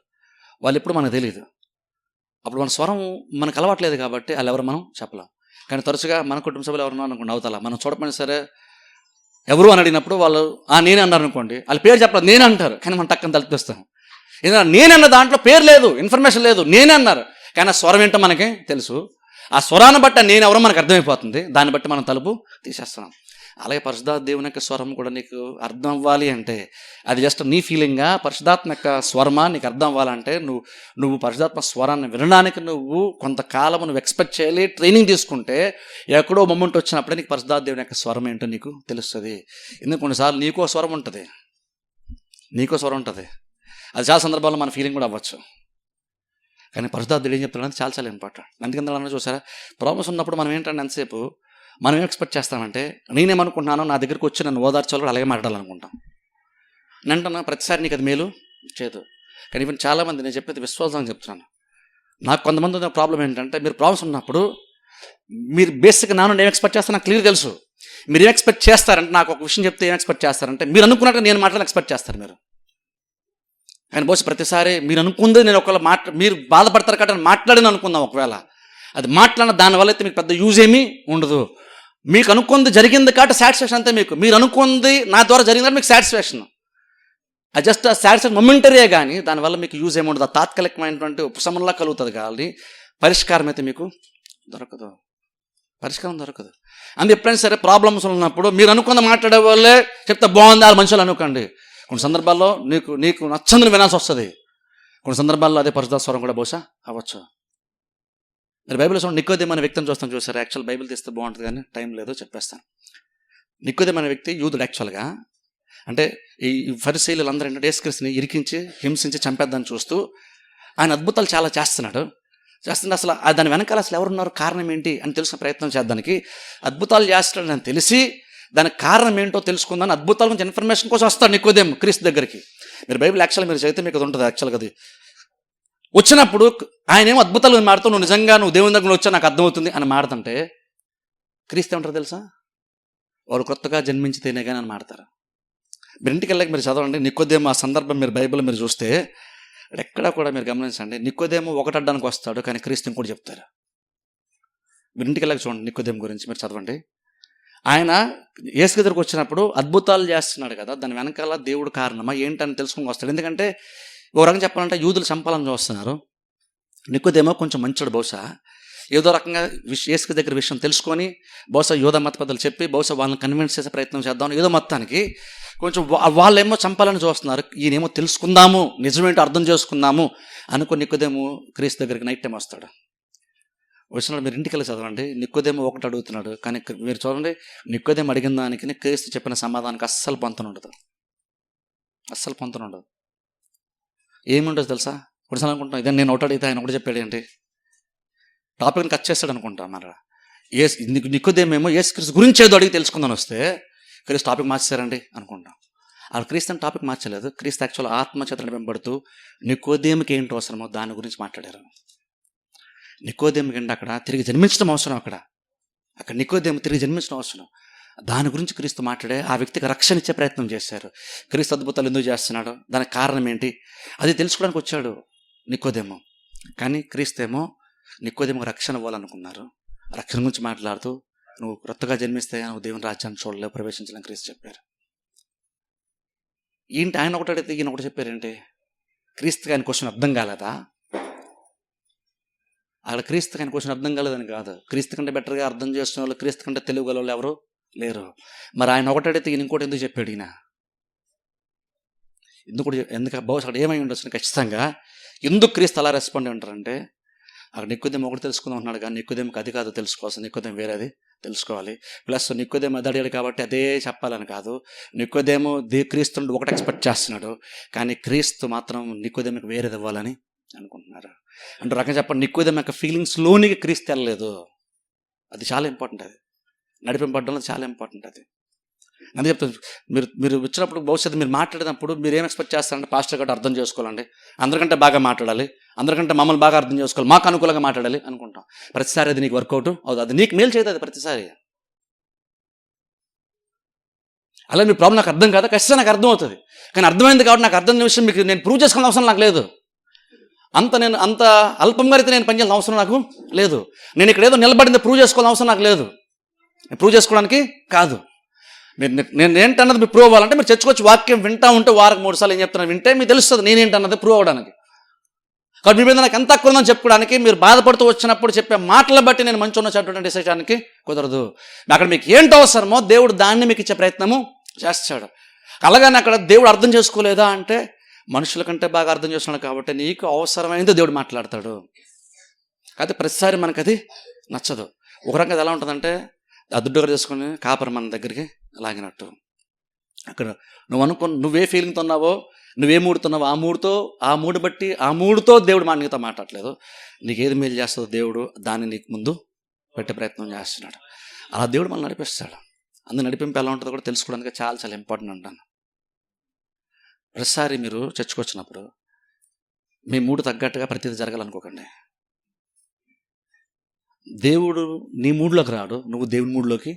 Speaker 1: వాళ్ళు ఎప్పుడు మనకు తెలియదు. అప్పుడు మన స్వరం మనకు అలవాట్లేదు కాబట్టి వాళ్ళు ఎవరు మనం చెప్పలేం. కానీ తరచుగా మన కుటుంబ సభ్యులు ఎవరున్నా అనుకోండి, అవతల మనం చూడకపోయినా సరే ఎవరు అని అడిగినప్పుడు వాళ్ళు నేనే అన్నారు అనుకోండి, వాళ్ళ పేరు చెప్పలేదు, నేనే అంటారు, కానీ మనం టక్కని తలుపుతాం. ఎందుకంటే నేనన్న దాంట్లో పేరు లేదు, ఇన్ఫర్మేషన్ లేదు, నేనే అన్నారు, కానీ ఆ స్వరం ఏంటో మనకి తెలుసు. ఆ స్వరాన్ని బట్టి నేను ఎవరో మనకు అర్థమైపోతుంది, దాన్ని బట్టి మనం తలుపు తీసేస్తున్నాం. అలాగే పరిశుద్ధాత్మ దేవుని యొక్క స్వరం కూడా నీకు అర్థం అవ్వాలి అంటే అది జస్ట్ నీ ఫీలింగా, పరిశుద్ధాత్మ యొక్క స్వరమా నీకు అర్థం అవ్వాలంటే నువ్వు పరిశుద్ధాత్మ స్వరాన్ని వినడానికి నువ్వు కొంతకాలం నువ్వు ఎక్స్పెక్ట్ చేయాలి, ట్రైనింగ్ తీసుకుంటే ఎక్కడో మొమెంట్ వచ్చినప్పుడే నీకు పరిశుద్ధాత్మ దేవుని యొక్క స్వరం ఏంటో నీకు తెలుస్తుంది. ఎందుకు కొన్నిసార్లు నీకో స్వరం ఉంటుంది, అది చాలా సందర్భాల్లో మన ఫీలింగ్ కూడా అవ్వచ్చు. కానీ పరిశుద్ధాత్మ దేవుడు ఏం చెప్తున్నాడు చాలా చాలా ఇంపార్టెంట్. అందుకని చూసారా, ప్రాబ్లమ్స్ ఉన్నప్పుడు మనం ఏంటంటే ఎంతసేపు మనం ఏం ఎక్స్పెక్ట్ చేస్తామంటే నేనేమనుకుంటున్నానో నా దగ్గరికి వచ్చి నన్ను ఓదార్చాలో అలాగే మాట్లాడాలనుకుంటాం. నేను ప్రతిసారి నీకు అది మేలు చేయదు. కానీ ఈవెన్ చాలామంది, నేను చెప్పేది విశ్వాసం చెప్తున్నాను, నాకు కొంతమంది ఉన్న ప్రాబ్లం ఏంటంటే మీరు ప్రాబ్లమ్స్ ఉన్నప్పుడు మీరు బేసిక్గా ఏం ఎక్స్పెక్ట్ చేస్తాను నాకు క్లియర్ తెలుసు. మీరు ఏం ఎక్స్పెక్ట్ చేస్తారంటే, నాకు ఒక విషయం చెప్తే ఏం ఎక్స్పెక్ట్ చేస్తారంటే మీరు అనుకున్నట్టు నేను మాట్లాడాలని ఎక్స్పెక్ట్ చేస్తారు మీరు. కానీ బహుశా ప్రతిసారి మీరు అనుకుంది నేను ఒకవేళ మీరు బాధపడతారు కాబట్టి మాట్లాడని అనుకుందాం, ఒకవేళ అది మాట్లాడిన దానివల్ల అయితే మీకు పెద్ద యూజ్ ఏమీ ఉండదు. మీకు అనుకుంది జరిగింది కాబట్టి సాటిస్ఫాక్షన్ అంతే. మీరు అనుకుంది నా ద్వారా జరిగిందంటే మీకు సాటిస్ఫాక్షన్, అది జస్ట్ ఆ సాటిస్ఫాక్షన్ మొమెంటరీయే, కానీ దానివల్ల మీకు యూజ్ ఏమి ఉండదు. ఆ తాత్కాలికమైనటువంటి ఉపశమనంలా కలుగుతుంది, కానీ పరిష్కారం అయితే మీకు దొరకదు, పరిష్కారం దొరకదు. అందుకే ఎప్పుడైనా సరే ప్రాబ్లమ్స్ ఉన్నప్పుడు మీరు అనుకున్న మాట్లాడే వాళ్ళే చెప్తే బాగుంది ఆ మనుషులు అనుకోండి. కొన్ని సందర్భాల్లో నీకు నచ్చందని వినాల్సి వస్తుంది, కొన్ని సందర్భాల్లో అదే పరిశుద్ధ స్వరం కూడా బహుశా అవ్వచ్చు. మీరు బైబిల్ చూడండి, నికోదేము అనే వ్యక్తిని చూస్తారు. యాక్చువల్ బైబిల్ తీస్తే బాగుంటుంది కానీ టైం లేదు, చెప్పేస్తాను. నికోదేము అనే వ్యక్తి యూదుడు యాక్చువల్గా. అంటే ఈ ఫరిసీయులు అందరూ ఏంటంటే యేసుక్రీస్తుని ఇరికించి హింసించి చంపేద్దాన్ని చూస్తూ ఆయన అద్భుతాలు చాలా చేస్తుంటే అసలు దాని వెనకాల అసలు ఎవరున్నారు, కారణం ఏంటి అని తెలుసుకునే ప్రయత్నం చేద్దానికి, అద్భుతాలు చేస్తున్నాడని తెలిసి దానికి కారణం ఏంటో తెలుసుకుందాని అద్భుతాల గురించి ఇన్ఫర్మేషన్ కోసం వస్తాడు నికోదేము క్రీస్తు దగ్గరికి. మీరు బైబిల్ యాక్చువల్గా మీరు చదివితే మీకు అది ఉంటుంది. యాక్చువల్గా అది వచ్చినప్పుడు ఆయన ఏమో అద్భుతాలు మాడుతూ నువ్వు నిజంగా నువ్వు దేవుని దగ్గర వచ్చా నాకు అర్థమవుతుంది అని మాడుతుంటే క్రీస్తు ఏమంటారు తెలుసా, వారు కొత్తగా జన్మించితేనే కానీ అని మాడతారు. మీరు ఇంటికి వెళ్ళాక మీరు చదవండి నికోదేము ఆ సందర్భం మీరు బైబిల్ మీరు చూస్తే ఎక్కడా కూడా మీరు గమనించండి, నికోదేము ఒకటడ్డానికి వస్తాడు కానీ క్రీస్తు ఇంకోటి చెప్తారు. మీరు ఇంటికి వెళ్ళాక చూడండి నికోదేము గురించి మీరు చదవండి. ఆయన యేసు దగ్గరకు వచ్చినప్పుడు అద్భుతాలు చేస్తున్నాడు కదా, దాని వెనకాల దేవుడు కారణమా ఏంటని తెలుసుకొని వస్తాడు. ఎందుకంటే ఓ రకంగా చెప్పాలంటే యూదులు చంపాలని చూస్తున్నారు. నికోదేమో కొంచెం మంచోడు, బహుశా ఏదో రకంగా యేసు దగ్గర విషయం తెలుసుకొని బహుశా యూద మత పెద్దలు చెప్పి బహుశా వాళ్ళని కన్విన్స్ చేసే ప్రయత్నం చేద్దాం, ఏదో మొత్తానికి కొంచెం వాళ్ళేమో చంపాలని చూస్తున్నారు, ఈయనేమో తెలుసుకుందాము నిజమేంటో అర్థం చేసుకుందాము అనుకుని నికోదేము క్రీస్తు దగ్గరికి నైట్ టైం వస్తాడు. వచ్చినాడు మీరు ఇంటికి వెళ్ళి చదవండి. నికోదేము ఒకటి అడుగుతున్నాడు కానీ మీరు చూడండి నికోదేము అడిగిన దానికి క్రీస్తు చెప్పిన సమాధానానికి అస్సలు పొంతన ఉండదు, అస్సలు పొంతన ఉండదు. ఏముండదు తెలుసా, కొన్నిసార్లు అనుకుంటాం ఇదే నేను ఒకటి అడిగితే ఆయన ఒకటి చెప్పాడు ఏంటి, టాపిక్ని కట్ చేస్తాడు అనుకుంటాం. మరి నికోదేమేమో యేసుక్రీస్తు గురించి ఏదో అడిగి తెలుసుకుందని వస్తే క్రీస్తు టాపిక్ మార్చేశారండి అనుకుంటాం. వాళ్ళు క్రీస్తుని టాపిక్ మార్చలేదు, క్రీస్తు యాక్చువల్ ఆత్మచేతను వెంబడుతూ నికోదేముకి ఏంటో అవసరమో దాని గురించి మాట్లాడారు. నికోదేముకి ఏంటి అక్కడ తిరిగి జన్మించడం అవసరం, అక్కడ నికోదేము తిరిగి జన్మించడం అవసరం, దాని గురించి క్రీస్తు మాట్లాడే ఆ వ్యక్తికి రక్షణ ఇచ్చే ప్రయత్నం చేశారు. క్రీస్తు అద్భుతాలు ఎందుకు చేస్తున్నాడు, దానికి కారణం ఏంటి అది తెలుసుకోవడానికి వచ్చాడు నికోదేము. కానీ క్రీస్తు ఏమో నికోదేముకు రక్షణ ఇవ్వాలనుకున్నారు. రక్షణ గురించి మాట్లాడుతూ నువ్వు కొత్తగా జన్మిస్తే నువ్వు దేవుని రాజ్యాన్ని చూడలేవు, ప్రవేశించాలని క్రీస్తు చెప్పారు. ఏంటి ఆయన ఒకటి అడిగితే ఈయన ఒకటి చెప్పారేంటి, క్రీస్తుకి ఆయన క్వశ్చన్ అర్థం కాలేదా? అక్కడ క్రీస్తుకి ఆయన క్వశ్చన్ అర్థం కాలేదని కాదు, క్రీస్తు కంటే బెటర్గా అర్థం చేస్తున్న వాళ్ళు, క్రీస్తు కంటే తెలుగు గల వాళ్ళు ఎవరు లేరు. మరి ఆయన ఒకటి అడిగితే ఈయన ఇంకోటి ఎందుకు చెప్పాడు, ఈయన ఎందుకు బహుశా అక్కడ ఏమై ఉండొచ్చు ఖచ్చితంగా. ఎందుకు క్రీస్తు అలా రెస్పాండ్ ఉంటారంటే అక్కడ నికోదేము ఒకటి తెలుసుకుందాం అంటున్నాడు కానీ నికోదేముకి అది కాదు తెలుసుకోవాల్సి, నికోదేము వేరేది తెలుసుకోవాలి. ప్లస్ నికోదేము అది అడిగాడు కాబట్టి అదే చెప్పాలని కాదు, నికోదేము క్రీస్తు నుండి ఒకటి ఎక్స్పెక్ట్ చేస్తున్నాడు కానీ క్రీస్తు మాత్రం నికోదేముకి వేరేది ఇవ్వాలని అనుకుంటున్నారు. అంటే రకంగా చెప్పండి నికోదేము యొక్క ఫీలింగ్స్లోనికి క్రీస్తు వెళ్ళలేదు. అది చాలా ఇంపార్టెంట్, అది నడిపింపడంలో చాలా ఇంపార్టెంట్. అది అందుకే చెప్తాను, మీరు వచ్చినప్పుడు భవిష్యత్తు మీరు మాట్లాడినప్పుడు మీరు ఏం ఎక్స్పెక్ట్ చేస్తారంటే పాస్టర్ గారు అర్థం చేసుకోవాలండి, అందరికంటే బాగా మాట్లాడాలి, అందరికంటే మమ్మల్ని బాగా అర్థం చేసుకోవాలి, మాకు అనుకూలంగా మాట్లాడాలి అనుకుంటాం. ప్రతిసారి అది నీకు వర్కౌట్ అవుతుంది, అది నీకు మేలు చేయదు. అది ప్రతిసారి అలా మీ ప్రాబ్లం నాకు అర్థం కాదా, ఖచ్చితంగా నాకు అర్థం అవుతుంది. కానీ అర్థమైంది కాబట్టి నాకు అర్థమైన విషయం మీకు నేను ప్రూవ్ చేసుకోవాల్సిన అవసరం నాకు లేదు. అంత అల్పంగా అయితే నేను పనిచేయాల్సిన అవసరం నాకు లేదు. నేను ఇక్కడ ఏదో నిలబడింది ప్రూవ్ చేసుకోవాల్సిన అవసరం నాకు లేదు. ప్రూవ్ చేసుకోవడానికి కాదు. నేను ఏంటన్నది మీరు ప్రూవ్ అవ్వాలంటే మీరు చర్చకొచ్చి వాక్యం వింటా ఉంటే వారికి 3 సార్లు ఏం చెప్తున్నారు వింటే మీకు తెలుస్తుంది నేనేంటన్నది ప్రూవ్ అవ్వడానికి. కాబట్టి మీ మీద నాకు ఎంత తక్కువ ఉందని చెప్పుకోవడానికి, మీరు బాధపడుతూ వచ్చినప్పుడు చెప్పే మాటలను బట్టి నేను మంచి ఉన్న చెడ్డ డిసైడానికి కుదరదు. అక్కడ మీకు ఏంటో అవసరమో దేవుడు దాన్ని మీకు ఇచ్చే ప్రయత్నము చేస్తాడు. అలాగని అక్కడ దేవుడు అర్థం చేసుకోలేదా అంటే, మనుషుల కంటే బాగా అర్థం చేస్తున్నాడు కాబట్టి నీకు అవసరమైంది దేవుడు మాట్లాడతాడు. అయితే ప్రతిసారి మనకు అది నచ్చదు. ఒక రకంగా అది ఎలా ఉంటుందంటే, అదుడ్డుగా చేసుకుని కాపరి మన దగ్గరికి లాగినట్టు. అక్కడ నువ్వే ఫీలింగ్తో ఉన్నావో, నువ్వే మూడుతున్నావో ఆ మూడుతో దేవుడు నీతో మాట్లాడలేదు. నీకు ఏది మేలు చేస్తుందో దేవుడు దాన్ని నీకు ముందు పెట్టే ప్రయత్నం చేస్తున్నాడు. అలా దేవుడు మనల్ని నడిపిస్తాడు. అందుకు నడిపింపు ఎలా ఉంటుందో కూడా తెలుసుకోవడానికి చాలా చాలా ఇంపార్టెంట్ అంటాను. ప్రతిసారి మీరు చర్చకు వచ్చినప్పుడు మీ మూడు తగ్గట్టుగా ప్రతిదీ జరగాలనుకోకండి. దేవుడు నీ మూడులోకి రాడు, నువ్వు దేవుని మూడులోకి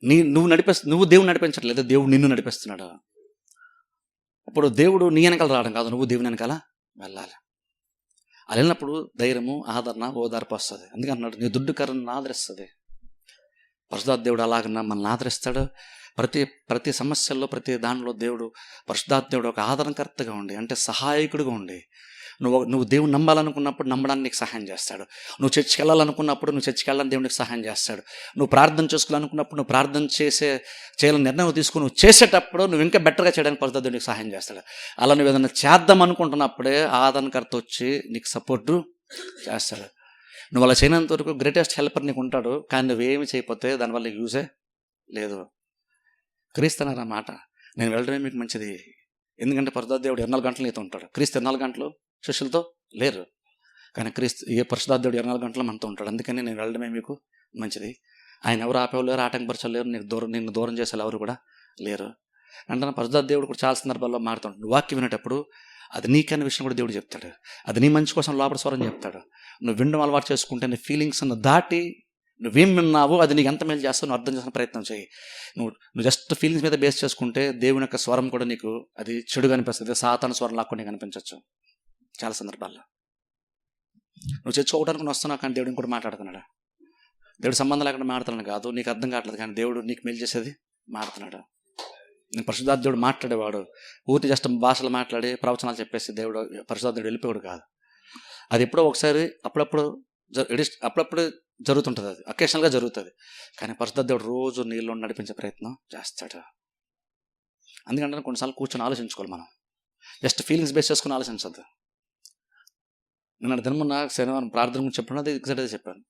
Speaker 1: నువ్వు దేవుని నడిపించట్లేదు, దేవుడు నిన్ను నడిపిస్తున్నాడు. ఇప్పుడు దేవుడు నీ వెనకాల రావడం కాదు, నువ్వు దేవుని వెనకాల వెళ్ళాలి. అలా వెళ్ళినప్పుడు ధైర్యము, ఆదరణ, ఓదార్పు వస్తుంది. అందుకన్నాడు, నీ దుడ్డు కర్రను ఆదరిస్తుంది. పరిశుద్ధాత్మ దేవుడు అలాగన్నా మనల్ని ఆదరిస్తాడు. ప్రతి సమస్యల్లో, ప్రతి దానిలో దేవుడు, పరిశుద్ధాత్మ దేవుడు ఒక ఆదరణకర్తగా ఉండి, అంటే సహాయకుడిగా ఉండి, నువ్వు దేవుని నమ్మాలనుకున్నప్పుడు నమ్మడానికి నీకు సహాయం చేస్తాడు. నువ్వు చర్చికి వెళ్ళాలనుకున్నప్పుడు నువ్వు చర్చికి వెళ్ళాలని దేవునికి సహాయం చేస్తాడు. నువ్వు ప్రార్థన చేసుకోవాలనుకున్నప్పుడు నువ్వు ప్రార్థన చేయాలని నిర్ణయం తీసుకుని నువ్వు చేసేటప్పుడు నువ్వు ఇంకా బెటర్గా చేయడానికి పరిశుద్ధాత్మ దేవునికి సహాయం చేస్తాడు. అలా నువ్వు ఏదైనా చేద్దాం అనుకుంటున్నప్పుడే ఆదరణకర్త వచ్చి నీకు సపోర్టు చేస్తాడు. నువ్వు అలా చేయనంత వరకు గ్రేటెస్ట్ హెల్పర్ నీకు ఉంటాడు, కానీ నువ్వేమి చేయకపోతే దానివల్ల యూజే లేదు. క్రీస్తున్నారు మాట, నేను వెళ్ళడమే మీకు మంచిది. ఎందుకంటే పరిశుద్ధాత్మ దేవుడు 24 గంటలు నీతో ఉంటాడు. క్రీస్తు 24 గంటలు శిష్యులతో లేరు, కానీ పరిశుద్ధాత్మ దేవుడు 24 గంటలు మనతో ఉంటాడు. అందుకని నేను వెళ్ళడమే మీకు మంచిది. ఆయన ఎవరు ఆపేవాళ్ళు, ఆటంకపరచలేరు, నిన్ను దూరం చేసేవాళ్ళు ఎవరు కూడా లేరు. అంటే పరిశుద్ధాత్మ దేవుడు కూడా చాలా సందర్భాల్లో మారుతుంటాడు. నువ్వు వాక్యం వినేటప్పుడు అది నీకనే విషయం కూడా దేవుడు చెప్తాడు. అది నీ మంచి కోసం లోపల స్వరం చెప్తాడు. నువ్వు వినడం అలవాటు చేసుకుంటే నీ ఫీలింగ్స్ను దాటి నువ్వేం విన్నావో అది నీకు ఎంత మేలు చేస్తావు నువ్వు అర్థం చేసిన ప్రయత్నం చేయి. నువ్వు జస్ట్ ఫీలింగ్స్ మీద బేస్ చేసుకుంటే దేవుని యొక్క స్వరం కూడా నీకు అది చెడుగా అనిపిస్తుంది. సాతాను స్వరం లాక్కుండా నీకు అనిపించవచ్చు చాలా సందర్భాల్లో. నువ్వు చర్చకోవడానికి వస్తున్నావు, కానీ దేవుడు ఇంకోటి మాట్లాడుతున్నాడు. దేవుడు సంబంధం లేకుండా మాట్లాడుతున్నాడు కాదు, నీకు అర్థం కావట్లేదు, కానీ దేవుడు నీకు మేలు చేసేది మాట్లాడుతున్నాడు. నేను పరిశుద్ధాత్మ దేవుడు మాట్లాడేవాడు పూర్తి జస్ట్ భాషలు మాట్లాడి ప్రవచనాలు చెప్పేసి దేవుడు పరిశుద్ధాత్మ దేవుడు వెళ్ళిపోయాడు కాదు. అది ఎప్పుడో ఒకసారి అప్పుడప్పుడు జరుగుతుంటుంది, అది అకేషనల్గా జరుగుతుంది. కానీ పరిశుద్ధాత్మ దేవుడు రోజు నీళ్ళు నడిపించే ప్రయత్నం చేస్తాడు. అందుకంటే కొన్నిసార్లు కూర్చొని ఆలోచించుకోవాలి. మనం జస్ట్ ఫీలింగ్స్ బేస్ చేసుకుని ఆలోచించద్దు. నేను దినమున్న శనివారం ప్రార్థన గురించి చెప్పాను, అది ఎగ్జాక్ట్గా చెప్పాను.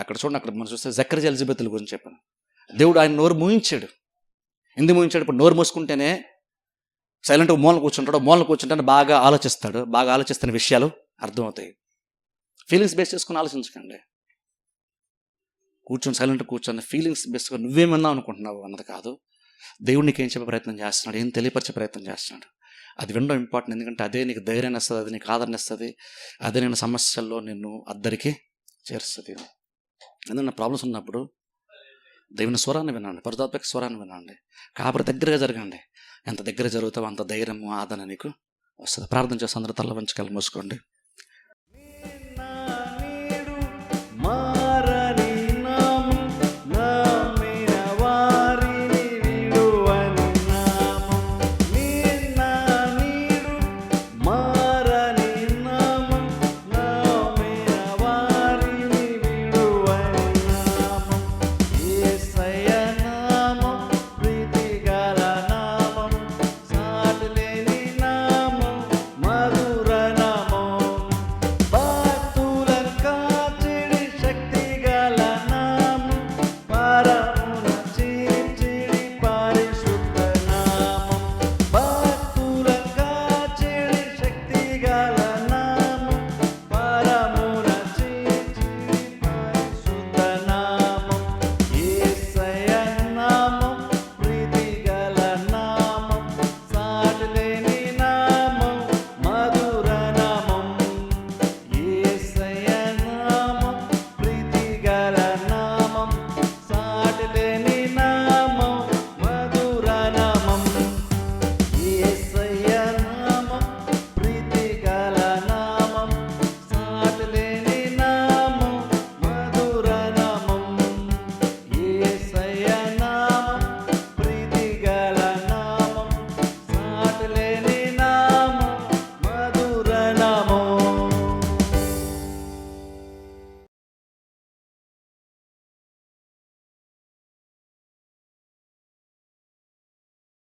Speaker 1: అక్కడ చూడండి, అక్కడ మనం చూస్తే జకర్యా ఎలిజబెత్ల గురించి చెప్పాను. దేవుడు ఆయన నోరు మూయించాడు. ఎందుకు మూయించాడు? ఇప్పుడు నోరు మూసుకుంటేనే సైలెంట్గా మూలన కూర్చుంటాడు, మూలన కూర్చుంటే బాగా ఆలోచిస్తాడు, బాగా ఆలోచిస్తున్న విషయాలు అర్థమవుతాయి. ఫీలింగ్స్ బేస్ చేసుకుని ఆలోచించకండి. సైలెంట్గా కూర్చొని ఫీలింగ్స్ బేస్గా నువ్వేమన్నా అనుకుంటున్నావు అన్నది కాదు. దేవుడు నీకు ఏం చెప్పే ప్రయత్నం చేస్తున్నాడు, ఏం తెలియపరిచే ప్రయత్నం చేస్తున్నాడు, అది వినడం ఇంపార్టెంట్. ఎందుకంటే అదే నీకు ధైర్యాన్ని ఇస్తుంది, అది నీకు ఆదరణ ఇస్తుంది, అదే నేను సమస్యల్లో నిన్ను అద్దరికి చేరుస్తుంది. ఎందుకంటే ప్రాబ్లమ్స్ ఉన్నప్పుడు దేవుని స్వరాన్ని వినండి, పరిశుద్ధాత్మ స్వరాన్ని వినండి, కాపరి దగ్గరగా జరగండి. ఎంత దగ్గర జరుగుతావో అంత ధైర్యము, ఆదరణ నీకు వస్తుంది. ప్రార్థన చేస్తే అందరూ తల్ల వంచి కళ్ళు మూసుకోండి.